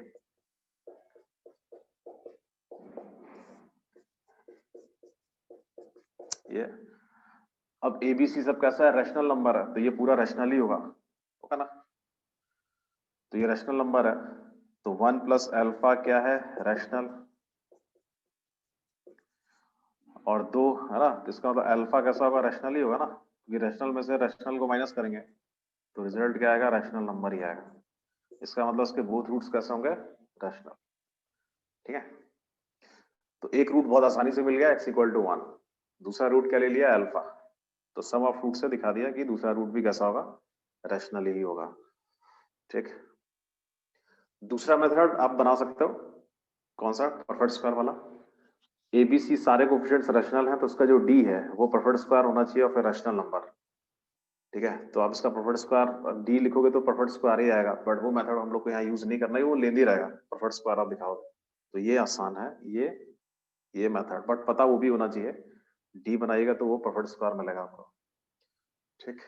ये अब ABC सब कैसा है? रैशनल नंबर है, तो ये पूरा रैशनल ही होगा ना, तो ये रैशनल नंबर है, तो 1 + अल्फा क्या है? रैशनल, और 2 है ना, तो इसका मतलब अल्फा कैसा होगा? रैशनल ही होगा ना, क्योंकि रैशनल में से रैशनल को माइनस करेंगे तो रिजल्ट क्या आएगा? रैशनल नंबर ही आएगा। इसका मतलब इसके बोथ रूट्स कैसे होंगे? रैशनल, ठीक है। तो एक रूट बहुत आसानी से मिल गया, x = 1, दूसरा रूट क्या ले लिया? अल्फा, तो सम ऑफ रूट से दिखा दिया कि दूसरा रूट भी कैसा होगा? रैशनल ही होगा, ठीक। दूसरा मेथड आप बना सकते हो, कौन सा? परफेक्ट स्क्वायर वाला, ABC सारे कोफिशिएंट्स रैशनल हैं तो उसका जो D है वो प्रेफर्ड स्क्वायर होना चाहिए और फिर रैशनल नंबर। ठीक है, तो आप इसका प्रेफर्ड स्क्वायर D लिखोगे तो प्रेफर्ड स्क्वायर ही आएगा, बट वो मेथड हम लोग को यहाँ यूज नहीं करना है, वो लेंदी रहेगा प्रेफर्ड स्क्वायर आप दिखाओ। तो ये आसान है, ये मेथड, बट पता वो भी होना चाहिए। D बनाइएगा तो वो प्रेफर्ड स्क्वायर मिलेगा आपको। ठीक,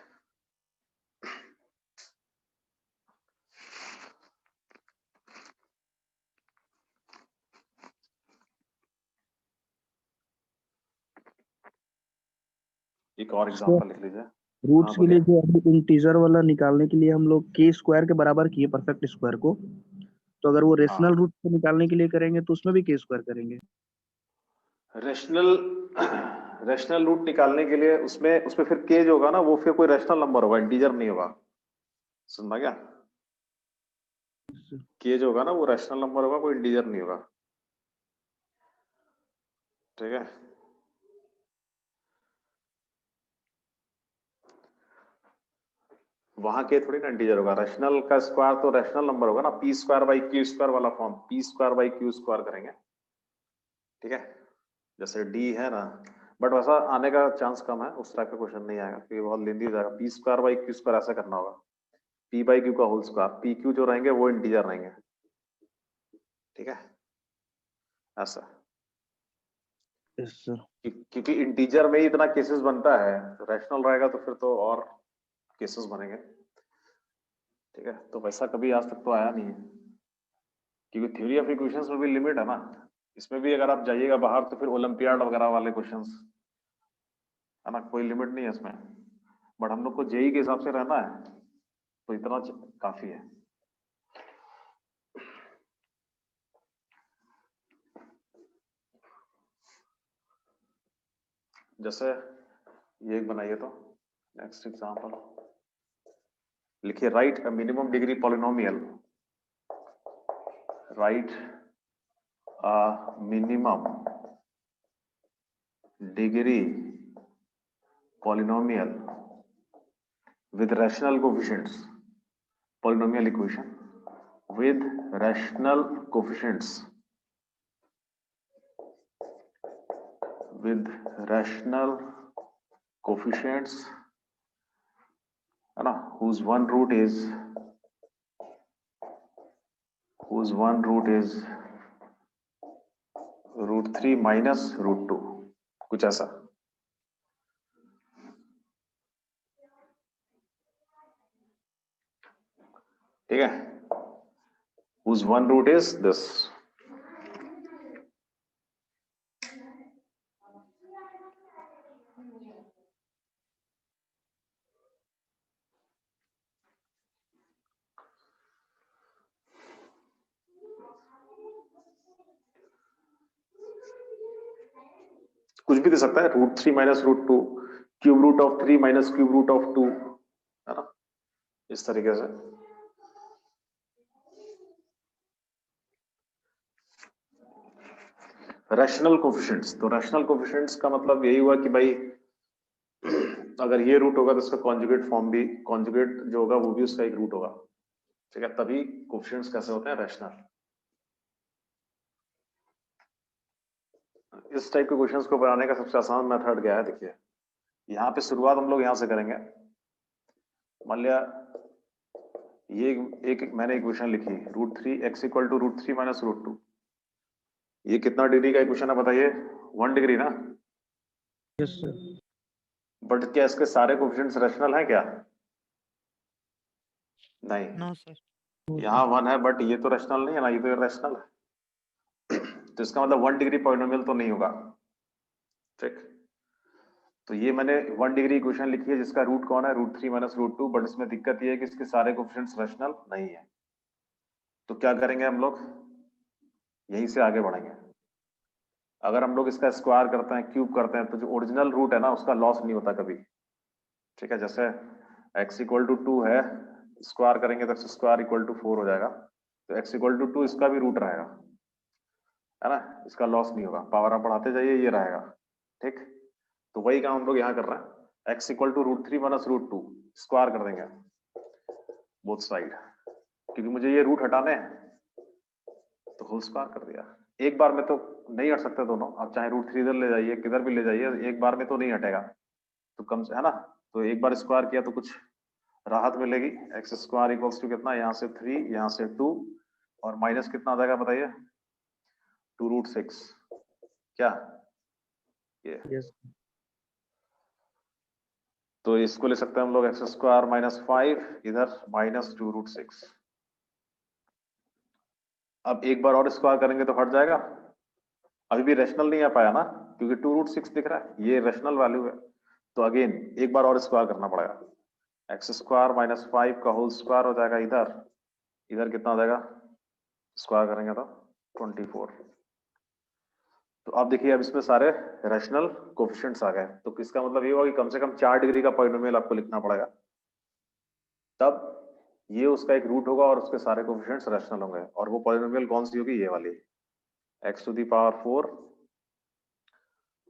एक और एग्जांपल लिख लीजिए। रूट्स के बोलिए। लिए जो हम इंटीजर वाला निकालने के लिए हम लोग के स्क्वायर के बराबर किए परफेक्ट स्क्वायर को, तो अगर वो रेशनल रूट को निकालने के लिए करेंगे तो उसमें भी के स्क्वायर करेंगे। रैशनल रूट निकालने के लिए उसमें फिर के जो होगा ना वो फिर कोई रैशनल नंबर होगा, इंटीजर नहीं होगा। सुनना क्या? के जो होगा ना वो रैशनल नंबर होगा, कोई इंटीजर नहीं होगा। ठीक है, वहां के थोड़ी ना इंटीजर होगा। रैशनल का स्क्वायर तो रैशनल नंबर होगा ना, p square by q square वाला form, p square by q square करेंगे। ठीक है, जैसे डी है ना, बट वैसा आने का चांस कम है, उस टाइप का क्वेश्चन नहीं आएगा क्योंकि बहुत लेंदी हो जाएगा। P square by q square ऐसा करना होगा, पी बाई क्यू का होल स्क्वायर, पी क्यू जो रहेंगे वो इंटीजर रहेंगे। ठीक है, ऐसा, यस सर। क्योंकि इंटीजर में ही इतना केसेस बनता है, रैशनल रहेगा तो फिर तो और केसेस बनेंगे। ठीक है, तो वैसा कभी आज तक तो आया नहीं है, क्योंकि थ्योरी ऑफ इक्वेशंस में भी लिमिट है ना। इसमें भी अगर आप जाइएगा बाहर तो फिर ओलंपियाड वगैरह वाले क्वेश्चंस है ना, कोई लिमिट नहीं है इसमें। बट हम लोग को जेई के हिसाब से रहना है तो इतना काफी है। जैसे ये एक बनाइए तो नेक्स्ट एग्जांपल लिखिए, right a minimum degree polynomial, right a minimum degree polynomial with rational coefficients, polynomial equation with rational coefficients, with rational coefficients है ना, whose one root is √3 minus √2, कुछ ऐसा। ठीक है, whose one root is this। कुछ भी दे सकता है, √3 minus √2, cube root of 3 minus cube root of 2, है ना, इस तरीके से। रैशनल कोफिशिएंट्स, तो रैशनल कोफिशिएंट्स का मतलब यही हुआ कि भाई अगर ये रूट होगा तो उसका कॉन्जुगेट फॉर्म भी, कॉन्जुगेट जो होगा वो भी उसका एक रूट होगा। ठीक है, तभी कोफिशिएंट्स कैसे होते हैं, रैशनल। इस टाइप के क्वेश्चंस को बनाने का सबसे आसान मेथड क्या है, देखिए यहाँ पे शुरुआत हम लोग यहाँ से करेंगे। मान लिया ये एक मैंने इक्वेशन लिखी, √3 x इक्वल टू √3 माइनस √2, ये कितना डिग्री का इक्वेशन है बताइए, 1 डिग्री ना। Yes sir. बट क्या इसके सारे कोफिशिएंट्स रैशनल हैं क्या? नहीं, No, sir. यहाँ 1 है बट ये तो रैशनल नहीं है ना, ये तो इरैशनल है। तो इसका मतलब 1 डिग्री पॉलिनोमियल तो नहीं होगा। ठीक, तो ये मैंने 1 डिग्री इक्वेशन लिखी है जिसका रूट कौन है, √3 माइनस √2, बट इसमें दिक्कत ये है कि इसके सारे कोफिशिएंट्स रैशनल नहीं है। तो क्या करेंगे हम लोग, यहीं से आगे बढ़ेंगे। अगर हम लोग इसका स्क्वायर करते हैं, क्यूब करते हैं, तो जो ओरिजिनल रूट है ना उसका लॉस नहीं होता कभी। ठीक है, जैसे x इक्वल टू 2 है, स्क्वायर करेंगे तो x स्क्वायर इक्वल टू 4 हो जाएगा, तो x इक्वल टू 2 इसका भी रूट रहेगा, है ना, इसका लॉस नहीं होगा। पावर आप बढ़ाते जाइए, ये रहेगा। ठीक, तो वही काम हम लोग यहाँ कर रहे हैं, x equal to √3 minus √2, square कर देंगे बोथ साइड, क्योंकि मुझे ये रूट हटाने हैं तो होल स्क्वायर कर दिया। एक बार में तो नहीं हट सकते दोनों, आप चाहे √3 इधर ले जाइए, किधर भी ले जाइए, एक बार में तो नहीं हटेगा, तो कम से, है ना, तो एक बार स्क्वायर किया तो कुछ राहत मिलेगी। एक्स स्क्वायर इक्वल्स टू कितना, यहाँ से 3, यहाँ से 2, और माइनस कितना आ जाएगा बताइए, 2√6, क्या ये, यस तो इसको ले सकते हैं हम लोग एक्स स्क्वायर -5, इधर -2√6। अब एक बार और स्क्वायर करेंगे तो हट जाएगा, अभी भी रेशनल नहीं आ पाया ना, क्योंकि 2√6 दिख रहा है, ये रेशनल वैल्यू है, तो अगेन एक बार और स्क्वायर करना पड़ेगा, एक्स स्क्वायर -5 का होल स्क्वायर हो जाएगा इधर, इधर कितना हो जाएगा, स्क्वायर करेंगे तो 24। तो अब देखिए, अब इसमें सारे रैशनल कोफिशिएंट्स आ गए, तो इसका मतलब ये हुआ कि कम से कम 4 डिग्री का पॉलिनोमियल आपको लिखना पड़ेगा, तब ये उसका एक रूट होगा और उसके सारे कोफिशिएंट्स रैशनल होंगे, और वो पॉलिनोमियल कौन सी होगी, ये वाली, x⁴,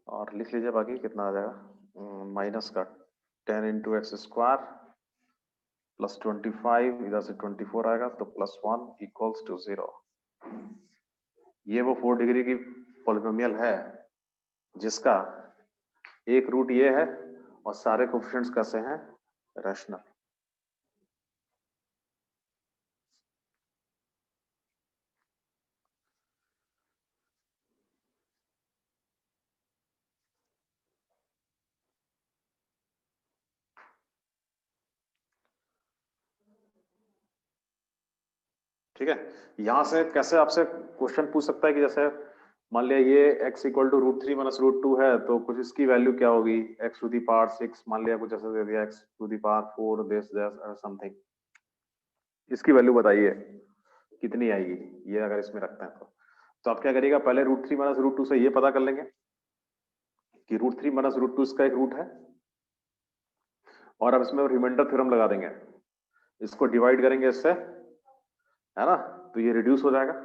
और लिख लीजिए बाकी कितना आ जाएगा, माइनस का 10 इंटू एक्स स्क्वायर प्लस 25, इधर से 24 आएगा, तो +1 इक्वल्स टू 0। ये वो 4 डिग्री की पॉलिनोमियल है जिसका एक रूट ये है और सारे कोफिशिएंट्स कैसे हैं, रैशनल। ठीक है, यहां से कैसे आपसे क्वेश्चन पूछ सकता है कि जैसे मान लिया ये x = √3 - √2 है, तो कुछ इसकी वैल्यू क्या होगी, x⁴, मान लिया कुछ ऐसे दे दिया, x⁴ दिस समथिंग, इसकी वैल्यू बताइए कितनी आएगी, ये अगर इसमें रखते हैं तो आप क्या करिएगा, पहले √3 - √2 से ये पता कर लेंगे कि √3 - √2 इसका एक रूट है, और अब इसमें रिमाइंडर थ्योरम लगा देंगे, इसको डिवाइड करेंगे इससे, है ना, तो ये रिड्यूस हो जाएगा,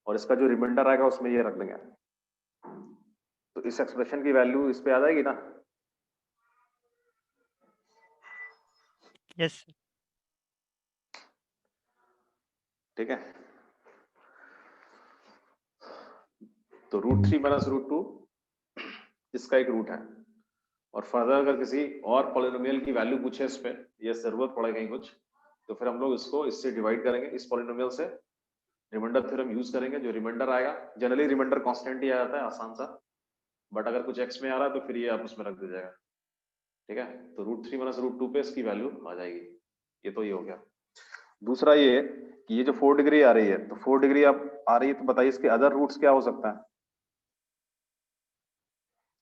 और इसका जो रिमाइंडर आएगा उसमें ये रख देंगे, तो इस एक्सप्रेशन की वैल्यू इस पे आ जाएगी ना। Yes. ठीक है, तो √3 - √2 इसका एक रूट है, और फर्दर अगर किसी और पॉलिनोमियल की वैल्यू पूछे इस पे, ये जरूरत पड़े कहीं कुछ, तो फिर हम लोग इसको इससे डिवाइड करेंगे, इस पॉलिनोमियल से रिमाइंडर थ्योरम यूज करेंगे, जो रिमाइंडर आएगा, जनरली रिमाइंडर कांस्टेंट ही आ जाता है, आसान सा, बट अगर कुछ एक्स में आ रहा है तो फिर ये आप उसमें रख दीजिएगा। ठीक है, तो √3 - √2 पे इसकी वैल्यू आ जाएगी, ये तो ये हो गया। दूसरा ये कि ये जो 4 डिग्री आ रही है, तो 4 डिग्री आप आ रही है, तो बताइए इसके अदर रूट्स क्या हो सकता है।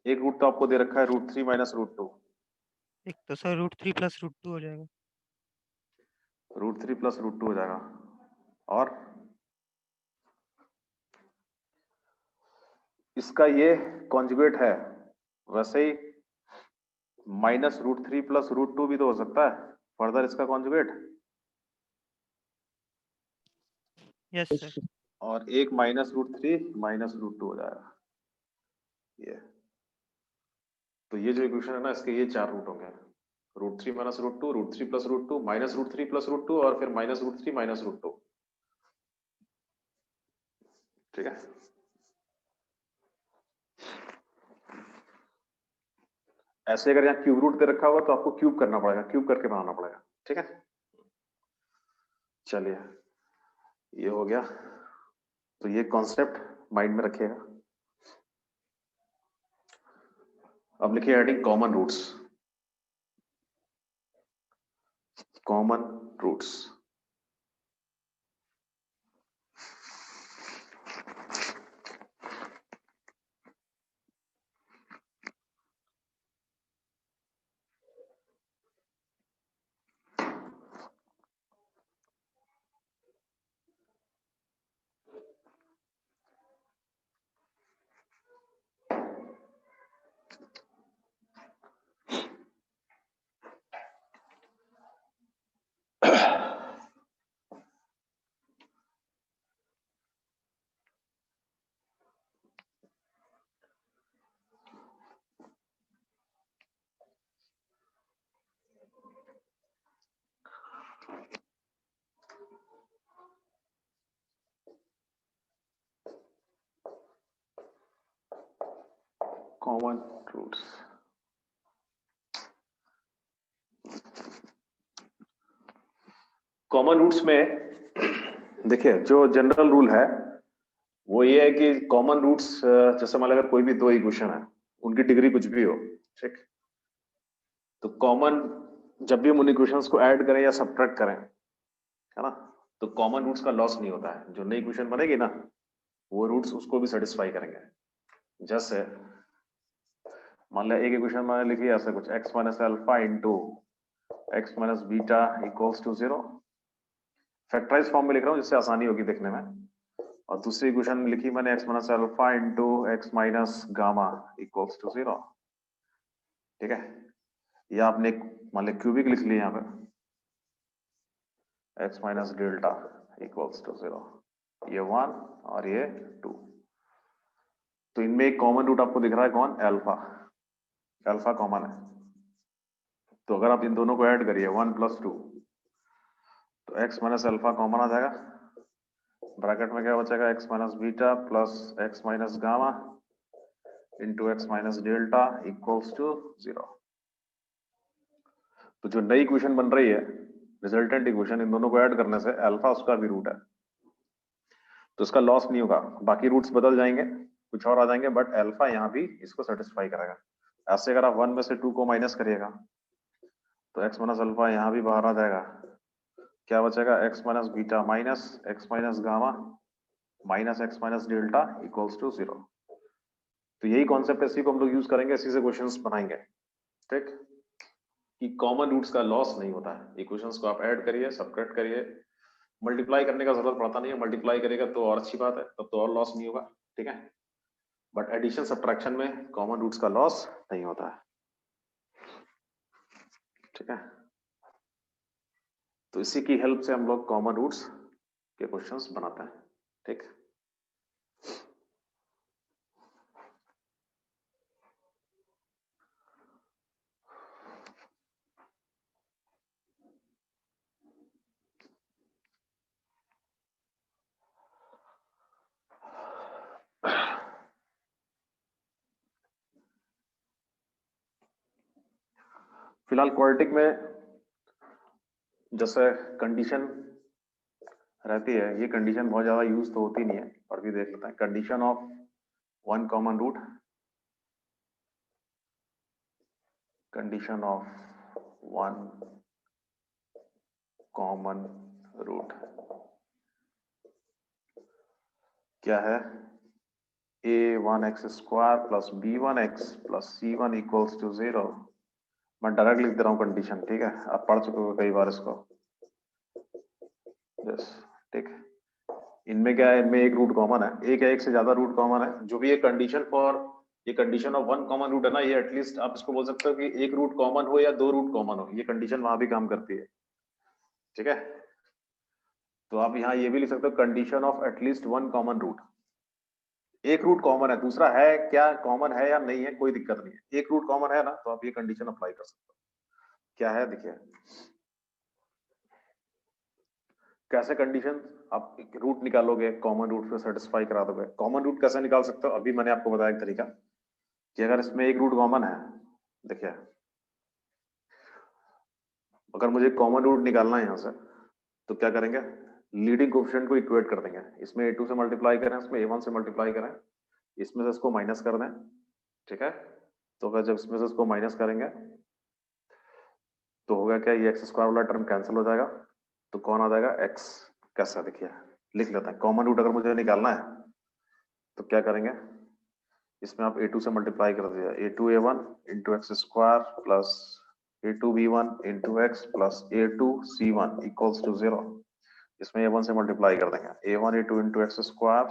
एक रूट तो आपको दे रखा है √3 - √2, एक तो सर √3 + √2 हो जाएगा। √3 + √2 हो जाएगा, और इसका ये कॉन्जुगेट है, वैसे ही -√3 + √2 भी तो हो सकता है, फर्दर इसका कॉन्जुगेट, यस सर। और एक -√3 -√2 हो जाएगा, ये, तो ये जो इक्वेशन है ना, इसके ये 4 रूट होंगे, √3 - √2, √3 + √2, -√3 + √2, और फिर -√3 - √2। ठीक है, ऐसे अगर यहाँ क्यूब रूट दे रखा होगा तो आपको क्यूब करना पड़ेगा, क्यूब करके बनाना पड़ेगा। ठीक है, चलिए ये हो गया, तो ये कॉन्सेप्ट माइंड में रखिएगा। अब लिखिए heading common roots, common roots. Common roots, common roots में देखिए जो जनरल रूल है वो ये है कि कॉमन रूट्स, जैसे मान लो अगर कोई भी दो इक्वेशन है, उनकी डिग्री कुछ भी हो, ठीक, तो कॉमन जब भी हम उन इक्वेशंस को ऐड करें या सब्ट्रैक्ट करें, है ना, तो कॉमन रूट्स का लॉस नहीं होता है। जो नई इक्वेशन बनेगी ना, वो रूट्स उसको भी सेटिस्फाई करेंगे। जैसे मान लिया एक इक्वेशन मैंने लिखी है ऐसे कुछ, x minus alpha into x minus beta equals to 0। Factorize form में लिख रहा हूँ जिससे आसानी होगी देखने में। और दूसरी इक्वेशन में लिखी मैंने x minus alpha into x minus gamma equals to 0। ठीक है, या आपने मान लिया क्यूबिक लिख लिया यहाँ पे, x minus delta equals to 0, ये 1 और ये 2। तो इनमें एक कॉमन रूट आपको दिख रहा है कौन, अल्फा, अल्फा कॉमन है। तो अगर आप इन दोनों को ऐड करिए 1 प्लस 2, तो x माइनस अल्फा कॉमन आ जाएगा, ब्रैकेट में क्या बचेगा, x minus beta plus x minus gamma into x minus delta equals to 0। तो जो नई इक्वेशन बन रही है, रिजल्टेंट इक्वेशन, इन दोनों को ऐड करने से अल्फा उसका भी रूट है, तो इसका लॉस नहीं होगा। बाकी रूट्स बदल जाएंगे, कुछ और आ जाएंगे, बट अल्फा यहाँ भी इसको सेटिस्फाई करेगा। ऐसे अगर आप 1 में से 2 को माइनस करिएगा तो x माइनस अल्फा यहाँ भी बाहर आ जाएगा, क्या बचेगा, x minus beta minus x minus gamma minus x minus delta equals to 0। तो यही कॉन्सेप्ट है, इसी को हम लोग यूज करेंगे, इसी से क्वेश्चंस बनाएंगे। ठीक, कि कॉमन रूट्स का लॉस नहीं होता है। इक्वेशंस को आप ऐड करिए, सब्ट्रैक्ट करिए, मल्टीप्लाई करने का जरूरत पड़ता नहीं है, मल्टीप्लाई करेगा तो और अच्छी बात है, तब तो और लॉस नहीं होगा। ठीक है, बट एडिशन सब्ट्रैक्शन में कॉमन रूट्स का लॉस नहीं होता है। ठीक है, तो इसी की हेल्प से हम लोग कॉमन रूट्स के क्वेश्चंस बनाते हैं। ठीक, फिलहाल क्वाड्रेटिक में जैसे कंडीशन रहती है, ये कंडीशन बहुत ज्यादा यूज तो होती नहीं है, और भी देख लेते हैं। Condition of one common root, condition of one common root क्या है, a1x square plus b1x plus c1 equals to 0। मैं डायरेक्ट लिख दे रहा हूँ कंडीशन, ठीक है, आप पढ़ चुके हो कई बार इसको। यस, ठीक, इनमें क्या है, इनमें एक रूट कॉमन है, एक या एक से ज्यादा रूट कॉमन है। जो भी ये कंडीशन फॉर, ये condition of one common root है ना, ये एटलीस्ट आप इसको बोल सकते हो कि एक रूट कॉमन हो या दो रूट कॉमन हो, ये कंडीशन वहां भी काम करती है। ठीक है, तो आप यहाँ ये भी लिख सकते हो condition of at least one common root. एक रूट कॉमन है, दूसरा है क्या, कॉमन है या नहीं है, कोई दिक्कत नहीं है, एक रूट कॉमन है ना, तो आप ये कंडीशन अप्लाई कर सकते हो। क्या है देखिए, कैसे कंडीशन, आप रूट निकालोगे, कॉमन रूट से सेटिस्फाई करा दोगे। कॉमन रूट कैसे निकाल सकते हो, अभी मैंने आपको बताया एक तरीका, कि अगर इसमें एक रूट कॉमन है, देखिए अगर मुझे कॉमन रूट निकालना है यहाँ से, तो क्या करेंगे, लीडिंग कोएफिशिएंट को इक्वेट कर देंगे। इसमें a2 से मल्टीप्लाई करें, इसमें a1 से मल्टीप्लाई करें, इसमें से इसको माइनस कर दें। ठीक है, तो अगर जब इसमें से इसको माइनस करेंगे तो होगा क्या, ये एक्स स्क्वायर वाला टर्म कैंसिल हो जाएगा, तो कौन आ जाएगा, x। कैसा, देखिए लिख लेते हैं, कॉमन रूट अगर मुझे निकालना है तो क्या करेंगे, इसमें आप a2 से मल्टीप्लाई कर दिया, a2 a1 into x square plus a2 b1 into x plus a2 c1 equals to 0। इसमें a1 से मल्टीप्लाई कर देंगे, a1 a2 into x square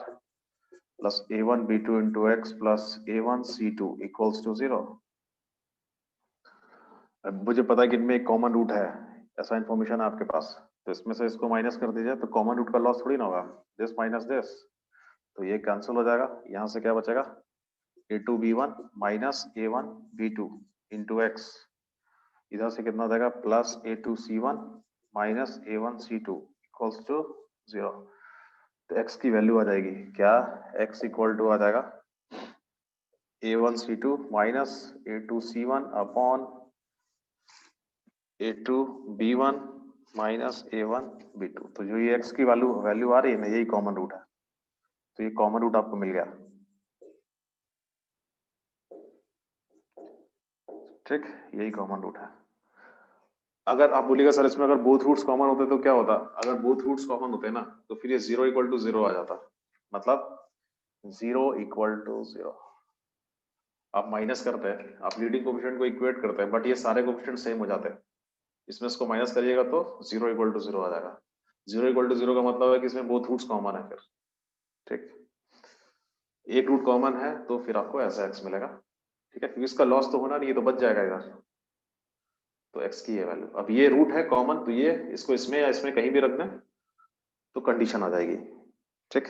plus a1 b2 into x plus a1 c2 equals to 0। अब मुझे पता है कि इनमें एक कॉमन रूट है, ऐसा इंफॉर्मेशन है आपके पास, तो इसमें से इसको माइनस कर दीजिए, तो कॉमन रूट का लॉस थोड़ी ना होगा, दिस माइनस दिस, तो ये कैंसिल हो जाएगा। यहाँ से क्या बचेगा, a2 b1 minus a1 b2 into x, इधर से कितना देगा, plus a2 c1 minus a1 c2 equals to 0। तो x की वैल्यू आ जाएगी क्या, x इक्वल टू आ जाएगा A1 C2 minus A2 C1 upon A2 B1 minus A1 B2। तो जो ये x की वैल्यू आ रही है ना, यही कॉमन रूट है। तो ये कॉमन रूट आपको मिल गया, ठीक, यही कॉमन रूट है। अगर आप बोलिएगा सर इसमें अगर बोथ रूट्स कॉमन होते तो क्या होता, अगर बोथ रूट्स कॉमन होते ना तो फिर ये 0 इक्वल टू 0 आ जाता, मतलब 0 इक्वल टू 0। आप माइनस करते हैं, आप लीडिंग कोएफिशिएंट को इक्वेट करते हैं, बट ये सारे कोएफिशिएंट सेम हो जाते हैं। इसमें इसको माइनस करिएगा तो 0 इक्वल टू 0 आ जाएगा। 0 इक्वल टू 0 का मतलब है कि इसमें बोथ रूट्स कॉमन है फिर, ठीक। एक रूट कॉमन है तो फिर आपको ऐसा x मिलेगा, ठीक है, क्योंकि इसका लॉस तो होना नहीं, ये तो बच जाएगा इधर। तो x की ये वैल्यू, अब ये रूट है कॉमन, तो ये इसको इसमें या इसमें कहीं भी रख दें तो कंडीशन आ जाएगी, ठीक।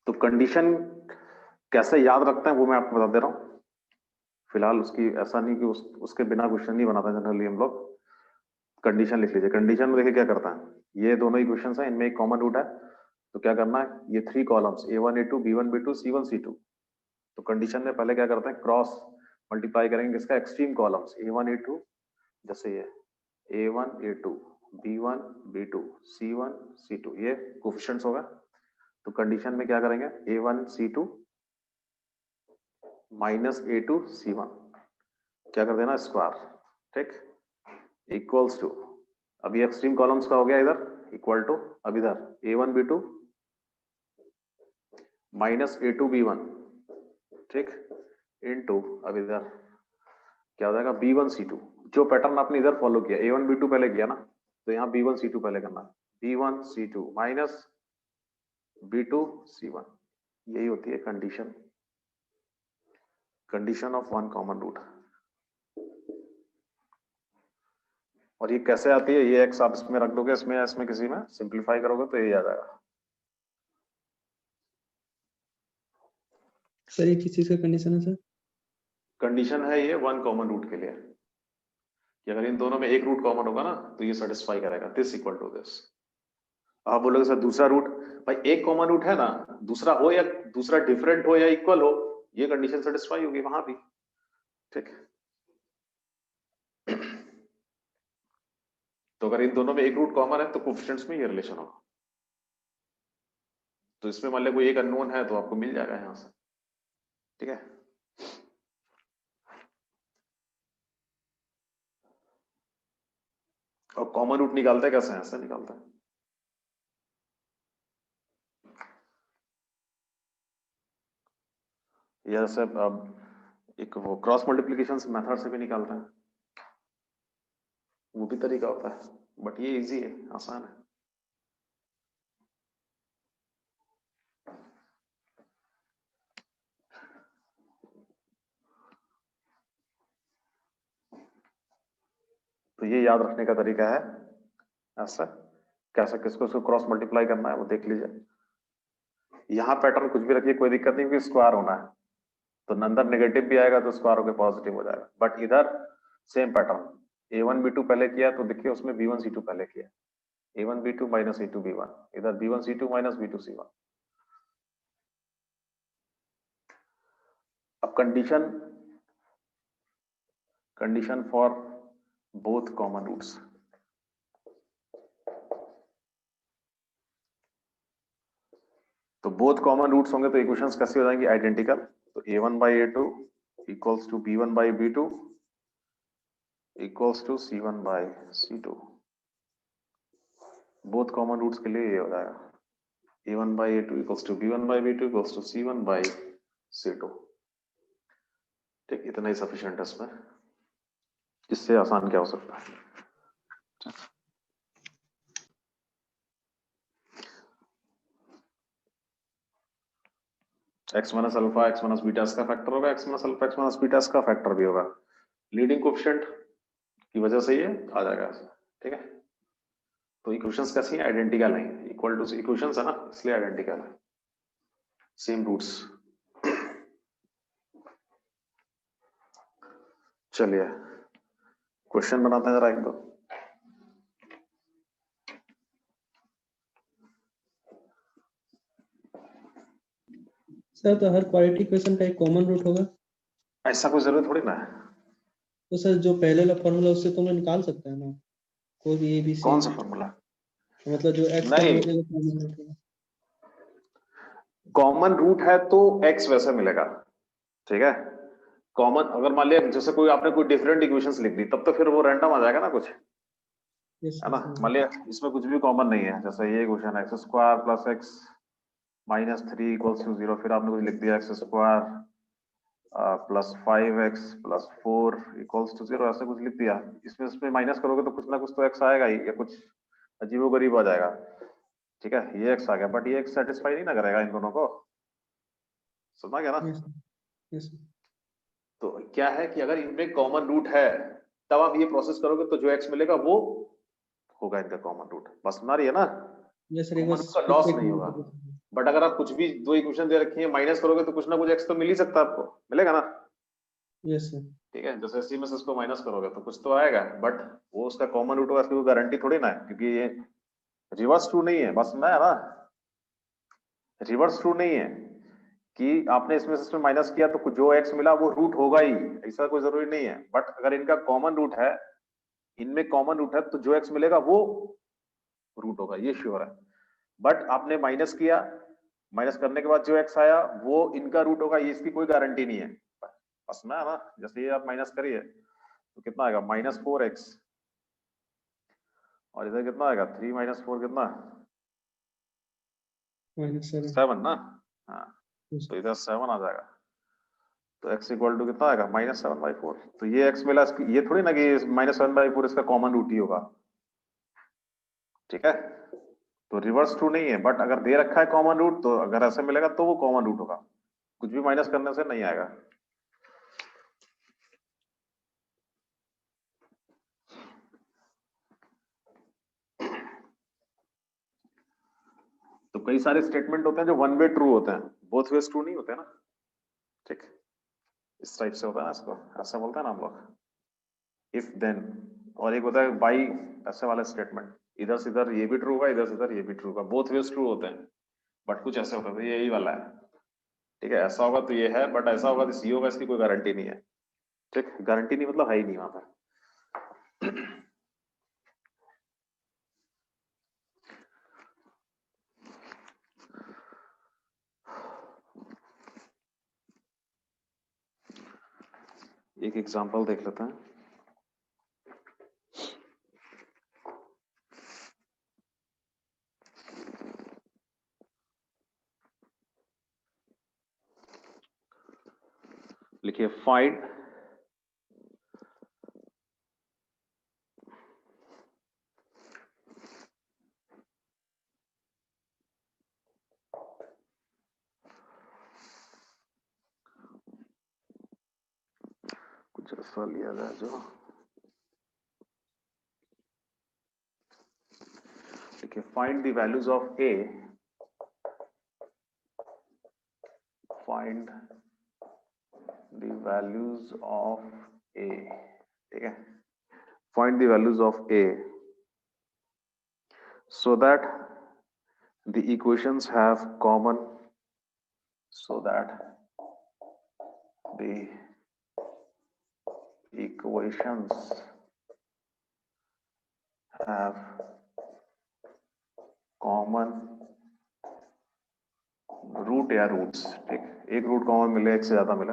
तो कंडीशन कैसे याद रखते हैं वो मैं आपको बता दे रहा हूं। फिलहाल उसकी ऐसा नहीं कि उसके बिना क्वेश्चन नहीं बनाता जनरली हम लोग। कंडीशन लिख लीजिए। कंडीशन में देखिए क्या करता है, ये दोनों इक्वेशंस हैं, इनमें एक कॉमन रूट है, तो क्या करना है, ये 3 columns A1 A2 B1 B2 C1 C2। तो कंडीशन में पहले क्या करते हैं, क्रॉस मल्टीप्लाई करेंगे इसका एक्सट्रीम कॉलम्स A1 A2, जैसे ये A1 A2 B1 B2 C1 C2, ये कोएफिशिएंट्स होगा। तो कंडीशन में क्या करेंगे, A1 C2 minus A2 C1 क्या कर देना, स्क्वायर, ठीक, इक्वल्स टू, अभी एक्सट्रीम कॉलम्स का हो गया इधर, इक्वल टू, अब इधर A1 B2 minus A2 B1, ठीक, इनटू, अब इधर क्या हो जाएगा B1 C2। जो पैटर्न आपने इधर फॉलो किया, A1 B2 पहले किया ना, तो यहाँ B1 C2 पहले करना, B1 C2 minus B2 C1, यही होती है condition, condition of one common root. और ये कैसे आती है, ये x आप इसमें रख दोगे, इसमें किसी में सिंप्लीफाई करोगे तो ये आ जाएगा। सर ये किस चीज का कंडीशन है सर? कंडीशन है ये वन कॉमन रूट के लिए, कि अगर इन दोनों में एक रूट कॉमन होगा ना तो ये सेटिस्फाई करेगा, दिस इक्वल टू दिस। आप बोलोगे सर दूसरा रूट, भाई एक कॉमन रूट है ना, दूसरा हो या दूसरा डिफरेंट हो या इक्वल हो, ये कंडीशन सेटिस्फाई होगी वहां भी, ठीक। तो अगर इन दोनों में एक रूट कॉमन है तो कोएफिशिएंट्स में ये रिलेशन होगा। तो इसमें मान लिया कोई एक अननोन है तो आपको मिल जाएगा यहां से, ठीक है। और कॉमन रूट निकालते हैं कैसे, ऐसे निकालते हैं, जैसे अब एक वो क्रॉस मल्टीप्लिकेशन मेथड से भी निकालते हैं, वो भी तरीका होता है, बट ये इजी है, आसान है। तो ये याद रखने का तरीका है, ऐसा कैसे किसको उसको क्रॉस मल्टीप्लाई करना है वो देख लीजिए। यहाँ पैटर्न कुछ भी रखिए, कोई दिक्कत नहीं, क्योंकि स्क्वायर होना है, तो अंदर नेगेटिव भी आएगा तो स्क्वायर होकर पॉजिटिव हो जाएगा। बट इधर सेम पैटर्न, A1 B2 पहले किया तो देखिए उसमें B1 C2 पहले किया, A1 B2 minus A2 B1, इधर B1 C2 minus B2 C1। अब condition for both common roots, तो बोथ कॉमन रूट्स होंगे तो इक्वेशंस कैसे हो जाएंगी, आइडेंटिकल। तो A1 by A2 equals to B1 by B2 equals to C1 by C2। Both common roots के लिए ये हो जाएगा, A1 by A2 equals to B1 by B2 equals to C1 by C2, ठीक, इतना ही सफिशिएंट है इसमें, इससे आसान क्या हो सकता है। x minus alpha x minus beta इसका फैक्टर होगा, x minus alpha x minus beta इसका फैक्टर भी होगा, लीडिंग कोएफिशिएंट की वजह से ये आ जाएगा, ठीक है। तो इक्वेशंस कैसी हैं, आइडेंटिकल हैं, इक्वल टू इक्वेशंस है ना, इसलिए आइडेंटिकल है, सेम रूट्स। चलिए क्वेश्चन बनाते हैं जरा एक दो। सर तो हर क्वाड्रेटिक इक्वेशन का एक कॉमन रूट होगा। ऐसा कोई जरूरी थोड़ी ना है। तो सर जो पहले वाला फॉर्मूला उससे तो मैं निकाल सकता है ना, कोई भी ABC कौन सा फॉर्मूला? मतलब जो x का नहीं, जो कॉमन रूट होगा। कॉमन रूट है तो x वैसे मिलेगा, ठीक है। कॉमन अगर मान लिया जैसे कोई आपने कोई डिफरेंट इक्वेशंस लिख दी, तब तो फिर वो रैंडम आ जाएगा ना कुछ, यस है सर ना। समझ मान लिया इसमें कुछ भी कॉमन नहीं है, जैसे ये question x square plus x minus 3 equals to 0, फिर आपने कुछ लिख दिया x square plus 5x plus 4 equals to 0, ऐसे कुछ लिख दिया। इसमें माइनस करोगे तो कुछ ना कुछ तो x आएगा ही, या कुछ अजीबोगरीब आ जाएगा, ठीक है। ये x आ गया, बट ये x सेटिस्फाई नहीं ना करेगा इन दोनों को, समझ गया ना। यस यस तो क्या है कि अगर इनमें कॉमन रूट है, तब आप ये प्रोसेस करोगे तो जो x मिलेगा वो होगा इनका कॉमन रूट, बस समझ रही है ना। यस सर एक कॉमन बार रूट का फिर लॉस से नहीं explain होगा। कीजिए। बट अगर आप कुछ भी दो इक्वेशन दे रखी है माइनस करोगे तो कुछ ना कुछ x तो मिल ही सकता है, आपको मिलेगा ना, यस सर ठीक है। जैसे सी में से इसको माइनस करोगे तो कुछ तो आएगा, बट वो उसका कॉमन रूट होगा, इसकी कोई गारंटी थोड़ी ना है, क्योंकि ये रिवर्स ट्रू नहीं है, बस समझा है ना। रिवर्स ट्रू नहीं है कि आपने इसमें से इसमें माइनस किया तो जो एक्स मिला वो रूट होगा ही, ऐसा कोई जरूरी नहीं है। बट अगर इनका कॉमन रूट है, इनमें कॉमन रूट है, तो जो एक्स मिलेगा वो रूट होगा, ये श्योर है। बट आपने माइनस किया, माइनस करने के बाद जो एक्स आया वो इनका रूट होगा, ये इसकी कोई गारंटी नहीं है, बस ना है ना। जैसे ये आप माइनस करिए तो कितना आएगा, -4x, और इधर कितना आएगा, 3 - 4 कितना, -7 7 ना। हाँ, यस तो इधर 7 आ जाएगा, तो x इक्वल टू कितना आएगा, -7/4। तो ये x मिला, ये थोड़ी ना कि -7/4 इसका कॉमन रूट ही होगा, ठीक है। तो रिवर्स ट्रू नहीं है, बट अगर दे रखा है कॉमन रूट, तो अगर ऐसे मिलेगा तो वो कॉमन रूट होगा, कुछ भी माइनस करने से नहीं आएगा। तो कई सारे स्टेटमेंट होते हैं जो वन वे ट्रू होते हैं, बोथ वेज ट्रू नहीं होते ना, ठीक। इस टाइप से होता है ना, इसको ऐसा बोलते हैं ना हम लोग, इफ देन। और एक होता है बाई, ऐसे वाला स्टेटमेंट, इधर से इधर ये भी ट्रू होगा, इधर से इधर ये भी ट्रू होगा, बोथ वेज ट्रू होते हैं। बट कुछ ऐसे होता है, यही वाला है, ठीक है। ऐसा होगा तो ये है, बट ऐसा होगा तो सी होगा, इसकी कोई गारंटी नहीं है, ठीक। गारंटी नहीं मतलब है ही नहीं वहां पर। एक एग्जांपल देख लेते हैं। लिखिए फाइंड कुछ ऐसा लिया जाए जो, देखिए find the values of a, find the values of a, ठीक है। Find the values of a so that the equations have common, so that the equations have common root या रूट्स, ठीक। एक रूट कॉमन मिले, एक से ज्यादा मिले।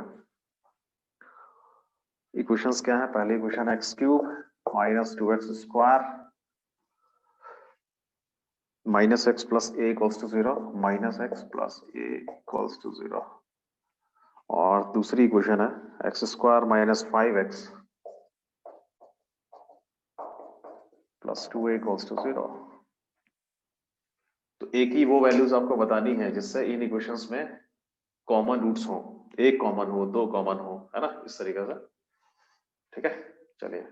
इक्वेशंस क्या है, पहली equation x³ - 2x² -x + a = 0, -x + a = 0। और दूसरी इक्वेशन है x² - 5x + 2a = 0। तो एक ही वो वैल्यूज आपको बतानी है जिससे इन इक्वेशंस में कॉमन रूट्स हो, एक कॉमन हो, दो कॉमन हो, है ना, इस तरीके से, ठीक है। चलिए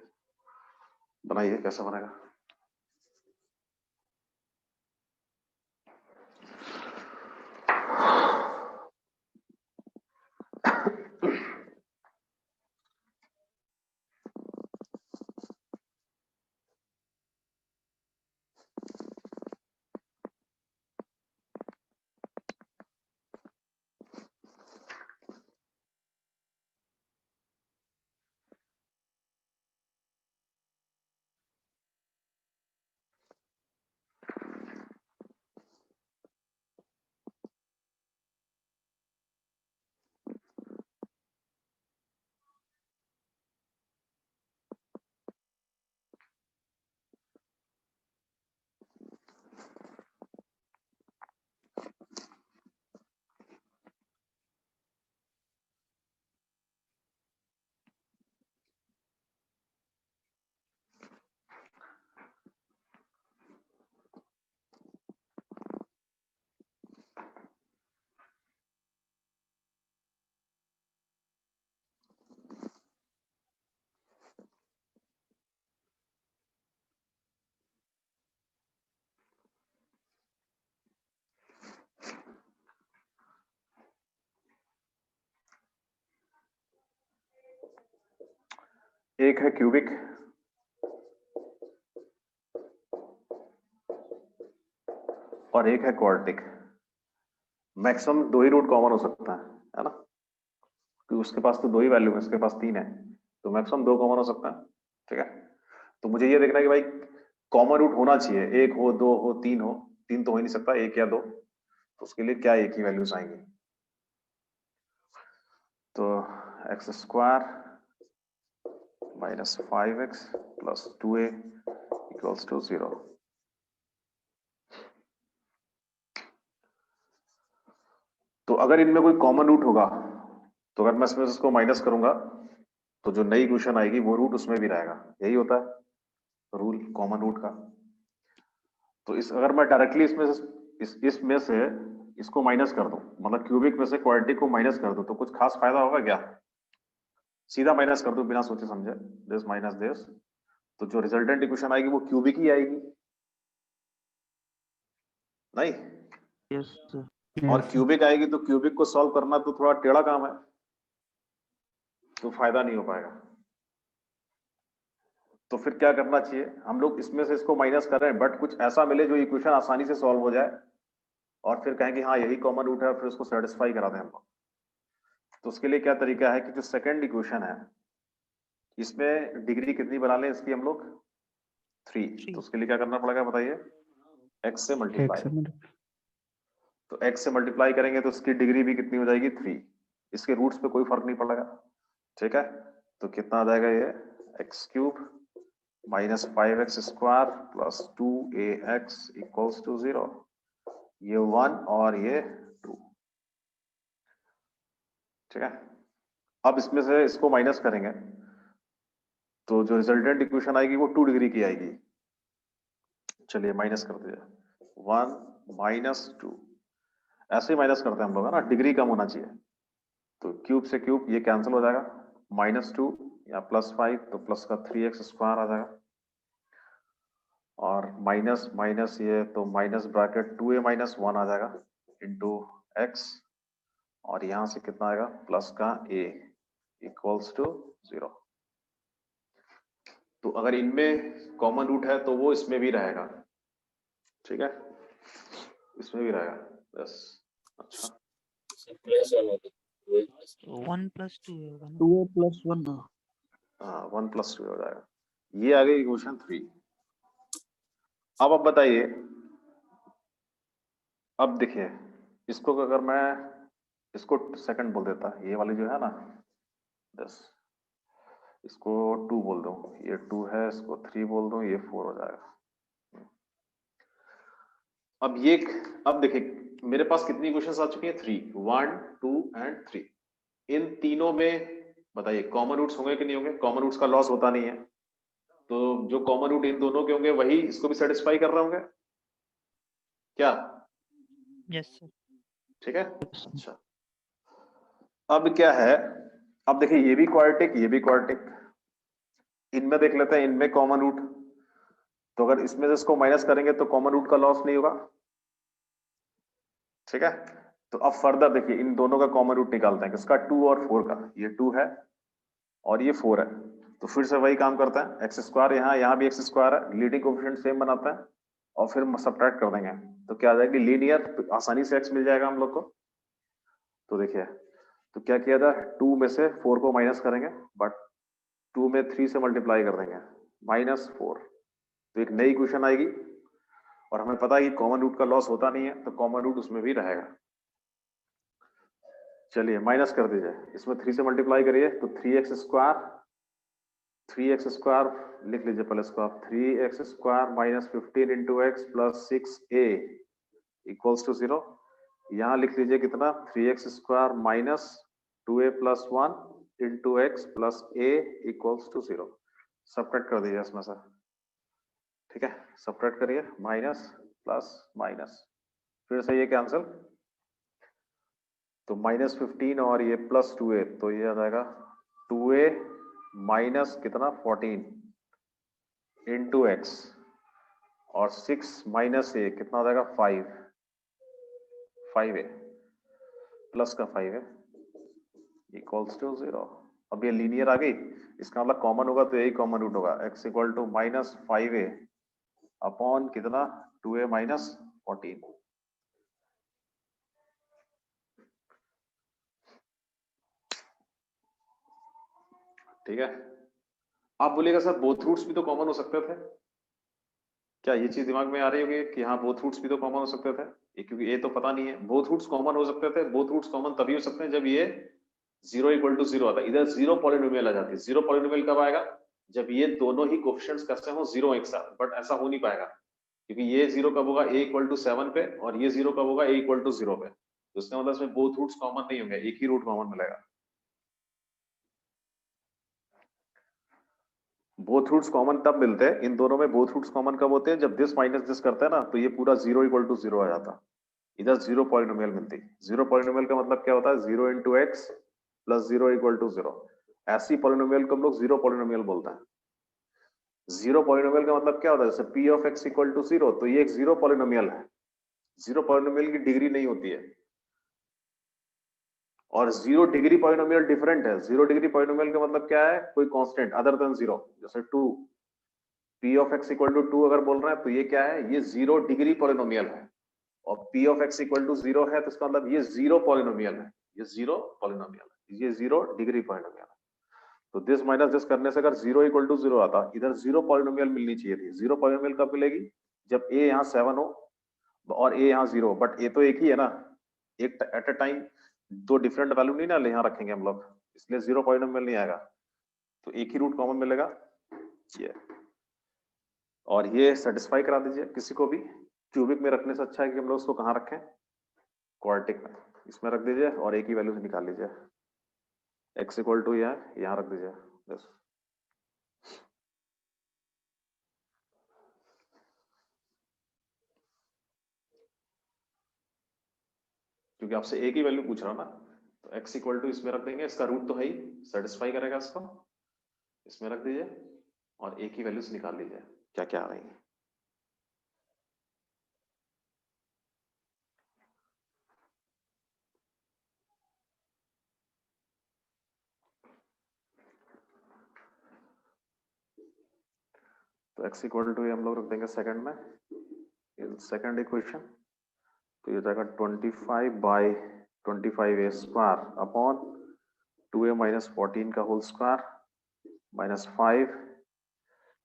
बनाइए, कैसा बनेगा। एक है क्यूबिक और एक है क्वाड्रेटिक। मैक्सिमम 2 ही रूट कॉमन हो सकता है ना, क्योंकि उसके पास तो 2 ही वैल्यू है, उसके पास 3 है, तो मैक्सिमम 2 कॉमन हो सकता है। ठीक है, तो मुझे ये देखना है कि भाई कॉमन रूट होना चाहिए, 1 हो, 2 हो, 3 हो। 3 तो हो ही नहीं सकता, 1 या 2, तो उसके लिए क्या एक ही वैल्यूज आएंगी। तो x square minus 5x plus 2a equals to 0। तो अगर इनमें कोई कॉमन रूट होगा, तो अगर मैं इसमें से इसको माइनस करूंगा, तो जो नई इक्वेशन आएगी वो रूट उसमें भी रहेगा। यही होता है रूल कॉमन रूट का। तो इस अगर मैं डायरेक्टली इसमें से इसमें से इसको माइनस कर दूं, मतलब क्यूबिक में से क्वाड्रेटिक को माइनस कर दूं, तो कुछ खास फायदा होगा क्या? सीधा माइनस कर दूं बिना सोचे समझे, दिस माइनस दिस, तो जो रिजल्टेंट इक्वेशन आएगी वो क्यूबिक ही आएगी, नहीं? Yes sir. और क्यूबिक आएगी तो क्यूबिक को सॉल्व करना तो थोड़ा टेढ़ा काम है, तो फायदा नहीं हो पाएगा। तो फिर क्या करना चाहिए, हम लोग इसमें से इसको माइनस कर रहे हैं, बट कुछ ऐसा मिले जो इक्वेशन आसानी से सॉल्व हो जाए, और फिर कहें कि हाँ यही कॉमन रूट है, और फिर उसको सेटिस्फाई करा दें हम लोग। तो उसके लिए क्या तरीका है कि जो सेकंड इक्वेशन है इसमें डिग्री कितनी बना लें इसकी हम लोग, 3। तो उसके लिए क्या करना पड़ेगा बताइए, x से मल्टीप्लाई। तो x से मल्टीप्लाई करेंगे तो इसकी डिग्री भी कितनी हो जाएगी, 3। इसके रूट्स पे कोई फर्क नहीं पड़ेगा। ठीक है, तो कितना आ जाएगा ये, x cube minus 5x square plus 2ax equals to 0। ये 1 और ये 2। ठीक है, अब इसमें से इसको माइनस करेंगे तो जो रिजल्टेंट इक्वेशन आएगी वो 2 डिग्री की आएगी। चलिए माइनस कर दीजिए, 1 माइनस 2, ऐसे ही माइनस करते हैं हम लोग, है ना, डिग्री कम होना चाहिए। तो क्यूब से क्यूब ये कैंसिल हो जाएगा, -2 या +5, तो प्लस का 3x स्क्वायर आ जाएगा, और माइनस माइनस ये तो माइनस ब्रैकेट 2a माइनस 1 आ जाएगा इंटू x, और यहां से कितना आएगा, प्लस का a इक्वल्स टू 0। तो अगर इनमें कॉमन रूट है तो वो इसमें भी रहेगा। ठीक है, इसमें भी रहेगा बस। अच्छा, प्लस 1 होगा, 1 + 2 होगा ना। 2a + 1। हाँ 1 + 2 हो जाएगा। ये आ गई इक्वेशन 3। अब बताइए, अब देखिए इसको अगर मैं इसको सेकंड बोल देता, ये वाली जो है ना, बस इसको 2 बोल दूं, ये 2 है, इसको 3 बोल दूं, ये 4 हो जाएगा। अब ये, अब देखिए मेरे पास कितनी इक्वेशंस आ चुकी हैं, 3, 1 2 एंड 3। इन तीनों में बताइए कॉमन रूट्स होंगे कि नहीं होंगे? कॉमन रूट्स का लॉस होता नहीं है, तो जो कॉमन रूट इन दोनों के होंगे वही इसको भी सेटिस्फाई कर रहे होंगे क्या? Yes sir. ठीक है, अच्छा। अब क्या है, अब देखिए ये भी क्वाड्रेटिक, ये भी क्वाड्रेटिक, इनमें देख लेते हैं इनमें कॉमन रूट। तो अगर इसमें से इसको माइनस करेंगे तो कॉमन रूट का लॉस नहीं होगा। ठीक है, तो अब फर्दर देखिए इन दोनों का कॉमन रूट निकालते हैं, किसका, 2 और 4 का। ये 2 है और ये 4 है, तो फिर से वही काम करते हैं, एक्स स्क्वायर यहाँ भी एक्स स्क्वायर है, लीडिंग कोएफिशिएंट सेम बनाते हैं और फिर सब्ट्रैक्ट कर देंगे, तो क्या आ जाएगी, लीनियर, आसानी से एक्स मिल जाएगा हम लोग को। तो देखिए, तो क्या किया था, 2 में से 4 को माइनस करेंगे, बट 2 में 3 से मल्टीप्लाई कर देंगे, -4। तो एक नई इक्वेशन आएगी, और हमें पता है कि कॉमन रूट का लॉस होता नहीं है, तो कॉमन रूट उसमें भी रहेगा। चलिए माइनस कर दीजिए, इसमें 3 से मल्टीप्लाई करिए तो 3x स्क्वायर, 3x स्क्वायर लिख लीजिए पहले इसको आप, 3x square minus 15 into x plus 6a equals to 0। यहाँ लिख लीजिए कितना, 3x square minus 2a plus 1 into x plus a equals to 0। Subtract कर दीजिए इसमें से। ठीक है, सब्ट्रैक्ट करिए, माइनस प्लस माइनस, फिर से ये कैंसिल, तो -15 और ये प्लस 2a, तो ये आ जाएगा 2a माइनस कितना, 14 इंटू एक्स, और 6 माइनस a कितना हो जाएगा, 5a प्लस का 5a इक्वल्स टू 0। अब ये लीनियर आ गई, इसका मतलब कॉमन होगा तो यही कॉमन रूट होगा, x equal to -5a upon कितना 2a माइनस 14। ठीक है, आप बोलिएगा सर बोथ रूट्स भी तो कॉमन हो सकते थे, क्या ये चीज दिमाग में आ रही होगी कि हाँ बोथ रूट्स भी तो कॉमन हो सकते थे? क्योंकि ये तो पता नहीं है, बोथ रूट्स कॉमन हो सकते थे। बोथ रूट्स कॉमन तभी हो सकते हैं जब ये 0 इक्वल टू 0 आता है, इधर 0 पॉलिनोमियल आ जाती है। 0 पॉलिनोमियल कब आएगा? जब ये दोनों ही कोएफिशिएंट्स कैसे हो 0 एक साथ, बट ऐसा हो नहीं पाएगा क्योंकि ये 0 कब होगा a इक्वल टू 7 पे और ये 0 कब होगा a इक्वल टू 0 पे, तो इसका मतलब इसमें बोथ रूट्स कॉमन नहीं होंगे, एक ही रूट कॉमन मिलेगा। बोथ रूट्स कॉमन तब मिलते हैं, इन दोनों में बोथ रूट्स कॉमन कब होते हैं? जब दिस माइनस दिस करते हैं ना, तो ये पूरा 0 इक्वल टू 0 आ जाता, इधर 0 पॉलिनोमियल मिलती। 0 पॉलिनोमियल का मतलब क्या होता है? 0 into x plus 0 equal to 0। ऐसी पॉलिनोमियल को हम लोग 0 पॉलिनोमियल बोलते हैं। 0 पॉलिनोमियल का मतलब क्या होता है? जैसे p of x equal to 0, तो ये एक 0 पॉलिनोमियल है। 0 पॉलिनोमियल की डिग्री नहीं होती है, और 0 डिग्री पॉलिनोमियल डिफरेंट है। 0 डिग्री पॉलिनोमियल का मतलब क्या है? कोई कांस्टेंट अदर देन 0, जैसे 2, p of x equal to 2 अगर बोल रहे हैं तो ये क्या है? ये 0 डिग्री पॉलिनोमियल है। और p of x equal to 0 है तो इसका मतलब ये 0 पॉलिनोमियल है, ये 0 पॉलिनोमियल है, ये 0 डिग्री पॉलिनोमियल है। तो दिस माइनस दिस करने से अगर 0 इक्वल टू 0 आता, इधर 0 पॉलिनोमियल मिलनी चाहिए थी। 0 पॉलिनोमियल कब मिलेगी? जब a यहाँ 7 हो और a यहाँ 0, बट a तो एक ही है ना, एक एट अ टाइम दो डिफरेंट वैल्यू नहीं ना यहाँ रखेंगे हम लोग, इसलिए 0 पॉलिनोमियल नहीं आएगा, तो एक ही रूट कॉमन मिलेगा ये। और ये सेटिस्फाई करा दीजिए किसी को भी। क्यूबिक में रखने से अच्छा है कि हम लोग उसको कहाँ रखें? क्वाड्रेटिक में, इसमें रख दीजिए और एक ही वैल्यू से निकाल लीजिए। x इक्वल टू यहाँ रख दीजिए बस। क्योंकि आपसे एक ही वैल्यू पूछ रहा ना, तो x इक्वल टू इसमें रख देंगे, इसका रूट तो है ही, सेटिस्फाई करेगा इसको, इसमें रख दीजिए और एक ही वैल्यू से निकाल लीजिए क्या क्या आ रही है। तो x इक्वल टू हम लोग रख देंगे सेकंड में, सेकंड इक्वेशन, तो ये जाएगा 25/25a square upon 2a minus 14 का होल स्क्वायर माइनस 5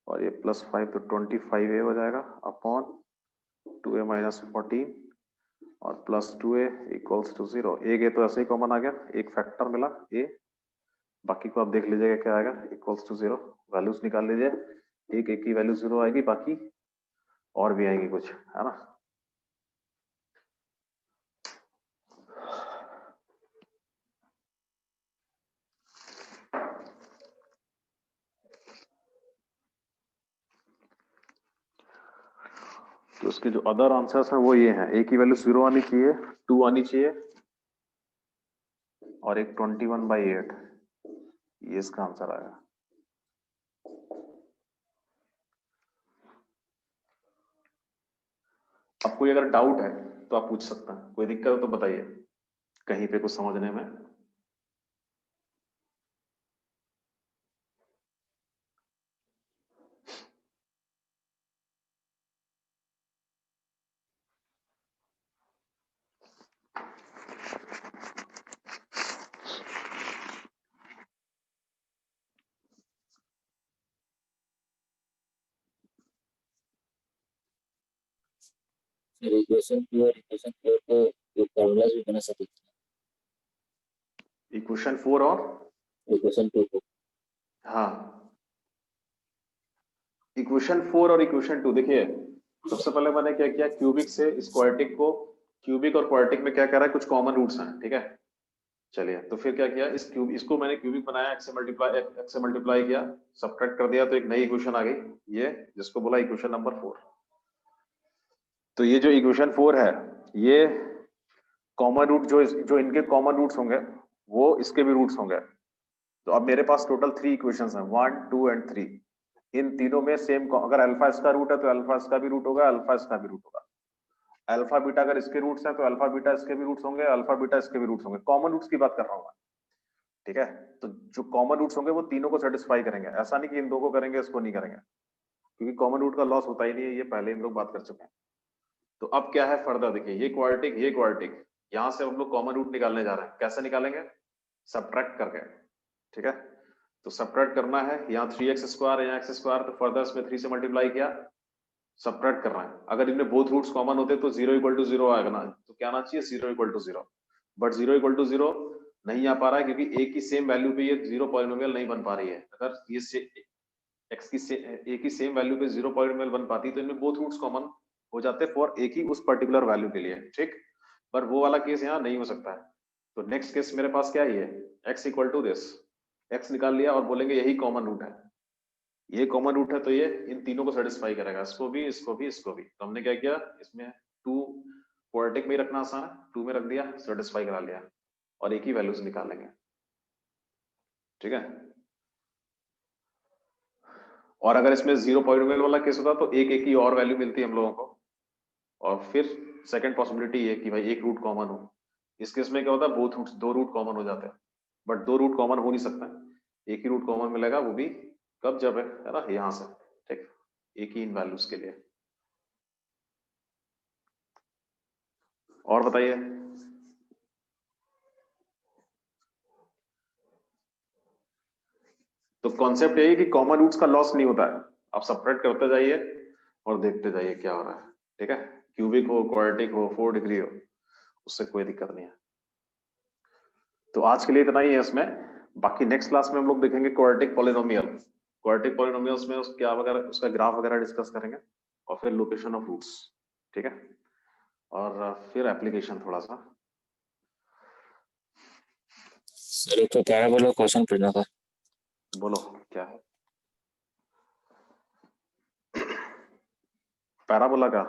और ये प्लस 5, तो 25a हो जाएगा अपॉन 2a माइनस 14 और प्लस 2a इक्वल्स टू 0। एक ए तो ऐसे ही कॉमन आ गया, एक फैक्टर मिला a, बाकी को आप देख लीजिएगा क्या आएगा, इक्वल्स टू 0। वैल्यूज निकाल लीजिए, एक एक की वैल्यू 0 आएगी, बाकी और भी आएंगी कुछ, है ना। तो उसके जो अदर आंसर्स हैं वो ये हैं, एक की वैल्यू 0 आनी चाहिए, 2 आनी चाहिए और एक 21/8, ये इसका आंसर आएगा। अब कोई अगर डाउट है तो आप पूछ सकते हैं, कोई दिक्कत हो तो बताइए कहीं पे कुछ समझने में। फिर इक्वेशन 2 और इक्वेशन 4 को जो फॉर्मूलाज भी बना सकते हैं। इक्वेशन 4 और इक्वेशन 2 को, हाँ, इक्वेशन 4 और इक्वेशन 2 देखिए, सबसे पहले मैंने क्या किया, क्यूबिक से स्क्वाड्रेटिक को, क्यूबिक और क्वाड्रेटिक में क्या कह रहा है, कुछ कॉमन रूट्स हैं, ठीक है। चलिए, तो फिर क्या किया, इसको मैंने क्यूबिक बनाया, एक्स से मल्टीप्लाई किया, सब्ट्रैक्ट कर दिया, तो एक नई इक्वेशन आ गई, ये जिसको बोला इक्वेशन नंबर 4। तो ये जो इक्वेशन 4 है, ये कॉमन रूट जो इनके कॉमन रूट्स होंगे वो इसके भी रूट्स होंगे। तो अब मेरे पास टोटल 3 इक्वेशंस हैं, 1, 2 एंड 3। इन तीनों में सेम, अगर अल्फा इसका रूट है तो अल्फा इसका भी रूट होगा, अल्फा इसका भी रूट होगा। अल्फा बीटा अगर इसके रूट्स हैं तो अल्फा बीटा इसके भी रूट्स होंगे, अल्फा बीटा इसके भी रूट्स होंगे। कॉमन रूट्स की बात कर रहा हूं मैं। ठीक है, तो जो कॉमन रूट्स होंगे वो तीनों को सेटिस्फाई करेंगे, ऐसा नहीं कि इन दो को करेंगे इसको नहीं करेंगे, क्योंकि कॉमन रूट का लॉस होता ही नहीं है, ये पहले हम लोग बात कर चुके हैं। तो अब क्या है फर्दर, देखिए ये क्वाड्रेटिक, यहां से हम लोग कॉमन रूट निकालने जा रहे हैं। कैसे निकालेंगे? सब्ट्रैक्ट करके, ठीक है। तो सब्ट्रैक्ट करना है, यहाँ 3x² यहाँ x², तो फर्दर इसमें 3 से मल्टीप्लाई किया, सब्ट्रैक्ट करना है। अगर इनमें बोथ रूट्स कॉमन होते तो 0 = 0 आएगा ना, तो क्या आना चाहिए 0 = 0, बट 0 = 0 नहीं आ पा रहा है, क्योंकि एक ही सेम वैल्यू पे ये 0 पॉलिनोमियल नहीं बन पा रही है। अगर ये x की एक ही सेम वैल्यू पे 0 पॉलिनोमियल बन पाती तो इनमें बोथ रूट्स कॉमन हो जाते फॉर एक ही उस पर्टिकुलर वैल्यू के लिए, ठीक। पर वो वाला केस यहाँ नहीं हो सकता है। तो नेक्स्ट केस मेरे पास क्या है, ये x = दिस, x निकाल लिया और बोलेंगे यही कॉमन रूट है, ये कॉमन रूट है, तो ये इन तीनों को सेटिस्फाई करेगा, इसको भी, इसको भी, इसको भी। तो हमने क्या किया, इसमें 2 क्वाड्रेटिक में ही रखना आसान है, 2 में रख दिया, सेटिस्फाई करा लिया, और एक ही वैल्यूज निकालेंगे, ठीक है। और अगर इसमें 0 पॉलिनोमियल वाला केस होता तो एक की और वैल्यू मिलती है हम लोगों को, और फिर सेकंड पॉसिबिलिटी ये कि भाई एक रूट कॉमन हो। इस केस में क्या होता है, बोथ रूट्स, 2 रूट कॉमन हो जाते हैं, बट 2 रूट कॉमन हो नहीं सकता, एक ही रूट कॉमन मिलेगा, वो भी कब, जब है ना, यहाँ से, ठीक, एक ही इन वैल्यूज के लिए। और बताइए, तो कॉन्सेप्ट यही कि कॉमन रूट्स का लॉस नहीं होता है, आप सब्ट्रैक्ट करते जाइए और देखते जाइए क्या हो रहा है, ठीक है। क्यूबिक हो, क्वाड्रेटिक हो, 4 डिग्री हो, उससे कोई दिक्कत नहीं है। तो आज के लिए इतना ही है इसमें, बाकी नेक्स्ट क्लास में हम लोग देखेंगे क्वाड्रेटिक पॉलिनोमियल, क्वाड्रेटिक पॉलिनोमियल्स में क्या वगैरह, उसका ग्राफ वगैरह डिस्कस करेंगे, और फिर लोकेशन ऑफ रूट्स, ठीक है, और फिर एप्लीकेशन थोड़ा सा। सर एक तो पैराबोला क्वेश्चन पूछना था। बोलो क्या है पैराबोला का?